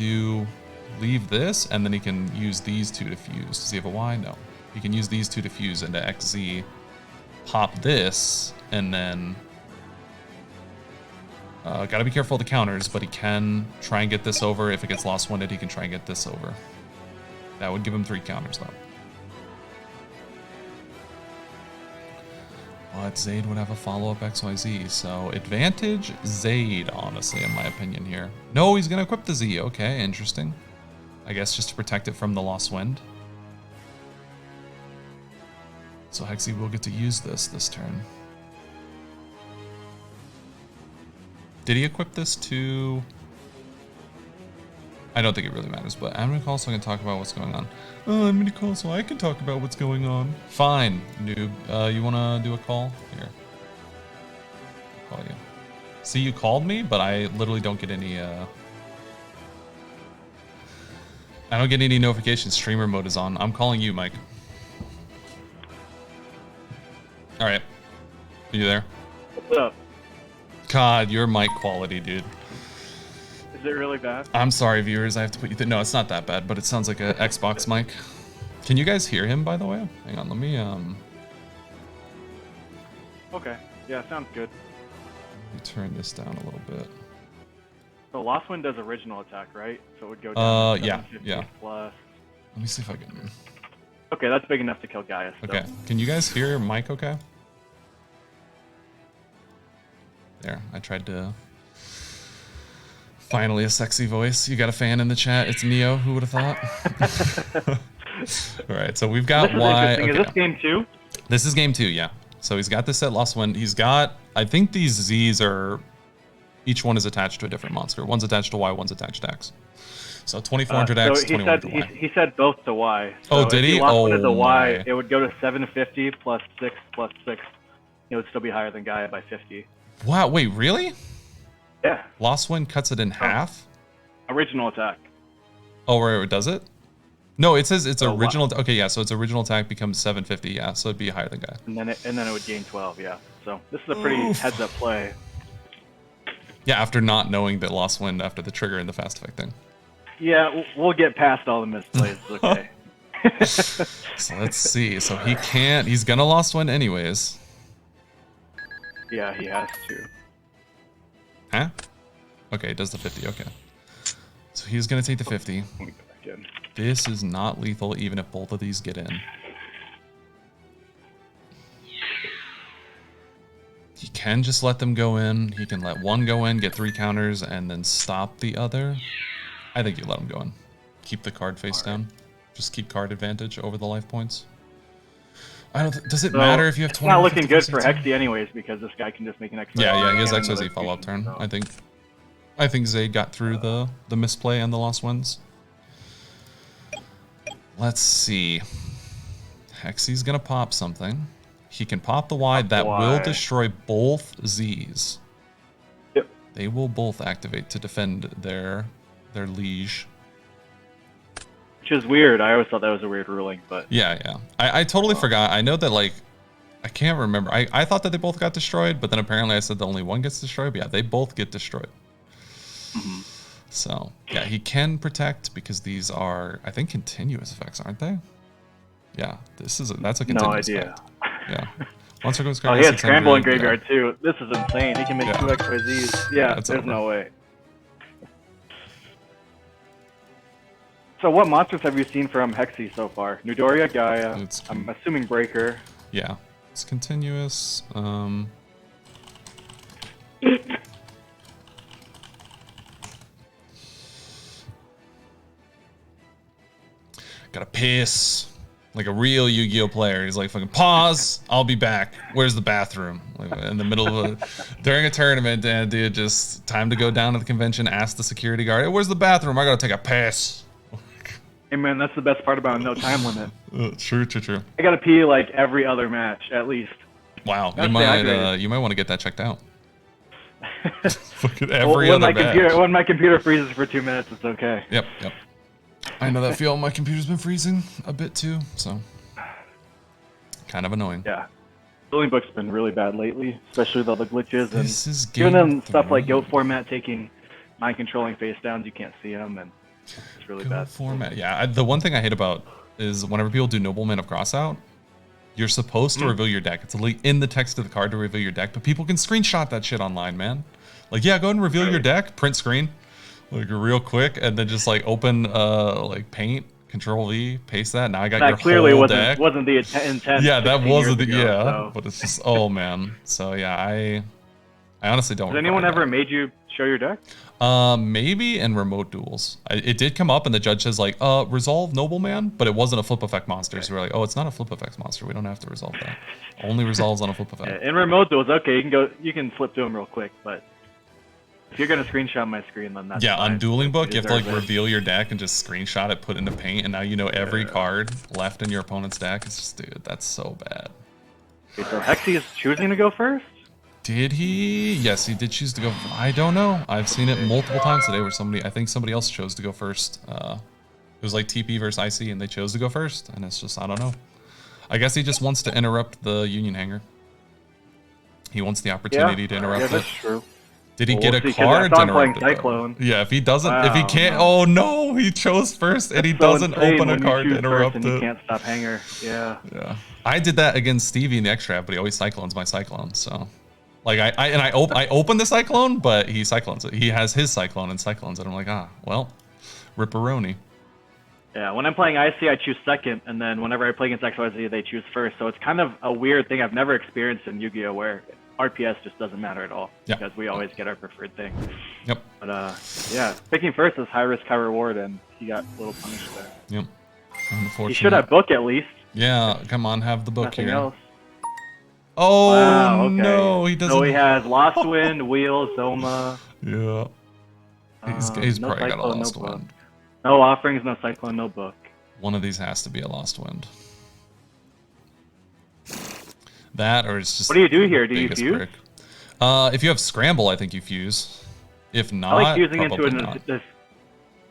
Speaker 1: leave this, and then he can use these 2 to fuse. Does he have a Y? No. He can use these 2 to fuse into XZ, pop this, and then... gotta be careful of the counters, but he can try and get this over. If it gets Lost Winded, he can try and get this over. That would give him 3 counters, though. But Zaid would have a follow-up XYZ, so advantage Zaid, honestly, in my opinion here. No, he's gonna equip the Z. Okay, interesting. I guess just to protect it from the Lost Wind. So Hexy will get to use this turn. Did he equip this to... I don't think it really matters, but I'm gonna call so I can talk about what's going on. Oh, I'm gonna call so I can talk about what's going on. Fine, noob. You wanna do a call? Here. I'll call you. See, you called me, but I literally don't get any, I don't get any notifications. Streamer mode is on. I'm calling you, Mike. Alright. Are you there?
Speaker 2: What's up?
Speaker 1: God, your mic quality, dude.
Speaker 2: Is it really bad?
Speaker 1: I'm sorry, viewers. I have to put you through. No, it's not that bad, but it sounds like an Xbox mic. Can you guys hear him, by the way? Hang on, let me,
Speaker 2: Okay. Yeah, sounds good.
Speaker 1: Let me turn this down a little bit.
Speaker 2: So Lost Wind does original attack, right? So it would go down to 750
Speaker 1: yeah.
Speaker 2: plus.
Speaker 1: Let me see if I can...
Speaker 2: Okay, that's big enough to kill Gaia still.
Speaker 1: Okay. Can you guys hear Mike okay? There, I tried to... Finally, a sexy voice. You got a fan in the chat. It's Neo. Who would have thought? All right, so we've got Y. Okay.
Speaker 2: Is this game 2?
Speaker 1: This is game 2, yeah. So he's got this set Lost Wind. He's got... I think these Zs are... Each one is attached to a different monster. One's attached to Y, one's attached to X. So 2400X,
Speaker 2: so
Speaker 1: 2100 to Y.
Speaker 2: He said both to Y. So
Speaker 1: oh, did he?
Speaker 2: Oh, the Y,
Speaker 1: my.
Speaker 2: it would go to 750 plus 6 plus 6. It would still be higher than Gaia by 50.
Speaker 1: Wow, wait, really?
Speaker 2: Yeah.
Speaker 1: Lost Wind cuts it in half?
Speaker 2: Original attack.
Speaker 1: Oh, right, does it? No, it says it's original.
Speaker 2: Wow.
Speaker 1: Okay, yeah, so its original attack becomes 750, yeah, so it'd be higher than Gaia.
Speaker 2: And then it would gain 12, yeah. So this is a pretty heads-up play.
Speaker 1: Yeah, after not knowing that Lost Wind after the trigger and the fast effect thing.
Speaker 2: Yeah, we'll get past all the misplays. It's okay.
Speaker 1: So let's see. So he can't. He's gonna Lost Wind anyways.
Speaker 2: Yeah, he has to.
Speaker 1: Huh? Okay, it does the 50. Okay. So he's gonna take the 50.
Speaker 2: Let me go back in.
Speaker 1: This is not lethal, even if both of these get in. He can just let them go in. He can let one go in, get 3 counters, and then stop the other. I think you let him go in. Keep the card face down. Just keep card advantage over the life points. I don't. Does it
Speaker 2: So,
Speaker 1: matter if you have
Speaker 2: it's
Speaker 1: 20?
Speaker 2: not looking good for
Speaker 1: 50%?
Speaker 2: Hexy anyways because this guy can just make an XYZ.
Speaker 1: Yeah, he has
Speaker 2: and
Speaker 1: XYZ
Speaker 2: another
Speaker 1: follow-up turn.
Speaker 2: fusion, so.
Speaker 1: I think Zayd got through the misplay and the lost wins. Let's see. Hexy's gonna pop something. He can pop the Y that will destroy both Z's.
Speaker 2: Yep.
Speaker 1: They will both activate to defend their liege.
Speaker 2: Which is weird. I always thought that was a weird ruling, but
Speaker 1: Yeah. I totally forgot. I know that, like, I can't remember. I thought that they both got destroyed, but then apparently I said the only one gets destroyed. But yeah, they both get destroyed.
Speaker 2: mm-hmm.
Speaker 1: So yeah, he can protect because these are, I think, continuous effects, aren't they? Yeah, that's a continuous effect. Yeah. Monster goes
Speaker 2: he has Scramble in Graveyard too. This is insane. He can make 2 XYZs. Yeah, there's over. No way. So what monsters have you seen from Hexy so far? Nudoria, Gaia, I'm assuming Breaker.
Speaker 1: Yeah, it's continuous. Gotta piss. Like a real Yu-Gi-Oh player. He's like, fucking pause, I'll be back. Where's the bathroom? Like, in the middle of during a tournament, and dude, just time to go down to the convention, ask the security guard, hey, where's the bathroom? I gotta take a piss.
Speaker 2: Hey man, that's the best part about no time limit.
Speaker 1: True.
Speaker 2: I gotta pee like every other match, at least.
Speaker 1: Wow, you might want to get that checked out. Fucking every
Speaker 2: when
Speaker 1: other match.
Speaker 2: When my computer freezes for 2 minutes, it's okay.
Speaker 1: Yep. I know that feel. My computer's been freezing a bit too, so kind of annoying.
Speaker 2: Yeah, Dueling Book's been really bad lately, especially with all the glitches and
Speaker 1: giving
Speaker 2: them stuff like Go format taking mind-controlling face downs. You can't see them, and it's really bad.
Speaker 1: Format. Yeah, the one thing I hate about is whenever people do Nobleman of Crossout, you're supposed to reveal your deck. It's in the text of the card to reveal your deck, but people can screenshot that shit online, man. Like, yeah, go ahead and reveal your deck, print screen. Like real quick, and then just like open like Paint, Control V, paste that. Now I got your
Speaker 2: clearly
Speaker 1: whole
Speaker 2: wasn't,
Speaker 1: deck.
Speaker 2: Wasn't the intent.
Speaker 1: Yeah, that wasn't the
Speaker 2: so.
Speaker 1: But it's just man. So yeah, I honestly don't.
Speaker 2: Has anyone ever made you show your deck?
Speaker 1: Maybe in remote duels. It did come up, and the judge says like, resolve Nobleman, but it wasn't a flip effect monster. So we're like, oh, it's not a flip effect monster. We don't have to resolve that. Only resolves on a flip effect.
Speaker 2: In remote duels, okay, you can flip to them real quick, but. If you're gonna screenshot my screen, then that's fine.
Speaker 1: On Dueling Book, you have to like reveal your deck and just screenshot it, put it into Paint, and now you know every card left in your opponent's deck. It's just, dude, that's so bad.
Speaker 2: Okay, so Hexy is choosing to go first?
Speaker 1: Did he? Yes, he did choose to go. I don't know. I've seen it multiple times today where I think somebody else chose to go first. It was like TP versus IC, and they chose to go first, and it's just, I don't know. I guess he just wants to interrupt the Union Hanger. He wants the opportunity to interrupt it.
Speaker 2: Yeah, that's true.
Speaker 1: Did he get a card to interrupt it?
Speaker 2: Cyclone.
Speaker 1: Yeah, if he doesn't, if he can't, oh no, he chose first and he doesn't open a card to interrupt it.
Speaker 2: He can't stop Hanger. Yeah.
Speaker 1: Yeah. I did that against Stevie in the extra, but he always cyclones my Cyclone. So, like I open the Cyclone, but he cyclones it. He has his Cyclone and cyclones it. I'm like, well, ripperoni.
Speaker 2: Yeah, when I'm playing IC, I choose second, and then whenever I play against XYZ, they choose first. So it's kind of a weird thing I've never experienced in Yu-Gi-Oh! Where RPS just doesn't matter at all because we always get our preferred thing.
Speaker 1: Yep.
Speaker 2: But yeah, picking first is high risk, high reward, and he got a little punished there.
Speaker 1: Yep. Unfortunate.
Speaker 2: He should have book at least.
Speaker 1: Yeah, come on, have the book
Speaker 2: Nothing
Speaker 1: here.
Speaker 2: Else.
Speaker 1: Oh
Speaker 2: wow, okay.
Speaker 1: No, he doesn't.
Speaker 2: So he has Lost Wind, Wheel, Zoma.
Speaker 1: Yeah. He's
Speaker 2: no
Speaker 1: probably
Speaker 2: Cyclone,
Speaker 1: got a Lost
Speaker 2: no
Speaker 1: Wind.
Speaker 2: No offerings, no Cyclone, no book.
Speaker 1: One of these has to be a Lost Wind. That or it's just.
Speaker 2: What do you do here? Do you fuse?
Speaker 1: Brick. If you have Scramble, I think you fuse. If not,
Speaker 2: I like fusing
Speaker 1: probably not.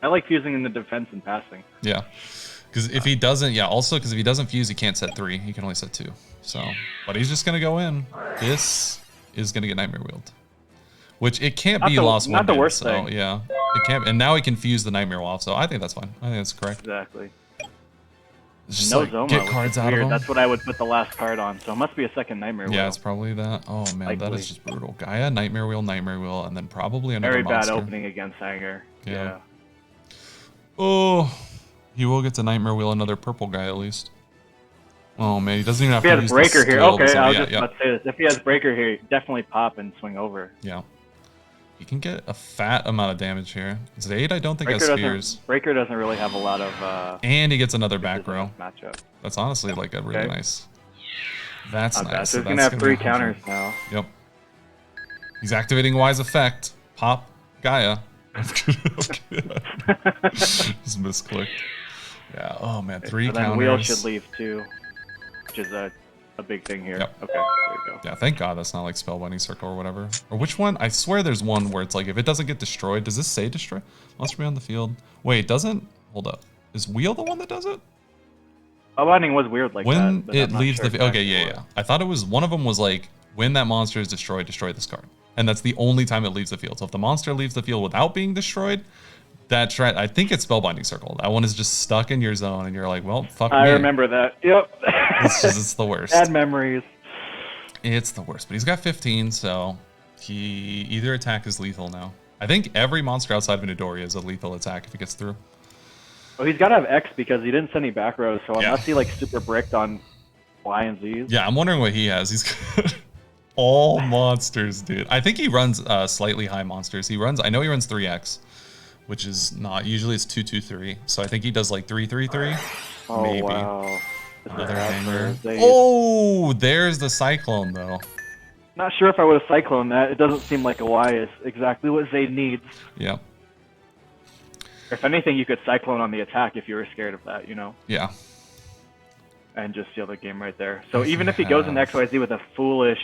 Speaker 2: I like fusing in the defense and passing.
Speaker 1: Yeah, because if he doesn't, also because if he doesn't fuse, he can't set 3. He can only set 2. So, but he's just gonna go in. This is gonna get Nightmare Wheeled, which it can't be Lost Wind.
Speaker 2: Not the worst thing.
Speaker 1: Yeah, it can't. And now he can fuse the Nightmare Wall. So I think that's fine. I think that's correct.
Speaker 2: Exactly.
Speaker 1: Just
Speaker 2: no
Speaker 1: like,
Speaker 2: Zoma,
Speaker 1: get cards out of him.
Speaker 2: That's what I would put the last card on. So it must be a second Nightmare Wheel.
Speaker 1: Yeah, it's probably that. Oh man,
Speaker 2: Likely.
Speaker 1: that is just brutal. Gaia, Nightmare Wheel, and then probably another monster.
Speaker 2: Very bad opening against Hanger. Yeah.
Speaker 1: Oh, he will get to Nightmare Wheel another purple guy at least. Oh man, he doesn't even have to use
Speaker 2: Breaker here. Okay,
Speaker 1: so,
Speaker 2: I was just about to say this. If he has Breaker here, definitely pop and swing over.
Speaker 1: Yeah. He can get a fat amount of damage here. Zayd, I don't think has Spears.
Speaker 2: Breaker doesn't really have a lot of...
Speaker 1: and he gets another back row.
Speaker 2: Matchup.
Speaker 1: That's honestly like a really nice... That's
Speaker 2: Not bad.
Speaker 1: nice.
Speaker 2: So
Speaker 1: So
Speaker 2: he's gonna
Speaker 1: that's
Speaker 2: have 3
Speaker 1: be 100.
Speaker 2: counters now.
Speaker 1: Yep. He's activating Wise Effect. Pop Gaia. Just misclicked. Yeah. Oh man, 3
Speaker 2: So then
Speaker 1: counters.
Speaker 2: Wheel should leave too, which is a big thing here.
Speaker 1: Yep.
Speaker 2: Okay, there we go.
Speaker 1: Yeah, thank God that's not like Spellbinding Circle or whatever. Or which one? I swear there's one where it's like if it doesn't get destroyed, does this say destroy? Monster be on the field. Wait, doesn't? Hold up. Is Wheel the one that does it?
Speaker 2: Spellbinding was weird like
Speaker 1: When
Speaker 2: that.
Speaker 1: it leaves the field. Okay, yeah. I thought it was one of them was like when that monster is destroyed, destroy this card. And that's the only time it leaves the field. So if the monster leaves the field without being destroyed, that's right. I think it's Spellbinding Circle. That one is just stuck in your zone, and you're like, well, fuck me.
Speaker 2: I remember that. Yep.
Speaker 1: It's the worst.
Speaker 2: Bad memories.
Speaker 1: It's the worst. But he's got 15, so he either attack is lethal now. I think every monster outside of Midoriya is a lethal attack if it gets through.
Speaker 2: Well, he's got to have X because he didn't send any back rows, so unless he like super bricked on Y and Z's.
Speaker 1: Yeah, I'm wondering what he has. He's got all monsters, dude. I think he runs slightly high monsters. I know he runs 3X, which is not, usually it's 2-2-3. So I think he does like 3-3-3.
Speaker 2: Oh,
Speaker 1: maybe.
Speaker 2: Wow.
Speaker 1: Another hanger.
Speaker 2: Zayd.
Speaker 1: Oh, there's the Cyclone though.
Speaker 2: Not sure if I would have Cyclone that. It doesn't seem like a Y is exactly what Zayd needs.
Speaker 1: Yeah.
Speaker 2: If anything, you could Cyclone on the attack if you were scared of that, you know?
Speaker 1: Yeah.
Speaker 2: And just seal the game right there. So even if he goes into XYZ with a foolish,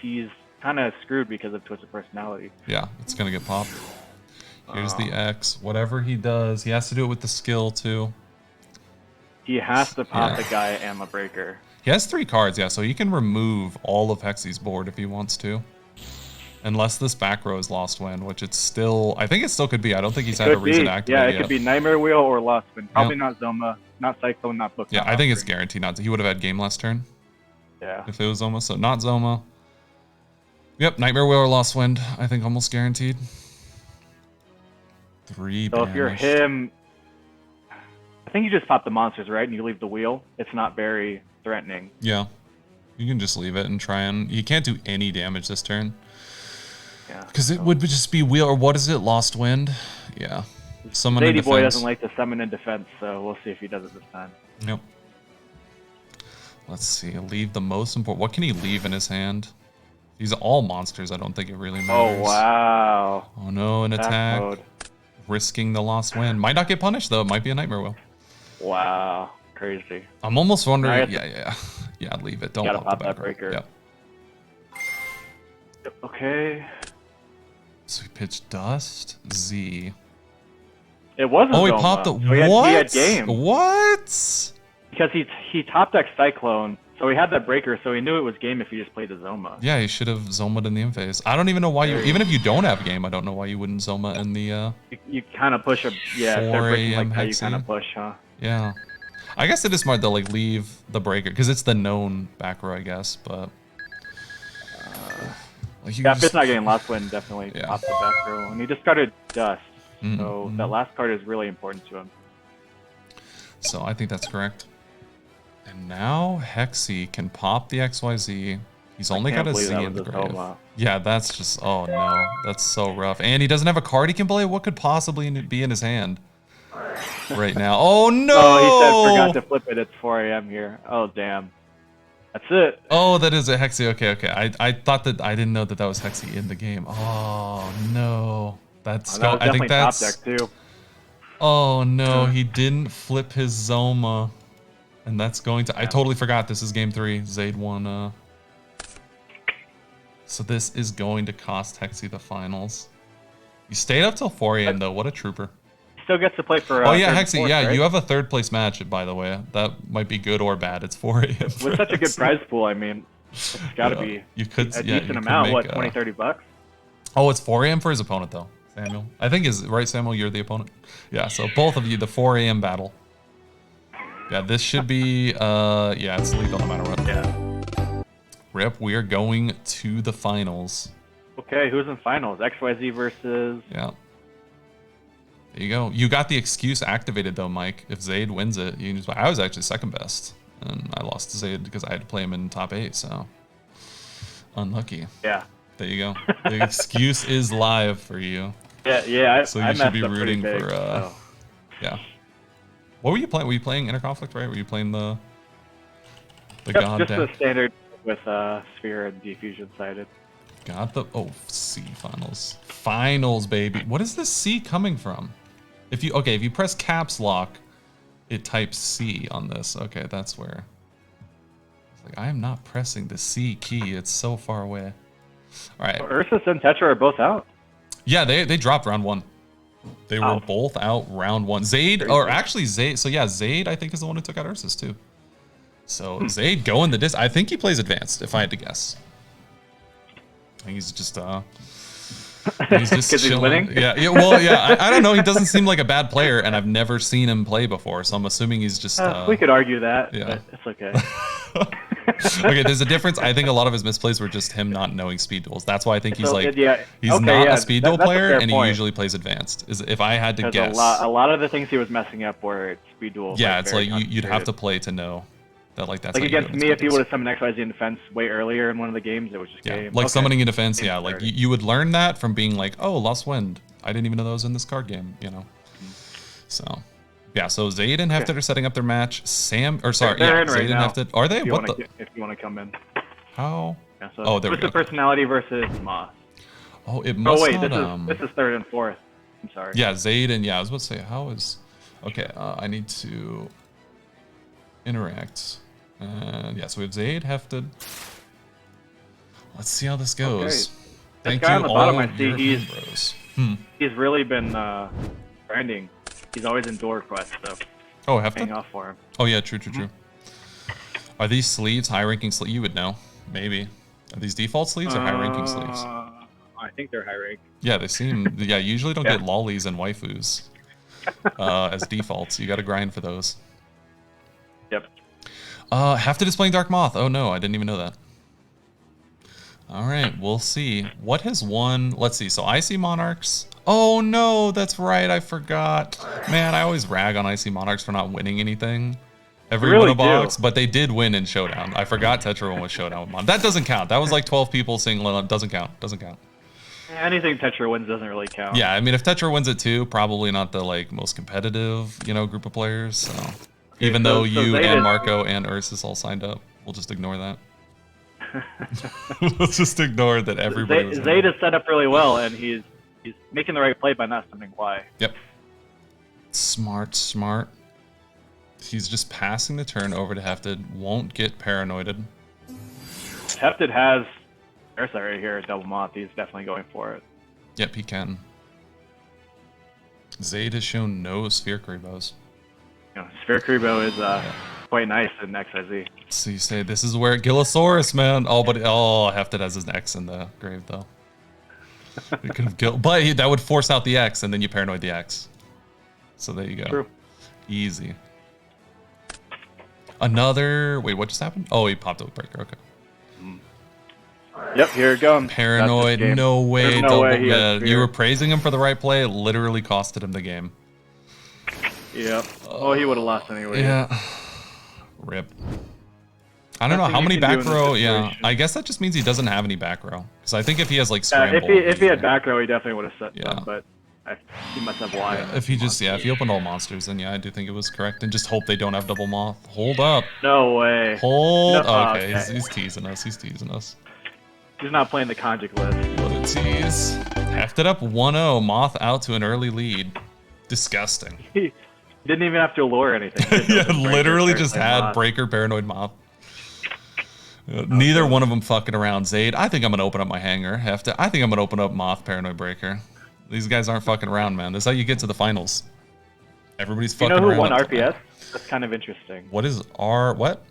Speaker 2: he's kind of screwed because of Twisted Personality.
Speaker 1: Yeah, it's going to get popped. Here's the X. Whatever he does, he has to do it with the skill too.
Speaker 2: He has to pop the guy and the breaker.
Speaker 1: He has 3 cards, yeah, so he can remove all of Hexy's board if he wants to. Unless this back row is Lost Wind, which it's still... I think it still could be. I don't think he's had a reason to activate
Speaker 2: it could be Nightmare Wheel or Lost Wind. Probably not Zoma, not Cyclone, not Book.
Speaker 1: Yeah, I think it's guaranteed not to. He would have had game last turn.
Speaker 2: Yeah.
Speaker 1: If it was Zoma, so not Zoma. Yep, Nightmare Wheel or Lost Wind, I think almost guaranteed. 3
Speaker 2: So
Speaker 1: banished.
Speaker 2: if you're him... I think you just pop the monsters, right? And you leave the wheel. It's not very threatening.
Speaker 1: Yeah. You can just leave it and try and... You can't do any damage this turn.
Speaker 2: Yeah.
Speaker 1: Because it would just be wheel, or what is it? Lost Wind? Yeah. Summon in
Speaker 2: Zady Boy
Speaker 1: defense.
Speaker 2: doesn't like to summon in defense, so we'll see if he does it this time.
Speaker 1: Nope. Let's see. Leave the most important... What can he leave in his hand? These are all monsters. I don't think it really matters.
Speaker 2: Oh, wow.
Speaker 1: Oh, no. An attack.
Speaker 2: Mode.
Speaker 1: Risking the Lost Wind. Might not get punished, though. It might be a Nightmare Wheel.
Speaker 2: Wow. Crazy.
Speaker 1: I'm almost wondering...
Speaker 2: Now
Speaker 1: Yeah, leave it. Don't
Speaker 2: gotta
Speaker 1: pop the
Speaker 2: pop that
Speaker 1: back row.
Speaker 2: breaker.
Speaker 1: Yep.
Speaker 2: Okay.
Speaker 1: So he pitched Dust. Z.
Speaker 2: It wasn't
Speaker 1: Oh, he
Speaker 2: Zoma.
Speaker 1: popped the...
Speaker 2: So
Speaker 1: what?
Speaker 2: He had game.
Speaker 1: What?
Speaker 2: Because he top decked Cyclone, so he had that breaker, so he knew it was game if he just played the Zoma.
Speaker 1: Yeah, he should have Zoma'd in the end phase. I don't even know why you... Even if you don't have game, I don't know why you wouldn't Zoma in the...
Speaker 2: You kind of push a... Yeah,
Speaker 1: 4
Speaker 2: they're breaking like
Speaker 1: AM
Speaker 2: how you
Speaker 1: Hexy.
Speaker 2: kind of push, huh?
Speaker 1: Yeah. I guess it is smart to like leave the breaker because it's the known back row, I guess. But like
Speaker 2: Yeah, if it's not getting Lost Wind, definitely
Speaker 1: Yeah.
Speaker 2: pop the back row. And he discarded Dust, so
Speaker 1: Mhm.
Speaker 2: that last card is really important to him.
Speaker 1: So I think that's correct. And now Hexy can pop the XYZ. He's only got
Speaker 2: Can't
Speaker 1: a
Speaker 2: believe
Speaker 1: Z
Speaker 2: that
Speaker 1: in the
Speaker 2: was a
Speaker 1: grave.
Speaker 2: Zoma.
Speaker 1: Yeah, that's just... Oh no, that's so rough. And he doesn't have a card he can play. What could possibly be in his hand right now? Oh no!
Speaker 2: Oh, he said forgot to flip it. It's 4 AM here. Oh, damn. That's it.
Speaker 1: Oh, that is a Hexy. Okay. I thought that... I didn't know that that was Hexy in the game. Oh no. That's...
Speaker 2: That was
Speaker 1: I think
Speaker 2: definitely
Speaker 1: that's...
Speaker 2: top deck, too.
Speaker 1: Oh no, he didn't flip his Zoma. And that's going to... I totally forgot this is game 3. Zayd won. So this is going to cost Hexy the finals. You stayed up till 4 AM though. What a trooper.
Speaker 2: Still gets to play for...
Speaker 1: Oh yeah,
Speaker 2: third and
Speaker 1: Hexy.
Speaker 2: fourth,
Speaker 1: Yeah,
Speaker 2: right?
Speaker 1: you have a 3rd place match, by the way. That might be good or bad. It's 4 AM.
Speaker 2: With such a good prize pool, I mean, it's got to be
Speaker 1: You could...
Speaker 2: a
Speaker 1: yeah, you
Speaker 2: decent
Speaker 1: could
Speaker 2: amount.
Speaker 1: make,
Speaker 2: What, 20, 30 bucks?
Speaker 1: Oh, it's 4 AM for his opponent though. Samuel. I think is... Right, Samuel? You're the opponent? Yeah, so both of you, the 4 AM battle. Yeah, this should be... yeah, it's lethal no matter what.
Speaker 2: Yeah.
Speaker 1: Rip, we are going to the finals.
Speaker 2: Okay, who's in finals? XYZ versus...
Speaker 1: Yeah. There you go. You got the excuse activated though, Mike. If Zayd wins it, you can just... I was actually second best. And I lost to Zayd because I had to play him in top 8, so... Unlucky.
Speaker 2: Yeah.
Speaker 1: There you go. The excuse is live for you.
Speaker 2: Yeah,
Speaker 1: So
Speaker 2: I
Speaker 1: you should
Speaker 2: messed
Speaker 1: be
Speaker 2: up pretty
Speaker 1: rooting
Speaker 2: big,
Speaker 1: for...
Speaker 2: so.
Speaker 1: Yeah. What were you playing? Were you playing Interconflict, right? Were you playing the
Speaker 2: Yep,
Speaker 1: God
Speaker 2: just
Speaker 1: deck?
Speaker 2: the standard with Sphere and Diffusion sided.
Speaker 1: Got the C finals. Finals, baby. What is this C coming from? If you press caps lock, it types C on this. Okay, that's where. It's like I am not pressing the C key. It's so far away. All right.
Speaker 2: Well, Ursus and Tetra are both out.
Speaker 1: Yeah, they dropped round 1. They were both out round 1. Zayd, or actually Zayd. So yeah, Zayd I think is the one who took out Ursus too. So Zayd going the I think he plays advanced, if I had to guess. I think he's just chilling.
Speaker 2: He's winning?
Speaker 1: Yeah, well, yeah. I don't know. He doesn't seem like a bad player, and I've never seen him play before, so I'm assuming he's just.
Speaker 2: We could argue that.
Speaker 1: Yeah,
Speaker 2: but it's okay.
Speaker 1: Okay, there's a difference. I think a lot of his misplays were just him not knowing speed duels. That's why I think he's not a speed duel player, and he usually plays advanced. If I had to guess,
Speaker 2: a lot of the things he was messing up were speed duels.
Speaker 1: Yeah, it's like you'd have to play to know. That's
Speaker 2: like against me, if he would have summoned XYZ in defense way earlier in one of the games, it was just game.
Speaker 1: Like summoning in defense, yeah. Like you would learn that from being like, oh, Lost Wind. I didn't even know that was in this card game, you know. So, yeah. So Zayd and Hefted are setting up their match. Zayd and Hefted. Are they?
Speaker 2: If you want to come in.
Speaker 1: How?
Speaker 2: Yeah, so there we go. Personality versus Moss.
Speaker 1: Oh, it must.
Speaker 2: Oh wait, this is third and fourth. I'm sorry.
Speaker 1: Yeah, Zayd and I was about to say how is. Okay, I need to interact. Yeah, so we have Zayd, Hefted. Let's see how this goes.
Speaker 2: Okay. Thank you, on the bottom, I see he's really been grinding. He's always in door quests, so.
Speaker 1: Oh, Hefted?
Speaker 2: Paying off for him.
Speaker 1: Oh yeah, true. Are these sleeves high-ranking sleeves? You would know, maybe. Are these default sleeves or high-ranking sleeves?
Speaker 2: I think they're high-rank.
Speaker 1: Yeah, they seem. Yeah, you usually don't get lollies and waifus as defaults. You got to grind for those.
Speaker 2: Yep.
Speaker 1: Have to displaying Dark Moth. Oh no, I didn't even know that. All right, we'll see. What has won? Let's see. So Icy Monarchs. Oh no, that's right. I forgot. Man, I always rag on Icy Monarchs for not winning anything. Every win a box, but they did win in Showdown. I forgot Tetra won with Showdown. That doesn't count. That was like 12 people saying doesn't count. Doesn't count.
Speaker 2: Anything Tetra wins doesn't really count.
Speaker 1: Yeah, I mean, if Tetra wins it too, probably not the like most competitive, group of players. So. Even though you and Marco and Ursus all signed up, we'll just ignore that. Let's just ignore that everybody was
Speaker 2: Zayd is set up really well, and he's making the right play by not summoning Y.
Speaker 1: Yep. Smart. He's just passing the turn over to Hefted. Won't get paranoided.
Speaker 2: Hefted has Ursa right here at Double Moth. He's definitely going for it.
Speaker 1: Yep, he can. Zayd has shown no Sphere Kribos.
Speaker 2: Sphere Kribo is quite nice in XYZ.
Speaker 1: So you say this is where Gillosaurus, man. Hefted has his X in the grave though. It could have but that would force out the X, and then you paranoid the X. So there you go.
Speaker 2: True.
Speaker 1: Easy. Another. Wait, what just happened? Oh, he popped up with Breaker. Okay.
Speaker 2: Yep, here it goes.
Speaker 1: Paranoid. No way.
Speaker 2: No way
Speaker 1: you were praising him for the right play. It literally costed him the game.
Speaker 2: Yep. Oh, he would have lost anyway.
Speaker 1: Yeah. Rip. I don't know how many back row. Yeah, I guess that just means he doesn't have any back row. Because I think if he has like scramble.
Speaker 2: If he had back row, he definitely would have set them. But he must have Y.
Speaker 1: Yeah, if he opened all monsters, then yeah, I do think it was correct. And just hope they don't have double moth. Hold up.
Speaker 2: No way.
Speaker 1: Okay. He's teasing us.
Speaker 2: He's not playing the conjugate list.
Speaker 1: What a tease. Hefted up 1-0. Moth out to an early lead. Disgusting.
Speaker 2: He didn't even have to lure anything.
Speaker 1: Yeah, literally just had Breaker, Paranoid Moth. Neither one of them fucking around. Zayd, I think I'm going to open up my hanger. I think I'm going to open up Moth, Paranoid Breaker. These guys aren't fucking around, man. This is how you get to the finals. Everybody's fucking around.
Speaker 2: You know who won RPS? That's kind of interesting.
Speaker 1: What is what?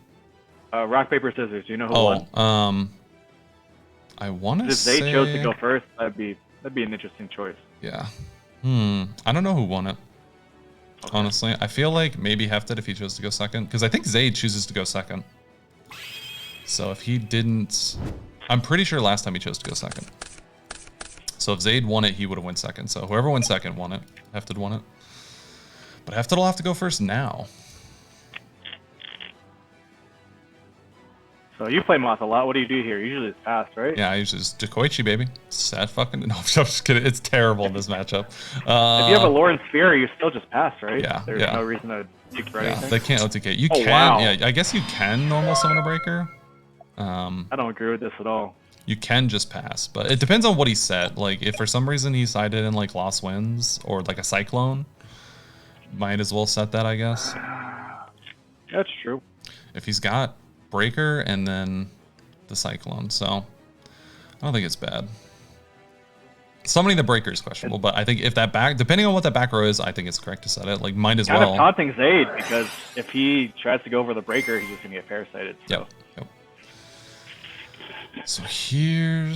Speaker 2: Rock, paper, scissors. Do you know who won?
Speaker 1: I want to say...
Speaker 2: If Zayd chose to go first, that'd be an interesting choice.
Speaker 1: Yeah. I don't know who won it. Okay. Honestly, I feel like maybe Hefted if he chose to go second, because I think Zayd chooses to go second. So if he didn't, I'm pretty sure last time he chose to go second. So if Zayd won it, he would have won second. So whoever won second won it. Hefted won it. But Hefted will have to go first now.
Speaker 2: So you play Moth a lot. What do you do here? Usually it's fast, right?
Speaker 1: Yeah, I usually just Dekoichi, baby. Sad fucking... No, I'm just kidding. It's terrible in this matchup.
Speaker 2: If you have a Lauren Sphere, you still just pass, right?
Speaker 1: Yeah,
Speaker 2: There's no reason to seek for anything.
Speaker 1: They can't OTK. You can...
Speaker 2: Wow.
Speaker 1: Yeah, I guess you can normal summon a Breaker.
Speaker 2: I don't agree with this at all.
Speaker 1: You can just pass, but it depends on what he set. Like, if for some reason he sided in like Lost Winds or like a Cyclone, might as well set that, I guess.
Speaker 2: That's true.
Speaker 1: If he's got Breaker and then the Cyclone, so I don't think it's bad. Summoning the Breaker is questionable, but I think if that depending on what that back row is, I think it's correct to set it. Like, might as well.
Speaker 2: Kind of taunting Zaid, because if he tries to go over the Breaker, he's just gonna get parasited. So.
Speaker 1: Yep. So he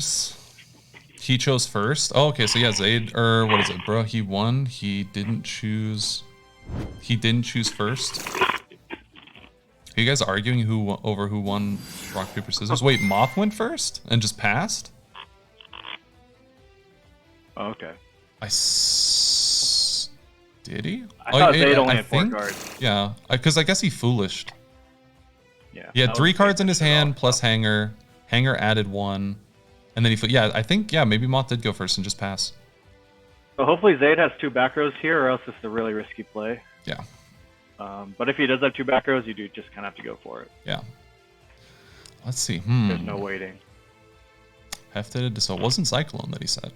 Speaker 1: chose first. Oh, okay. So yeah, Zaid, or what is it, bro? He won. He didn't choose first. Are you guys arguing over who won rock, paper, scissors? Wait, Moth went first and just passed?
Speaker 2: Oh, okay.
Speaker 1: Did he?
Speaker 2: I thought Zaid only had 4 cards.
Speaker 1: Yeah, because I guess he foolished.
Speaker 2: Yeah.
Speaker 1: He had 3 cards in his hand plus Hanger. Hanger added 1. And then maybe Moth did go first and just pass.
Speaker 2: So hopefully Zaid has 2 back rows here, or else it's a really risky play.
Speaker 1: Yeah.
Speaker 2: But if he does have 2 back rows, you do just kind of have to go for it.
Speaker 1: Yeah. Let's see.
Speaker 2: There's no waiting.
Speaker 1: Hefted. So it wasn't Cyclone that he said.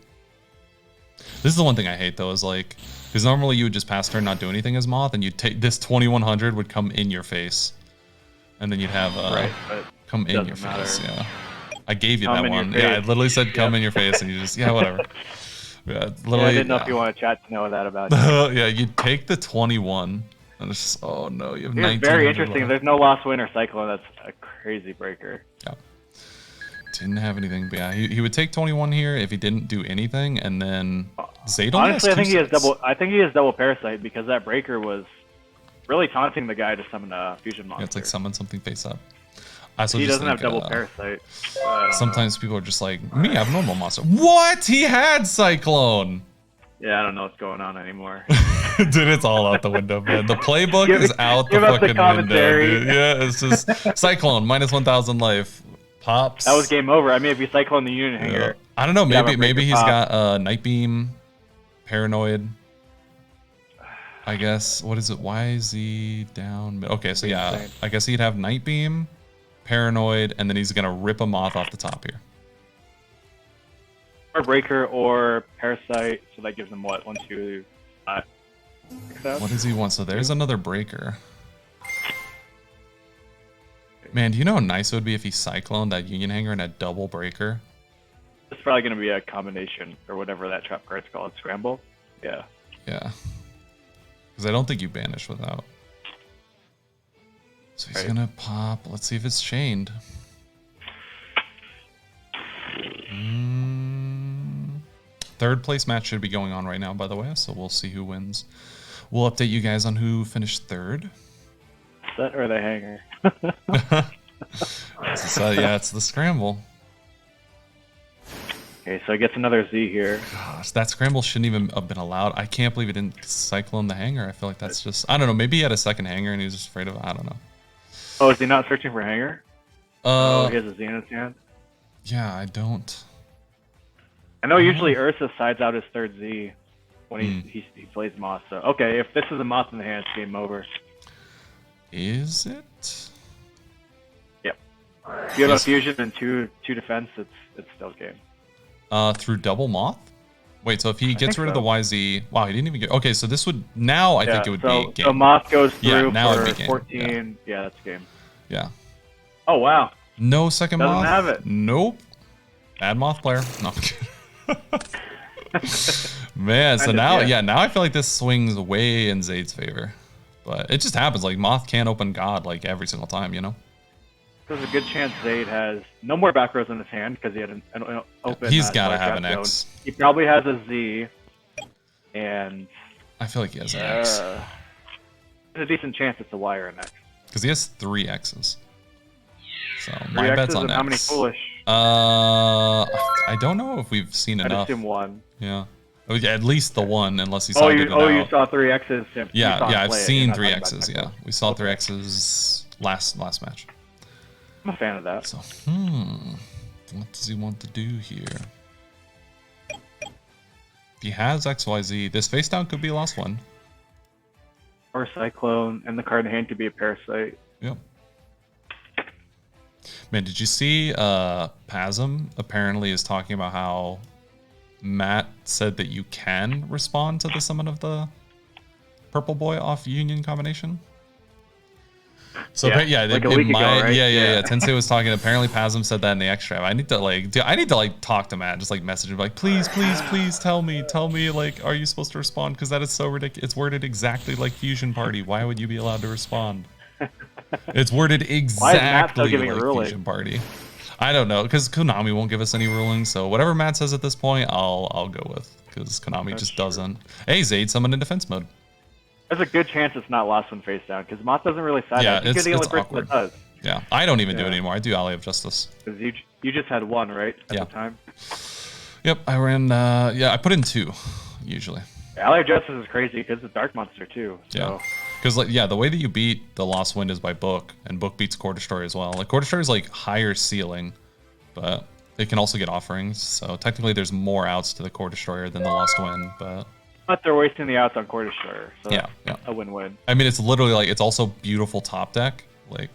Speaker 1: This is the one thing I hate, though, is like, because normally you would just pass turn, not do anything as Moth, and you'd take this 2100 would come in your face, and then you'd have come in your face. Yeah, I gave you that one. Yeah, I literally said come in your face, and you just whatever. Yeah, literally.
Speaker 2: I didn't know if you want to chat to know that about you.
Speaker 1: Yeah, you take the 21, and it's just oh no, you have 19.
Speaker 2: It's very interesting. Left. There's no Lost Wind or Cyclone. That's a crazy breaker.
Speaker 1: Yeah. Didn't have anything, but yeah, he would take 21 here if he didn't do anything, and then Zaid.
Speaker 2: Honestly, I think he has double. I think he has double parasite because that breaker was really taunting the guy to summon a fusion monster.
Speaker 1: Yeah, it's like summon something face up.
Speaker 2: He doesn't have double parasite.
Speaker 1: Sometimes people are just like, me, I have normal monster. What? He had Cyclone.
Speaker 2: Yeah, I don't know what's going on anymore.
Speaker 1: Dude, it's all out the window, man. The playbook is out the fucking window, dude. Yeah, it's just Cyclone minus 1,000 life. Pops.
Speaker 2: That was game over. I mean, if you Cyclone the Union Hanger.
Speaker 1: I don't know. Maybe he's got Night Beam, Paranoid. I guess. What is it? Why is he down? Okay, so yeah, I guess he'd have Night Beam, Paranoid, and then he's gonna rip a Moth off the top here.
Speaker 2: Or Breaker or Parasite. So that gives him what? 1, 2, 5.
Speaker 1: What does he want? So there's another Breaker. Man, do you know how nice it would be if he Cycloned that Union Hanger and a double Breaker?
Speaker 2: It's probably going to be a combination, or whatever that trap card's called. Scramble? Yeah.
Speaker 1: Yeah. Because I don't think you banish without. So he's going to pop. Let's see if it's chained. Third place match should be going on right now, by the way, so we'll see who wins. We'll update you guys on who finished third.
Speaker 2: Set or the Hanger?
Speaker 1: Yeah, it's the scramble.
Speaker 2: Okay, so it gets another Z here.
Speaker 1: Gosh, that scramble shouldn't even have been allowed. I can't believe he didn't Cyclone the Hanger. I feel like that's just... I don't know. Maybe he had a second Hanger and he was just afraid of... I don't know.
Speaker 2: Oh, is he not searching for Hanger? He has a Z in his hand?
Speaker 1: Yeah, I don't...
Speaker 2: I know usually Ursa sides out his third Z when he plays Moth. So, okay, if this is a Moth in the hand, it's game over.
Speaker 1: Is it?
Speaker 2: Yep. If you have a fusion and two defense, it's still game.
Speaker 1: Through double Moth? Wait, so if he gets rid of the YZ... Wow, he didn't even get... Okay, so this would... Now I think it would be game.
Speaker 2: So Moth goes through
Speaker 1: now
Speaker 2: for
Speaker 1: it'd be game.
Speaker 2: 14... Yeah, that's game.
Speaker 1: Yeah.
Speaker 2: Oh, wow.
Speaker 1: No second Moth?
Speaker 2: Doesn't have it.
Speaker 1: Nope. Bad Moth player. No, I'm kidding. Man, so now I feel like this swings way in Zaid's favor. But it just happens. Like, Moth can't open God, like, every single time, you know?
Speaker 2: There's a good chance Zaid has no more back rows in his hand because he had an open...
Speaker 1: He's got to have an X.
Speaker 2: He probably has a Z, and...
Speaker 1: I feel like he has an X.
Speaker 2: There's a decent chance it's a Y or an X.
Speaker 1: Because he has 3 X's. So,
Speaker 2: 3
Speaker 1: my
Speaker 2: X's
Speaker 1: bet's on
Speaker 2: and
Speaker 1: X.
Speaker 2: How many foolish?
Speaker 1: I don't know if we've seen enough.
Speaker 2: I'd assume 1.
Speaker 1: Yeah. At least the 1 , unless he
Speaker 2: saw
Speaker 1: it out.
Speaker 2: You saw 3 X's.
Speaker 1: Yeah, I've seen 3 X's, yeah. We saw 3 X's last match.
Speaker 2: I'm a fan of that.
Speaker 1: So, what does he want to do here? If he has XYZ, this face down could be a Lost One. Or
Speaker 2: Cyclone, and the card in hand could be a Parasite.
Speaker 1: Yep. Man, did you see Pasm apparently is talking about how Matt said that you can respond to the summon of the purple boy off Union combination? So yeah,
Speaker 2: like a week ago, right?
Speaker 1: Yeah. Tensei was talking. Apparently, Pasm said that in the extra. I need to talk to Matt, just like message him, like, please, tell me, like, are you supposed to respond? Because that is so ridiculous. It's worded exactly like Fusion Party. Why would you be allowed to respond? It's worded exactly like Fusion Party. I don't know, because Konami won't give us any rulings. So whatever Matt says at this point, I'll go with, because Konami just doesn't. Hey, Zayd summoned in defense mode.
Speaker 2: There's a good chance it's not lost when face down, because Moth doesn't really side
Speaker 1: yeah,
Speaker 2: out. You're the only person that does.
Speaker 1: Yeah, I don't even do it anymore. I do Alley of Justice.
Speaker 2: Because you just had one, right, at the time?
Speaker 1: Yep, I ran, I put in 2, usually.
Speaker 2: Alley of Justice is crazy, because it's Dark Monster, too. So.
Speaker 1: Yeah. Because, like, the way that you beat the Lost Wind is by Book, and Book beats Core Destroyer as well. Like, Core Destroyer is, like, higher ceiling, but it can also get offerings. So, technically, there's more outs to the Core Destroyer than the Lost Wind, but...
Speaker 2: But they're wasting the outs on Core Destroyer, so
Speaker 1: yeah.
Speaker 2: a win-win.
Speaker 1: I mean, it's literally, like, it's also beautiful top deck. Like,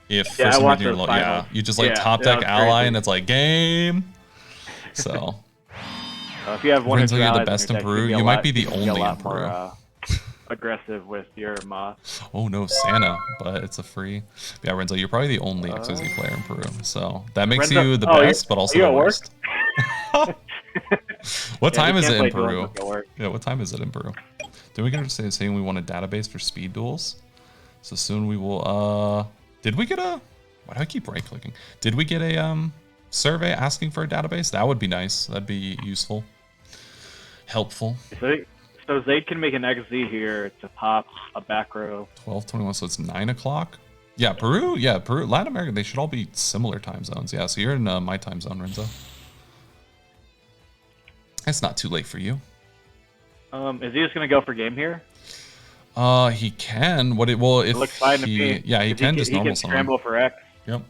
Speaker 1: if for some reason you're you just, like, top deck Ally, crazy. And it's like, game! So...
Speaker 2: if you have one
Speaker 1: of the best in Peru, you might be the only in Peru.
Speaker 2: Aggressive with your Moth.
Speaker 1: Oh no, Santa, but it's a free. Yeah, Renzo, you're probably the only XYZ player in Peru, so that makes
Speaker 2: Renzo,
Speaker 1: you the best, but also the worst. What time is it in Peru? Yeah, what time is it in Peru? Did we get to saying we want a database for speed duels? So soon we will. Did we get a? Why do I keep right clicking? Did we get a survey asking for a database? That would be nice. That'd be useful, helpful.
Speaker 2: So Zayd can make an XZ here to pop a back row.
Speaker 1: 12:21, so it's 9 o'clock. Yeah, Peru. Yeah, Peru. Latin America. They should all be similar time zones. Yeah, so you're in my time zone, Renzo. It's not too late for you.
Speaker 2: Is he just gonna go for game here?
Speaker 1: He can. What it will if
Speaker 2: it looks fine to me.
Speaker 1: Yeah, he can just normal summon.
Speaker 2: He can scramble for X.
Speaker 1: Yep.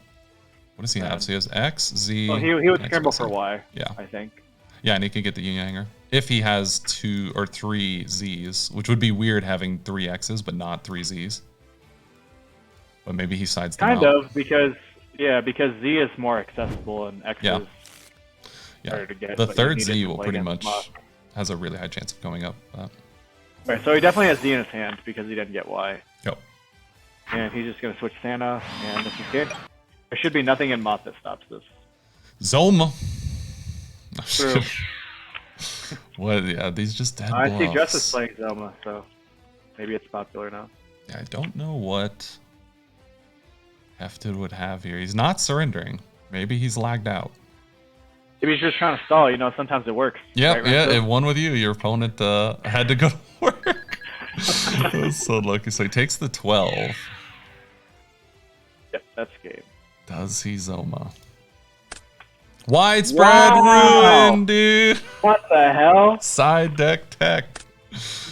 Speaker 1: What does he have? So he has X, Z.
Speaker 2: Well, he would scramble for Y.
Speaker 1: Yeah,
Speaker 2: I think.
Speaker 1: Yeah, and he could get the Yin Hanger if he has 2 or 3 Zs, which would be weird having 3 X's but not 3 Zs. But maybe he sides them out.
Speaker 2: Kind of, because Z is more accessible and X is harder to get.
Speaker 1: The third Z will pretty much has a really high chance of going up.
Speaker 2: Right, so he definitely has Z in his hand because he didn't get Y.
Speaker 1: Yep.
Speaker 2: And he's just gonna switch Santa, and this is good. There should be nothing in Moth that stops this.
Speaker 1: Zoma.
Speaker 2: True.
Speaker 1: What? Yeah, these just dead
Speaker 2: I
Speaker 1: bluffs.
Speaker 2: see Justice playing Zoma, so maybe it's popular now.
Speaker 1: Yeah, I don't know what Hefted would have here. He's not surrendering. Maybe he's lagged out.
Speaker 2: Maybe he's just trying to stall. You know, sometimes it works.
Speaker 1: Yep, right, yeah, it won with you. Your opponent had to go to work. So lucky. So he takes the 12.
Speaker 2: Yep, that's game.
Speaker 1: Does he Zoma? Widespread ruin, dude.
Speaker 2: What the hell?
Speaker 1: Side deck tech.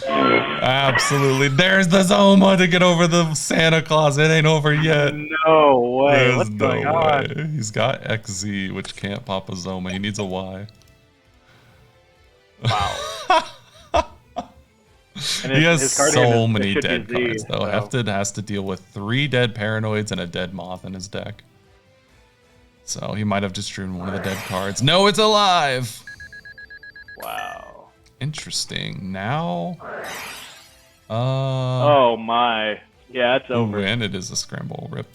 Speaker 1: Absolutely. There's the Zoma to get over the Santa Claus. It ain't over yet.
Speaker 2: No way.
Speaker 1: There's
Speaker 2: What's going on?
Speaker 1: He's got XZ, which can't pop a Zoma. He needs a Y.
Speaker 2: Wow.
Speaker 1: He has so many dead cards, though. So. Hefted has to deal with 3 dead Paranoids and a dead Moth in his deck. So he might have just drew one of the dead cards. No, it's alive!
Speaker 2: Wow.
Speaker 1: Interesting. Now...
Speaker 2: oh my. Yeah, it's over.
Speaker 1: And it is a scramble. Rip.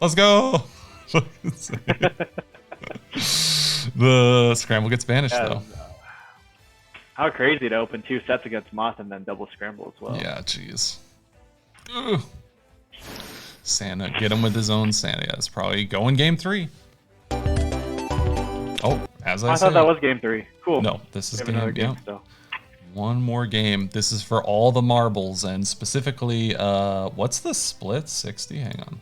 Speaker 1: Let's go! The scramble gets banished, though.
Speaker 2: How crazy to open 2 sets against Moth and then double scramble as well.
Speaker 1: Yeah, jeez. Santa, get him with his own Santa. Yeah, it's probably going game 3. Oh, as I said.
Speaker 2: I thought that was game 3. Cool.
Speaker 1: No, this is game. Yeah. One more game. This is for all the marbles, and specifically, what's the split? 60? Hang on.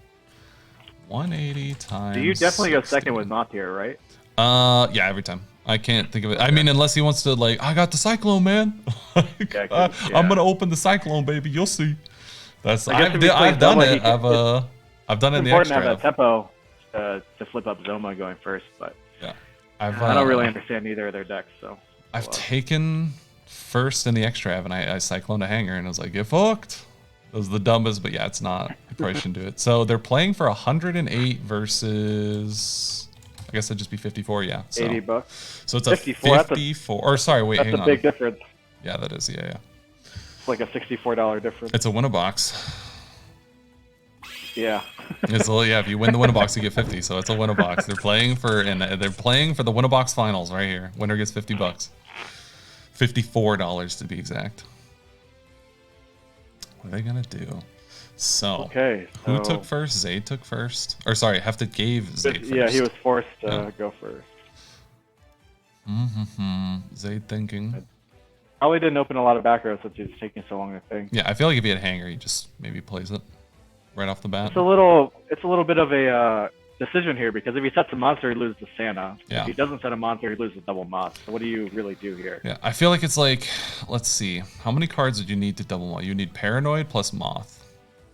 Speaker 1: 180 times.
Speaker 2: So you definitely 60. Go second with Moth here, right?
Speaker 1: Yeah, every time. I can't think of it. I mean, unless he wants to, like, I got the Cyclone, man. I'm gonna open the Cyclone, baby. You'll see. That's I've done it. I've done it in the extra.
Speaker 2: It's important to have that tempo to flip up Zoma going first, but
Speaker 1: yeah,
Speaker 2: I don't really understand either of their decks. So
Speaker 1: I've taken first in the extra, and I cycloned a hanger, and I was like, get fucked. That was the dumbest, but yeah, it's not. You probably shouldn't do it. So they're playing for 108 versus, I guess that'd just be 54, yeah. So,
Speaker 2: $80.
Speaker 1: So it's a 54, or sorry, wait, hang on.
Speaker 2: That's a big difference.
Speaker 1: Yeah, that is, yeah.
Speaker 2: It's like a $64 difference.
Speaker 1: It's a win-a-box.
Speaker 2: Yeah.
Speaker 1: Yeah, if you win the win-a-box, you get 50, so it's a win-a-box. They're playing for the win-a-box finals right here. Winner gets $50. $54 to be exact. What are they gonna do? So, who took first? Zaid took first. Or sorry, Hefted gave Zaid first.
Speaker 2: Yeah, he was forced to go first.
Speaker 1: Zaid thinking.
Speaker 2: Probably didn't open a lot of back rows since he was taking so long to think.
Speaker 1: Yeah, I feel like if he had hanger, he just maybe plays it right off the bat.
Speaker 2: It's a little bit of a decision here, because if he sets a monster, he loses to Santa.
Speaker 1: Yeah.
Speaker 2: If he doesn't set a monster, he loses double moth. So what do you really do here?
Speaker 1: Yeah, I feel like it's like, let's see, how many cards would you need to double moth? You need Paranoid plus Moth.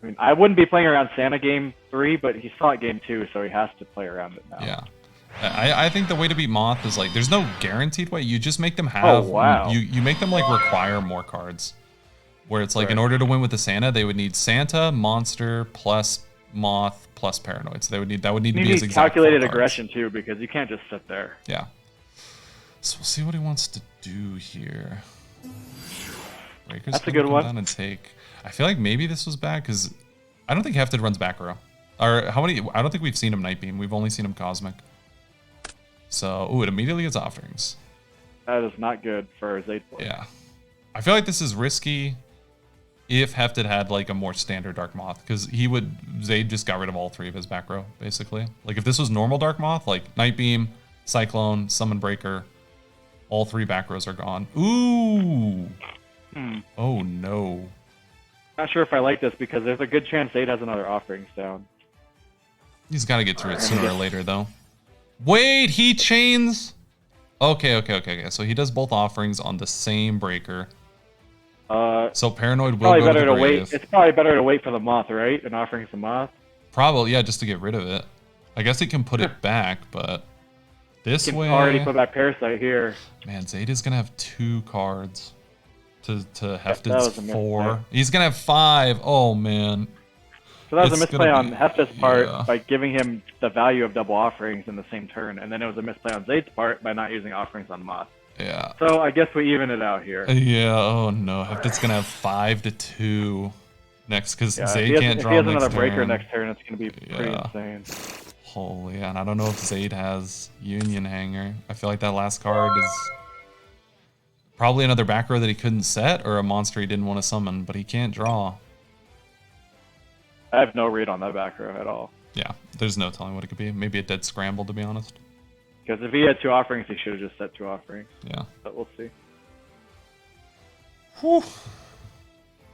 Speaker 2: I mean, I wouldn't be playing around Santa game 3, but he saw it game 2, so he has to play around it now.
Speaker 1: Yeah. I think the way to beat Moth is like, there's no guaranteed way. You just make them have, you make them like require more cards. Where it's like, in order to win with the Santa, they would need Santa, Monster, plus Moth, plus Paranoid. So that would need to be as exact
Speaker 2: calculated aggression too, because you can't just sit there.
Speaker 1: Yeah. So we'll see what he wants to do here. Breaker's
Speaker 2: That's a good one.
Speaker 1: Down and take. I feel like maybe this was bad because I don't think Hefted runs back row. Or how many? I don't think we've seen him Night Beam. We've only seen him Cosmic. So, it immediately gets offerings.
Speaker 2: That is not good for Zaid.
Speaker 1: Yeah. I feel like this is risky if Hefted had like a more standard Dark Moth, because Zaid just got rid of all 3 of his back row, basically. Like if this was normal Dark Moth, like Night Beam, Cyclone, Summon Breaker, all 3 back rows are gone. Ooh. Oh no.
Speaker 2: Not sure if I like this, because there's a good chance Zaid has another offerings down.
Speaker 1: He's got to get through it sooner or later, though. Wait, he chains? Okay. So he does both offerings on the same breaker. So Paranoid will go to the grave.
Speaker 2: It's probably better to wait for the Moth, right? And offering some Moth?
Speaker 1: Probably, yeah, just to get rid of it. I guess he can put it back, but this way...
Speaker 2: already put that Parasite here.
Speaker 1: Man, Zaid is going to have 2 cards to Hefted's 4. He's going to have 5. Oh, man.
Speaker 2: So that was a misplay on Hefted's part by giving him the value of double offerings in the same turn, and then it was a misplay on Zaid's part by not using offerings on Moth.
Speaker 1: Yeah.
Speaker 2: So I guess we even it out here.
Speaker 1: Yeah, oh no. Hefted's going to have 5-2 next, because Zaid can't draw next turn.
Speaker 2: If he has another breaker next turn, it's going to be pretty insane.
Speaker 1: Holy, and I don't know if Zaid has Union Hanger. I feel like that last card is probably another back row that he couldn't set, or a monster he didn't want to summon, but he can't draw.
Speaker 2: I have no read on that back row at all.
Speaker 1: Yeah, there's no telling what it could be. Maybe a dead scramble, to be honest.
Speaker 2: Because if he had 2 offerings, he should have just set 2 offerings.
Speaker 1: Yeah.
Speaker 2: But we'll see.
Speaker 1: Whew.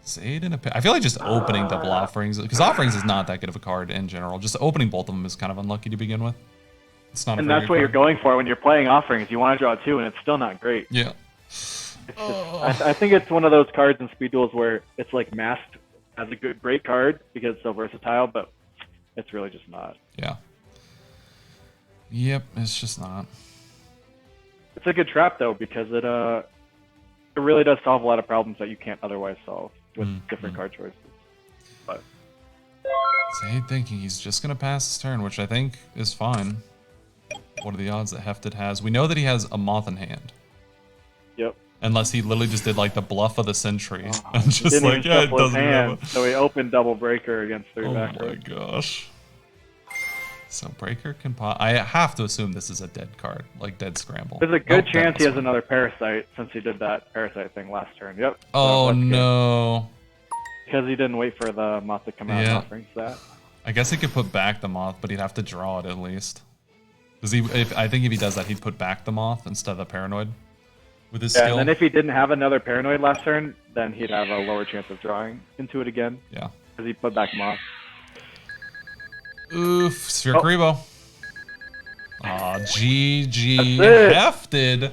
Speaker 1: Zaid in a pit. I feel like just opening double offerings, because offerings is not that good of a card in general. Just opening both of them is kind of unlucky to begin with. It's not.
Speaker 2: And that's what you're going for when you're playing offerings. You want to draw 2, and it's still not great.
Speaker 1: Yeah.
Speaker 2: I think it's one of those cards in speed duels where it's like masked as a great card because it's so versatile, but it's really just not.
Speaker 1: Yeah. Yep, it's just not.
Speaker 2: It's a good trap though, because it really does solve a lot of problems that you can't otherwise solve with different card choices. But
Speaker 1: Zaid thinking he's just gonna pass his turn, which I think is fine. What are the odds that Hefted has? We know that he has a Moth in hand.
Speaker 2: Yep.
Speaker 1: Unless he literally just did like the bluff of the century. And just like, yeah, it doesn't
Speaker 2: hand, so he opened double breaker against 3 back row.
Speaker 1: Oh my gosh. So breaker can pop. I have to assume this is a dead card, like dead scramble.
Speaker 2: There's a good chance he has another Parasite since he did that Parasite thing last turn. Yep.
Speaker 1: Oh no.
Speaker 2: Because he didn't wait for the Moth to come out and offerings that.
Speaker 1: I guess he could put back the Moth, but he'd have to draw it at least. Because I think if he does that, he'd put back the Moth instead of the Paranoid. With his skill.
Speaker 2: And then if he didn't have another Paranoid last turn, then he'd have a lower chance of drawing into it again.
Speaker 1: Yeah.
Speaker 2: Because he put back Moth.
Speaker 1: Oof, Sphere Karibo. Aw, GG. Hefted.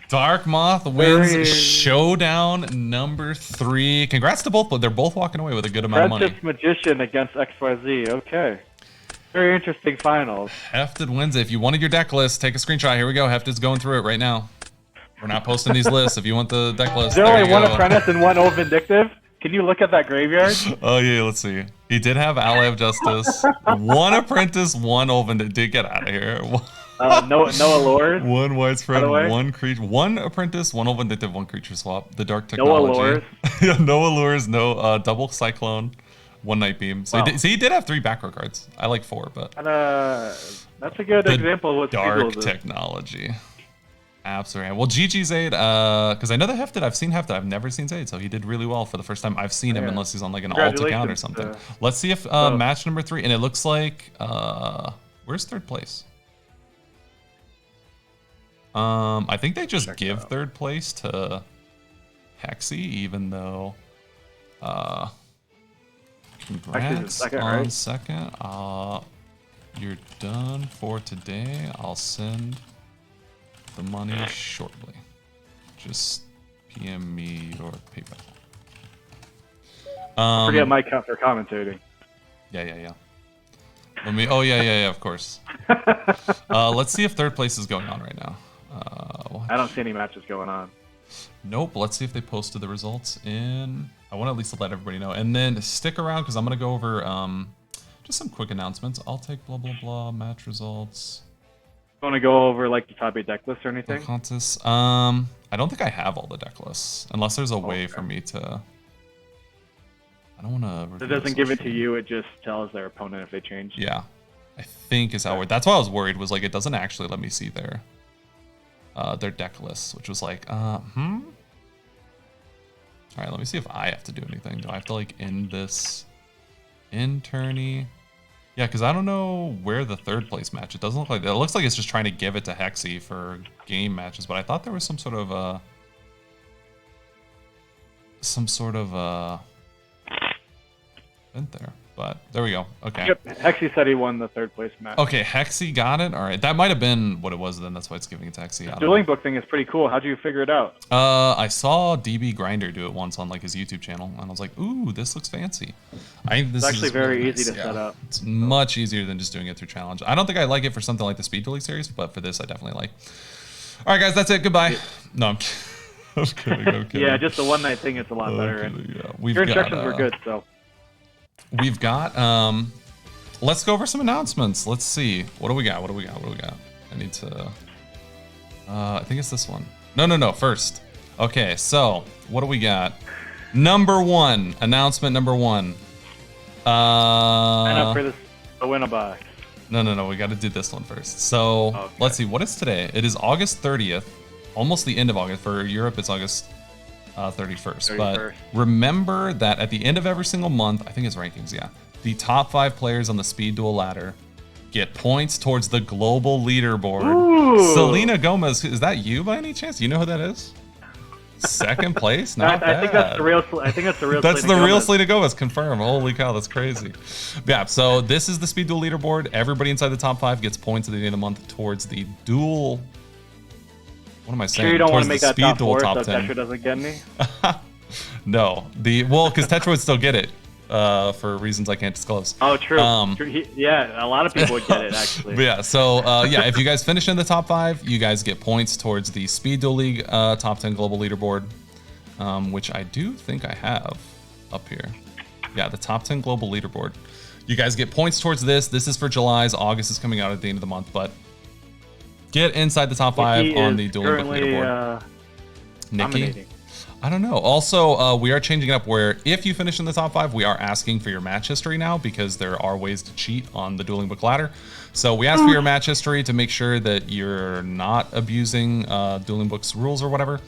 Speaker 1: Dark Moth wins Showdown number 3. Congrats to both, but they're both walking away with a good amount of money.
Speaker 2: Francis Magician against XYZ. Okay. Very interesting finals.
Speaker 1: Hefted wins it. If you wanted your deck list, take a screenshot. Here we go. Hefted's going through it right now. We're not posting these lists. If you want the deck list,
Speaker 2: Is there only one Apprentice and one Old Vindictive? Can you look at that graveyard?
Speaker 1: Oh yeah, let's see. He did have Ally of Justice, 1 Apprentice, 1 Open. Did get out of here.
Speaker 2: No allures.
Speaker 1: 1 widespread, 1 creature, 1 Apprentice, 1 Open Addictive, 1 creature swap. The Dark
Speaker 2: No
Speaker 1: Technology.
Speaker 2: allures.
Speaker 1: Yeah, no allures, no double Cyclone, 1 Night Beam. So,
Speaker 2: Wow.
Speaker 1: he did have 3 back row cards. I like 4, but.
Speaker 2: And, that's a good example of what
Speaker 1: Dark
Speaker 2: Speedduel is.
Speaker 1: Technology. Absolutely. Well, GG Zayd, because I know the Hefted, I've seen Hefted, I've never seen Zayd, so he did really well for the first time I've seen him, unless he's on like an alt account or something. Let's see if match number 3, and it looks like, where's 3rd place? I think they just give 3rd place to Hexy, even though, congrats on second. You're done for today. I'll send the money shortly. Just PM me your PayPal.
Speaker 2: Forget my account for commentating.
Speaker 1: Yeah. Let me. Oh yeah. Of course. Let's see if 3rd place is going on right now.
Speaker 2: I don't see any matches going on.
Speaker 1: Nope. Let's see if they posted the results in. I want to at least let everybody know, and then stick around because I'm gonna go over just some quick announcements. I'll take blah blah blah match results.
Speaker 2: Want to go over like the top 8 deck list or anything?
Speaker 1: Contests. I don't think I have all the deck lists unless there's a way for me to. I don't want to.
Speaker 2: It doesn't give it to you. It just tells their opponent if they change.
Speaker 1: Yeah, I think is how it. That's why I was worried. Was like it doesn't actually let me see their deck lists, which was like, All right, let me see if I have to do anything. Do I have to like end this in tourney? Yeah, because I don't know where the 3rd place match. It doesn't look like. It looks like it's just trying to give it to Hexy for game matches, but I thought there was some sort of event there. But there we go. Okay.
Speaker 2: Yep. Hexy said he won the 3rd place match.
Speaker 1: Okay, Hexy got it. All right, that might have been what it was then. That's why it's giving it to Hexy.
Speaker 2: The dueling book thing is pretty cool. How'd you figure it out?
Speaker 1: I saw DB Grinder do it once on like his YouTube channel, and I was like, "Ooh, this looks fancy."
Speaker 2: It's actually very easy to set up.
Speaker 1: It's much easier than just doing it through challenge. I don't think I like it for something like the Speed Duel series, but for this, I definitely like. All right, guys, that's it. Goodbye. No, I'm kidding. I'm kidding.
Speaker 2: Yeah, just the one night thing. It's a lot better.
Speaker 1: Yeah.
Speaker 2: Your instructions were good, so.
Speaker 1: We've got, let's go over some announcements. Let's see. What do we got? I need to, I think it's this one. No, first. Okay, so, what do we got? Number 1, announcement number 1.
Speaker 2: Sign up for the win a box.
Speaker 1: No, we got to do this one first. So, Let's see, what is today? It is August 30th, almost the end of August. For Europe, it's August 31st. But remember that at the end of every single month, I think it's rankings, yeah, the top 5 players on the Speed Duel ladder get points towards the global leaderboard. Ooh. Selena Gomez, is that you by any chance? You know who that is? 2nd place? Not bad.
Speaker 2: I think that's the real.
Speaker 1: That's the real Selena Gomez. Confirm. Holy cow, that's crazy. Yeah. So this is the Speed Duel leaderboard. Everybody inside the top 5 gets points at the end of the month towards the duel. What am I saying?
Speaker 2: Sure, you don't want to make
Speaker 1: that
Speaker 2: top 4
Speaker 1: top
Speaker 2: so
Speaker 1: 10.
Speaker 2: Tetra doesn't get me.
Speaker 1: No, because Tetra would still get it for reasons I can't disclose.
Speaker 2: Oh, true. Yeah, a lot of people would get it actually.
Speaker 1: But yeah, so yeah, if you guys finish in the top 5, you guys get points towards the Speed Duel League top 10 global leaderboard, which I do think I have up here. Yeah, the top 10 global leaderboard. You guys get points towards this. This is for July's. August is coming out at the end of the month, but get inside the top 5 on the Dueling Book leaderboard. Nikki? I don't know. Also, we are changing it up where if you finish in the top 5, we are asking for your match history now because there are ways to cheat on the Dueling Book ladder. So we ask for your match history to make sure that you're not abusing Dueling Book's rules or whatever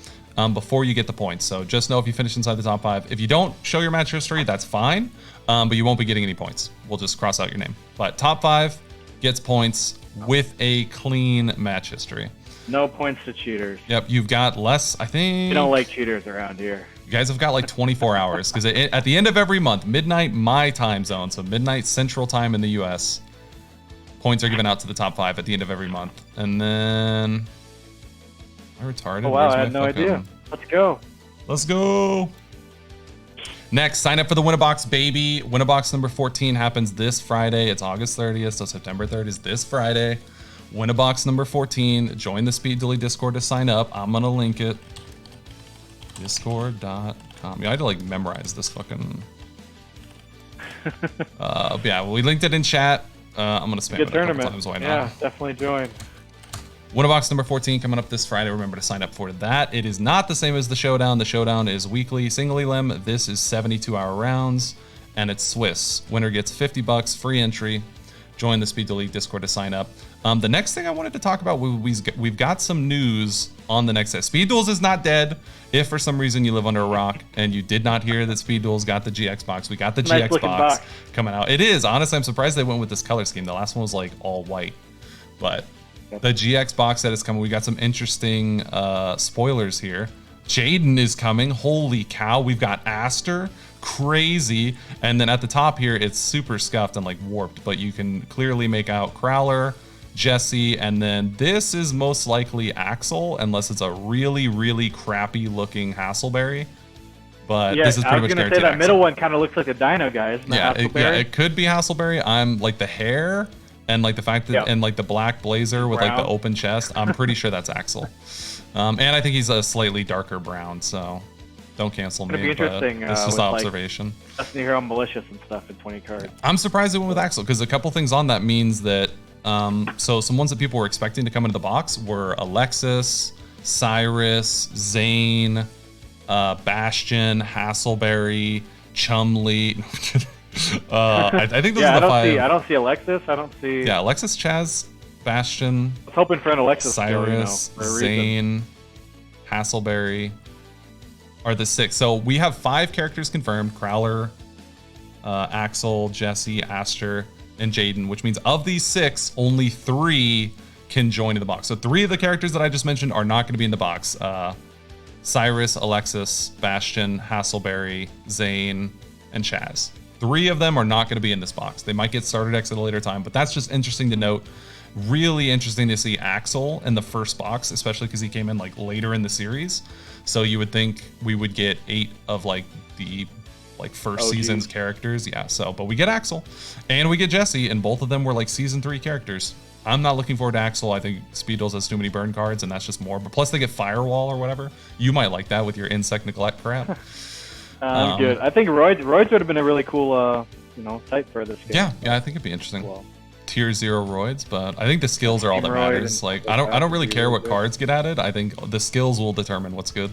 Speaker 1: before you get the points. So just know if you finish inside the top 5. If you don't show your match history, that's fine, but you won't be getting any points. We'll just cross out your name. But top 5 gets points with a clean match history.
Speaker 2: No points to cheaters.
Speaker 1: Yep, you've got less, I think.
Speaker 2: We don't like cheaters around here.
Speaker 1: You guys have got like 24 hours because at the end of every month, midnight my time zone, so midnight Central Time in the US, points are given out to the top 5 at the end of every month. And then, am I retarded?
Speaker 2: Oh wow, I had no idea. Let's go.
Speaker 1: Let's go. Next, sign up for the Win-A-Box, baby. Win-A-Box number 14 happens this Friday. It's August 30th, so September 3rd is this Friday. Win-A-Box number 14. Join the Speed Duel Discord to sign up. I'm going to link it. Discord.com. Konami. I had to like memorize this fucking. But yeah, we linked it in chat. I'm gonna spam it a couple times. Why not?
Speaker 2: Yeah, definitely join.
Speaker 1: Winter Box number 14 coming up this Friday. Remember to sign up for that. It is not the same as the Showdown. The Showdown is weekly, single elim. This is 72-hour rounds, and it's Swiss. Winner gets $50, free entry. Join the Speed Duel League Discord to sign up. The next thing I wanted to talk about, we've got some news on the next set. Speed Duels is not dead. If for some reason you live under a rock and you did not hear that Speed Duels got the GX box, we got the
Speaker 2: nice
Speaker 1: GX box
Speaker 2: box
Speaker 1: coming out. It is. Honestly, I'm surprised they went with this color scheme. The last one was like all white, but the GX box set is coming. We got some interesting spoilers here. Jaden is coming. Holy cow. We've got Aster. Crazy. And then at the top here, it's super scuffed and like warped, but you can clearly make out Crowler, Jesse, and then this is most likely Axel, unless it's a really, really crappy looking Hasselberry. But
Speaker 2: yeah,
Speaker 1: this is pretty much guaranteed.
Speaker 2: I was gonna say that
Speaker 1: Axel.
Speaker 2: Middle one kind of looks like a Dino guy. Isn't
Speaker 1: It could be Hasselberry. I'm like the hair and like the fact that and like the black blazer with like the open chest. I'm pretty sure that's Axel. And I think he's a slightly darker brown, so don't cancel me.
Speaker 2: It'd be interesting.
Speaker 1: It's just observation.
Speaker 2: Like Destiny Hero Malicious and stuff in 20 cards.
Speaker 1: I'm surprised they went with Axel because a couple things on that means that. So some ones that people were expecting to come into the box were Alexis, Cyrus, Zane, Bastion, Hasselberry, Chumley. I think those are the five.
Speaker 2: I don't see Alexis. I don't see.
Speaker 1: Yeah, Alexis, Chaz, Bastion.
Speaker 2: I was hoping for an Alexis.
Speaker 1: Cyrus, Zane, Hasselberry are the 6. So we have 5 characters confirmed: Crowler, Axel, Jesse, Aster, and Jaden. Which means of these 6, only 3 can join in the box. So 3 of the characters that I just mentioned are not going to be in the box. Cyrus, Alexis, Bastion, Hasselberry, Zane, and Chaz. 3 of them are not going to be in this box. They might get starter decks at a later time, but that's just interesting to note. Really interesting to see Axel in the first box, especially because he came in like later in the series. So you would think we would get 8 of like the first season's characters. Yeah, so but we get Axel and we get Jesse, and both of them were like season 3 characters. I'm not looking forward to Axel. I think Speed Duels has too many burn cards, and that's just more. But plus they get Firewall or whatever. You might like that with your insect neglect crap.
Speaker 2: Good. I think Roids would have been a really cool, type for this game.
Speaker 1: Yeah, I think it'd be interesting. Well, Tier 0 Roids, but I think the skills are all that matters. Like I don't really care what cards get added. I think the skills will determine what's good.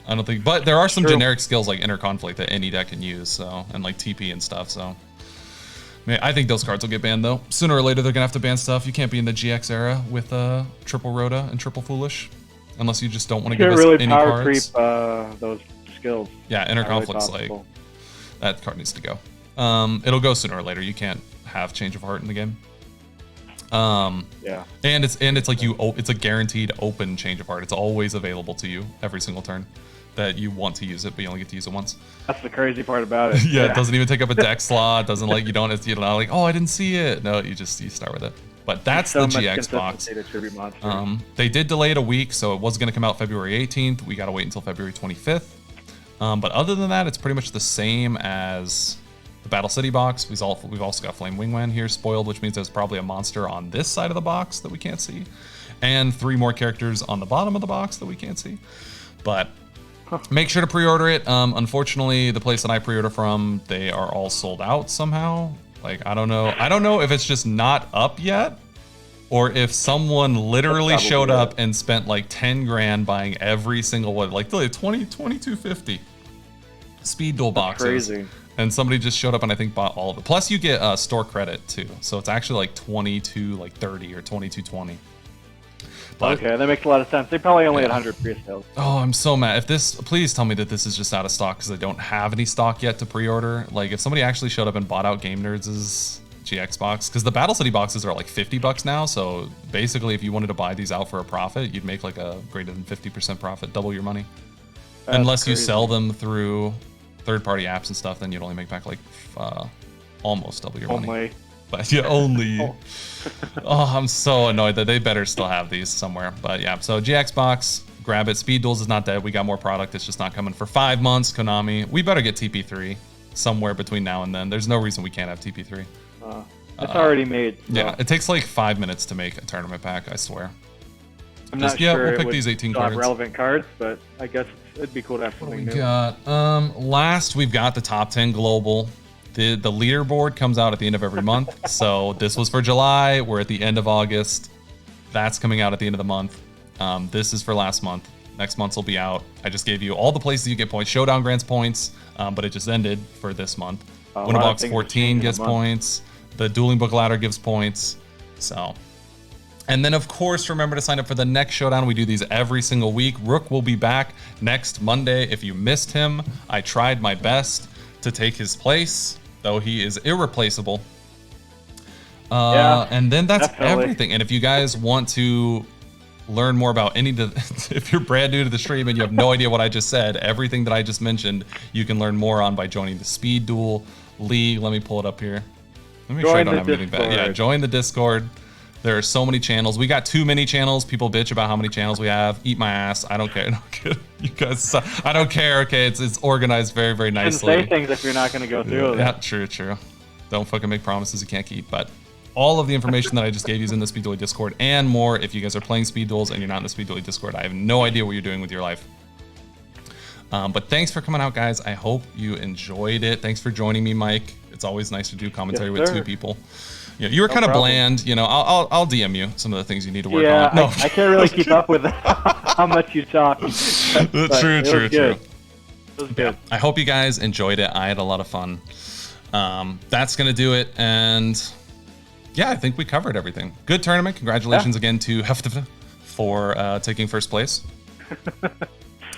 Speaker 1: I don't think, but there are some generic skills like Inner Conflict that any deck can use, so, and like TP and stuff. So I think those cards will get banned though. Sooner or later they're gonna have to ban stuff. You can't be in the GX era with triple Rhoda and triple Foolish, unless you just don't want to give us
Speaker 2: really
Speaker 1: any
Speaker 2: power
Speaker 1: cards.
Speaker 2: Creep those skills.
Speaker 1: Yeah, Inner Conflict's like that card needs to go. It'll go sooner or later. You can't have Change of Heart in the game.
Speaker 2: Yeah.
Speaker 1: And it's like it's a guaranteed open Change of Heart. It's always available to you every single turn that you want to use it, but you only get to use it once.
Speaker 2: That's the crazy part about it.
Speaker 1: Yeah, it doesn't even take up a deck slot. Doesn't like you're not like, oh, I didn't see it. No, you start with it. But that's the GX box. They did delay it a week, so it was going to come out February 18th. We got to wait until February 25th. But other than that, it's pretty much the same as the Battle City box. We've also got Flame Wingman here spoiled, which means there's probably a monster on this side of the box that we can't see, and 3 more characters on the bottom of the box that we can't see. But make sure to pre-order it. Unfortunately, the place that I pre-order from, they are all sold out somehow. Like I don't know if it's just not up yet, or if someone literally showed up and spent like 10 grand buying every single one, like 2250 Speed Duel boxes.
Speaker 2: Crazy.
Speaker 1: And somebody just showed up and I think bought all of it. Plus you get store credit too. So it's actually like 2230 or 2220. But,
Speaker 2: okay, that makes a lot of sense. They probably only had 100 pre-sales.
Speaker 1: Oh, I'm so mad. Please tell me that this is just out of stock because they don't have any stock yet to pre-order. Like if somebody actually showed up and bought out Game Nerds' GX box, because the Battle City boxes are like $50 now. So basically if you wanted to buy these out for a profit, you'd make like a greater than 50% profit, double your money.
Speaker 2: That's
Speaker 1: Unless
Speaker 2: crazy.
Speaker 1: you sell them through third-party apps and stuff, then you'd only make back like almost double your money. But yeah, only. Oh, I'm so annoyed that they better still have these somewhere. But yeah, so GX box, grab it. Speed Duels is not dead. We got more product. It's just not coming for 5 months. Konami, we better get TP3 somewhere between now and then. There's no reason we can't have TP3.
Speaker 2: It's already made. So.
Speaker 1: Yeah, it takes like 5 minutes to make a tournament pack. I swear.
Speaker 2: I'm not sure
Speaker 1: we'll pick
Speaker 2: it would
Speaker 1: these 18
Speaker 2: still have
Speaker 1: cards.
Speaker 2: relevant cards, but I guess it's It'd be cool to have
Speaker 1: What do
Speaker 2: something
Speaker 1: we
Speaker 2: new.
Speaker 1: got? Last, we've got the top 10 global. The leaderboard comes out at the end of every month. So this was for July. We're at the end of August. That's coming out at the end of the month. This is for last month. Next month's will be out. I just gave you all the places you get points. Showdown grants points, but it just ended for this month. Winterbox 14 gives points. The Dueling Book Ladder gives points. So, and then of course, remember to sign up for the next Showdown. We do these every single week. Rook will be back next Monday. If you missed him, I tried my best to take his place, though he is irreplaceable. And then that's everything. And if you guys want to learn more about if you're brand new to the stream and you have no idea what I just said, everything that I just mentioned, you can learn more on by joining the Speed Duel League. Let me pull it up here. Let me make sure I don't have anything bad. Yeah, join the Discord. There are so many channels. We got too many channels. People bitch about how many channels we have. Eat my ass. I don't care. You guys, I don't care. Okay, it's organized very, very nicely.
Speaker 2: You can say things if you're not going to go through
Speaker 1: it. Yeah, true. Don't fucking make promises you can't keep. But all of the information that I just gave you is in the Speed Duel Discord and more. If you guys are playing Speed Duels and you're not in the Speed Duel Discord, I have no idea what you're doing with your life. But thanks for coming out, guys. I hope you enjoyed it. Thanks for joining me, Mike. It's always nice to do commentary with two people. You know, you were kind of bland. You know, I'll DM you some of the things you need to work on. No,
Speaker 2: I can't really keep up with how much you talk.
Speaker 1: True.
Speaker 2: It was good.
Speaker 1: I hope you guys enjoyed it. I had a lot of fun. That's gonna do it, and yeah, I think we covered everything. Good tournament. Congratulations again to Hefte for taking first place.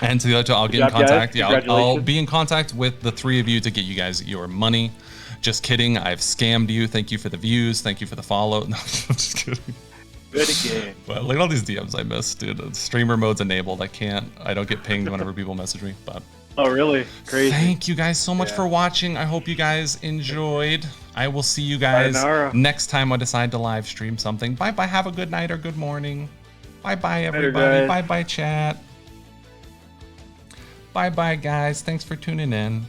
Speaker 1: And to the other two, I'll get in contact. Yeah, I'll be in contact with the three of you to get you guys your money. Just kidding. I've scammed you. Thank you for the views. Thank you for the follow. No, I'm just kidding.
Speaker 2: Good again.
Speaker 1: But look at all these DMs I missed, dude. Streamer mode's enabled. I don't get pinged whenever people message me. But
Speaker 2: oh, really? Crazy.
Speaker 1: Thank you guys so much for watching. I hope you guys enjoyed. I will see you guys next time I decide to live stream something. Bye-bye. Have a good night or good morning. Bye-bye, everybody. Bye-bye, chat. Bye-bye, guys. Thanks for tuning in.